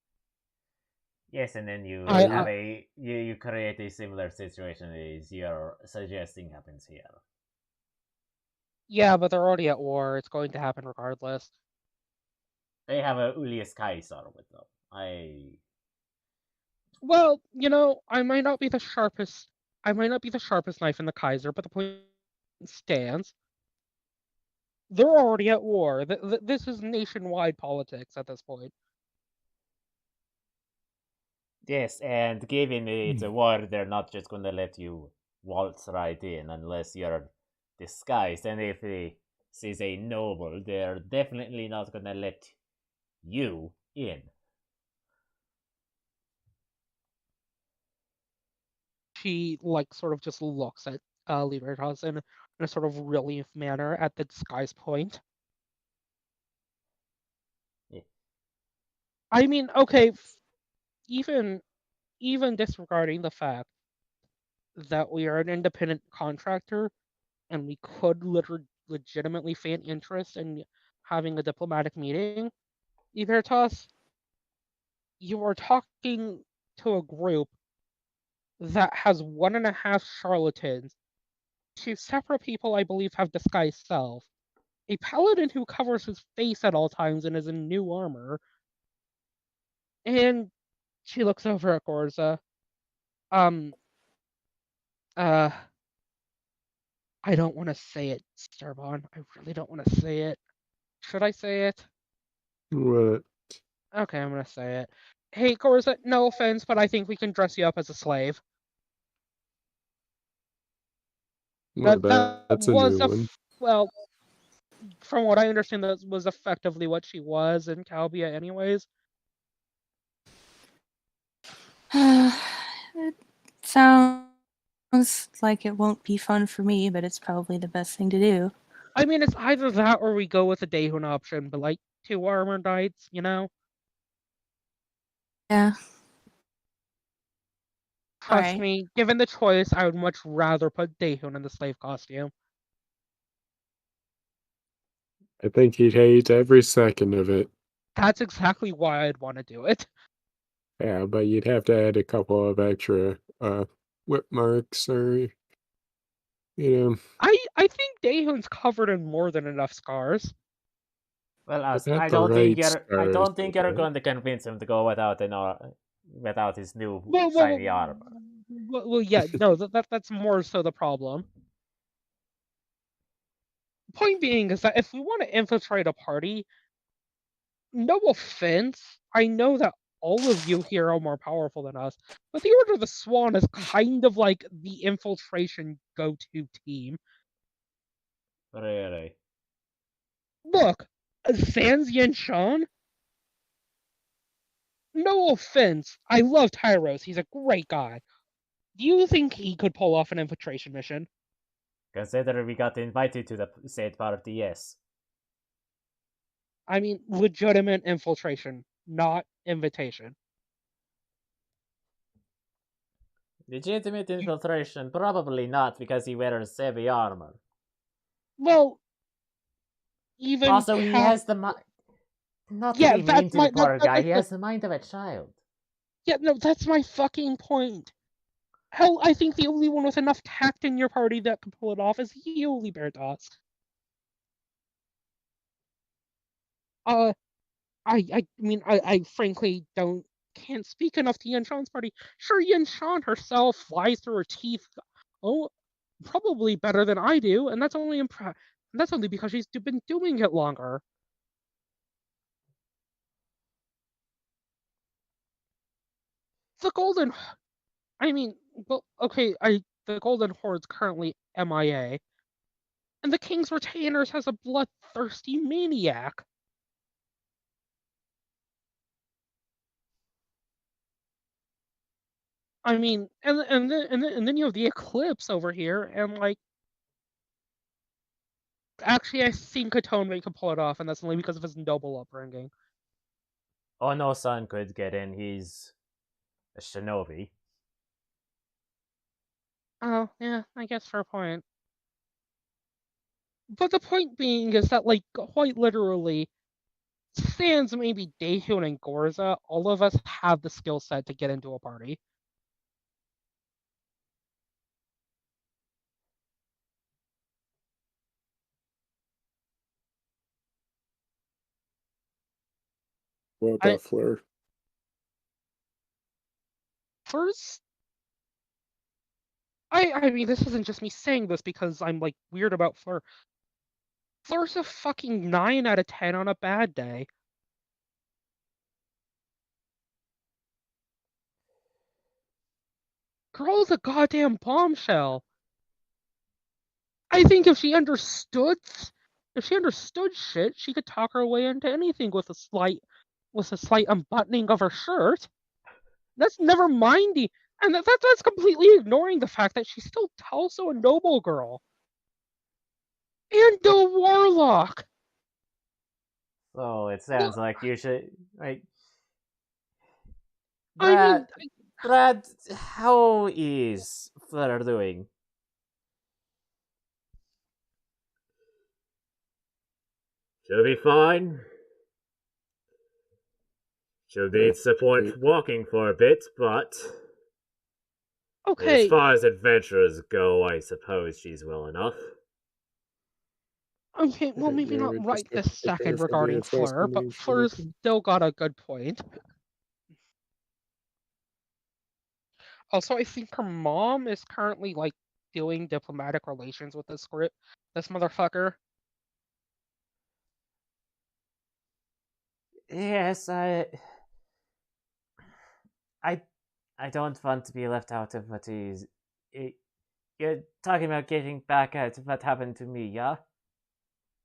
S1: Yes, and then you
S3: I,
S1: have you create a similar situation as you're suggesting happens here.
S3: Yeah, but they're already at war. It's going to happen regardless.
S1: They have a Ulius Caesar with them.
S3: Well, I might not be the sharpest. I might not be the sharpest knife in the Kaiser, but the point stands. They're already at war. This is nationwide politics at this point.
S1: Yes, and given it's a war, they're not just gonna let you waltz right in unless you're disguised. And if this is a noble, they're definitely not gonna let you in.
S3: She sort of just looks at Libertas in a sort of relief manner at the disguise point.
S1: Yeah.
S3: I mean, okay, even disregarding the fact that we are an independent contractor and we could legitimately feign interest in having a diplomatic meeting, Libertas, you are talking to a group that has 1.5 charlatans. 2 separate people, I believe, have disguised self. A paladin who covers his face at all times and is in new armor. And she looks over at Gorza. I don't want to say it, Starbon. I really don't want to say it. Should I say it?
S2: What?
S3: Okay, I'm gonna say it. Hey, Gorza, no offense, but I think we can dress you up as a slave.
S2: Well,
S3: That
S2: that's a
S3: was
S2: new one.
S3: well, from what I understand, that was effectively what she was in Calbia, anyways.
S4: It sounds like it won't be fun for me, but it's probably the best thing to do.
S3: I mean, it's either that or we go with the Dehun option, but 2 armor knights,
S4: Yeah.
S3: Trust
S4: Alright.
S3: me, given the choice, I would much rather put Dehun in the slave costume.
S2: I think he'd hate every second of it.
S3: That's exactly why I'd want to do it.
S2: Yeah, but you'd have to add a couple of extra whip marks or
S3: I think Dehun's covered in more than enough scars.
S1: Well,
S2: but not the right
S1: I
S2: stars
S1: don't think
S2: with
S1: you're
S2: it.
S1: going to convince him to go without his new
S3: Well,
S1: shiny armor.
S3: yeah, no, that's more so the problem. Point being is that if we want to infiltrate a party, no offense, I know that all of you here are more powerful than us, but the Order of the Swan is kind of like the infiltration go-to team.
S1: Really?
S3: Look, Sans Yinshan, no offense, I love Tyros, he's a great guy. Do you think he could pull off an infiltration mission?
S1: Consider we got invited to the said party, yes.
S3: I mean, legitimate infiltration, not invitation.
S1: Legitimate infiltration? Probably not, because he wears heavy armor.
S3: Well, even
S1: Also, he has the not to be mean to the poor guy, he has the mind of a child.
S3: Yeah, no, that's my fucking point. Hell, I think the only one with enough tact in your party that can pull it off is you, Libertas. I mean, I frankly can't speak enough to Yanshan's party. Sure, Yanshan herself flies through her teeth. Oh, probably better than I do, and that's only because she's been doing it longer. The Golden, I mean, well, okay, the Golden Horde's currently MIA, and the King's Retainers has a bloodthirsty maniac. I mean, and then you have the Eclipse over here, and like, actually, I think Atonement can pull it off, and that's only because of his noble upbringing.
S1: Oh no, son could get in. He's a shinobi.
S3: Oh, yeah, I guess fair point. But the point being is that, like, quite literally, sans maybe Daehun and Gorza, all of us have the skill set to get into a party.
S2: What about Fleur?
S3: First, I mean, this isn't just me saying this because I'm, like, weird about Fleur. Fleur's a fucking 9 out of 10 on a bad day. Girl's a goddamn bombshell. I think if she understood shit, she could talk her way into anything with a slight unbuttoning of her shirt. That's never mindy, and that's completely ignoring the fact that she's still also a noble girl and a warlock.
S1: So it sounds like you should like
S3: I
S1: Brad, how is Fleur doing?
S5: She'll be fine. She'll need support walking for a bit, but
S3: okay.
S5: As far as adventurers go, I suppose she's well enough.
S3: Okay, well, maybe not right this second regarding Fleur, but Fleur's still got a good point. Also, I think her mom is currently, like, doing diplomatic relations with this motherfucker.
S1: Yes, I don't want to be left out of what is. You're talking about getting back at what happened to me, yeah?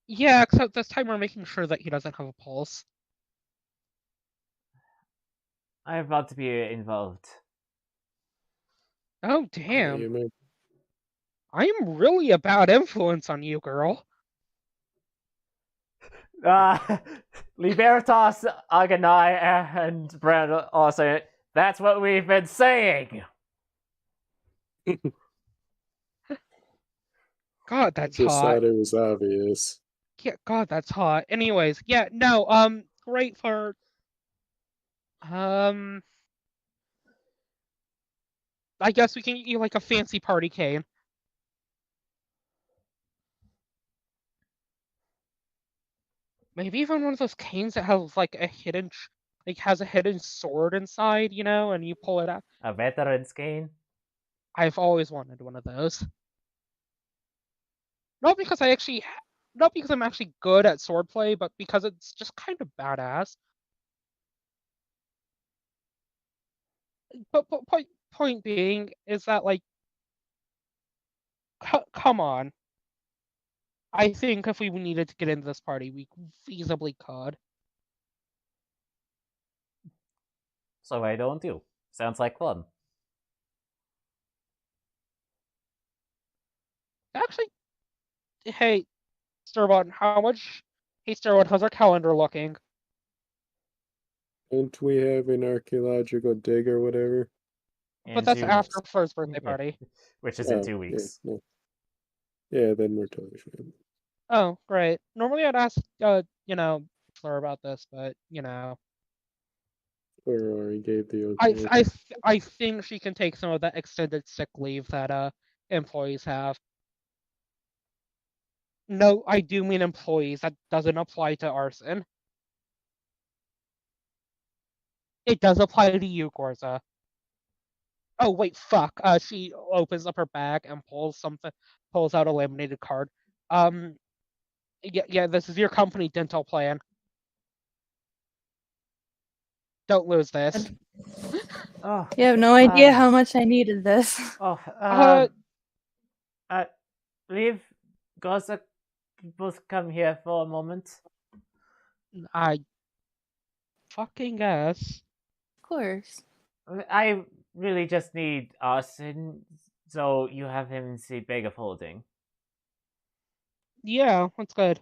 S3: Yeah, except this time we're making sure that he doesn't have a pulse.
S1: I want to be involved.
S3: Oh, damn. I'm really a bad influence on you, girl.
S1: Libertas, Aganai, and Brad also. That's what we've been saying.
S3: God, that's
S2: just
S3: hot.
S2: Thought it was obvious.
S3: Yeah, God, that's hot. Anyways, yeah, no, great for I guess we can get you like a fancy party cane. Maybe even one of those canes that has like a hidden sword inside, you know, and you pull it out.
S1: A veteran's cane?
S3: I've always wanted one of those. Not because I'm actually good at swordplay, but because it's just kind of badass. But point being is that, like, come on. I think if we needed to get into this party, we feasibly could.
S1: So I don't do. Sounds like fun.
S3: Actually, hey, Starbot, how much? Hey, Starbot, how's our calendar looking?
S2: Don't we have an archaeological dig or whatever?
S3: But
S1: In
S3: that's
S1: 2
S3: after
S1: weeks.
S3: first birthday
S1: Yeah.
S3: party.
S1: Which is in 2
S2: Yeah,
S1: weeks.
S2: no. Yeah, then we're totally fine.
S3: Oh, great. Normally I'd ask, Fleur about this, but
S2: Or already gave the
S3: I
S2: okay.
S3: I I think she can take some of that extended sick leave that employees have. No, I do mean employees. That doesn't apply to arson. It does apply to you, Gorza. Oh wait, fuck. She opens up her bag and pulls out a laminated card. Yeah, this is your company dental plan. Don't lose this.
S1: Oh,
S4: You have no idea how much I needed this.
S1: Oh, leave Gaza both come here for a moment.
S3: I fucking guess.
S4: Of course.
S1: I really just need Austin, so you have him in the bag of holding.
S3: Yeah, that's good.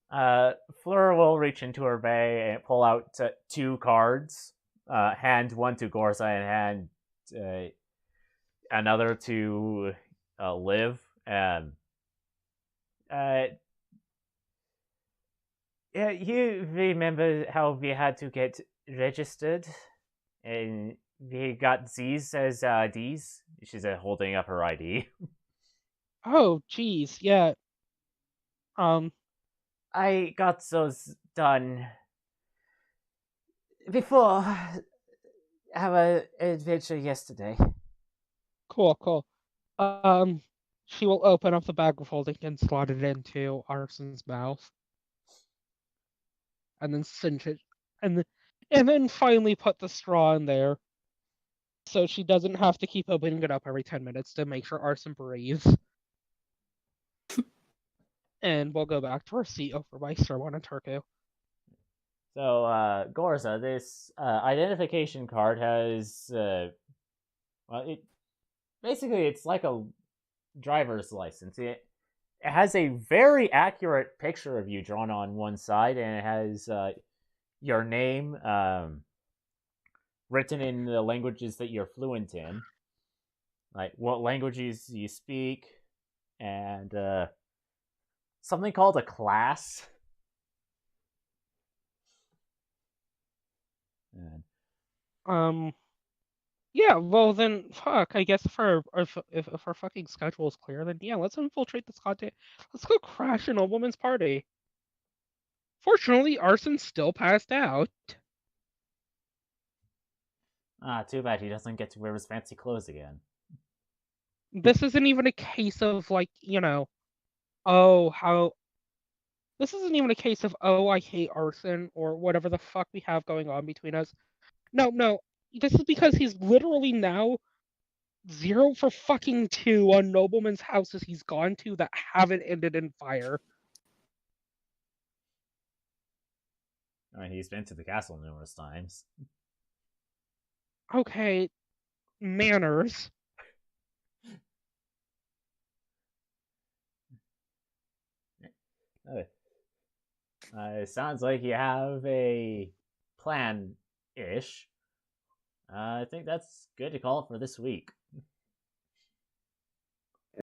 S1: Fleur will reach into her bag and pull out 2 cards. Hand one to Gorza and hand another to Liv. And yeah, you remember how we had to get registered, and we got these as IDs. She's holding up her ID.
S3: Oh, geez, yeah.
S1: I got those done before our adventure yesterday.
S3: Cool. She will open up the bag of holding and slot it into Arson's mouth, and then cinch it, and then finally put the straw in there, so she doesn't have to keep opening it up every 10 minutes to make sure Arson breathes. And we'll go back to our seat over by Swan and Turku.
S1: So, Gorza, this identification card has, it's like a driver's license. It has a very accurate picture of you drawn on one side, and it has your name written in the languages that you're fluent in, like what languages you speak, and something called a class. And
S3: Yeah, well then, fuck. I guess if our fucking schedule is clear, then yeah, let's infiltrate this goddamn. Let's go crash an old woman's party. Fortunately, Arson's still passed out.
S1: too bad he doesn't get to wear his fancy clothes again.
S3: This isn't even a case of like, oh how. This isn't even a case of oh I hate Arson or whatever the fuck we have going on between us. No. This is because he's literally now 0 for fucking 2 on noblemen's houses he's gone to that haven't ended in fire.
S1: I mean, he's been to the castle numerous times.
S3: Okay, manners.
S1: It sounds like you have a plan-ish. I think that's good to call it for this week.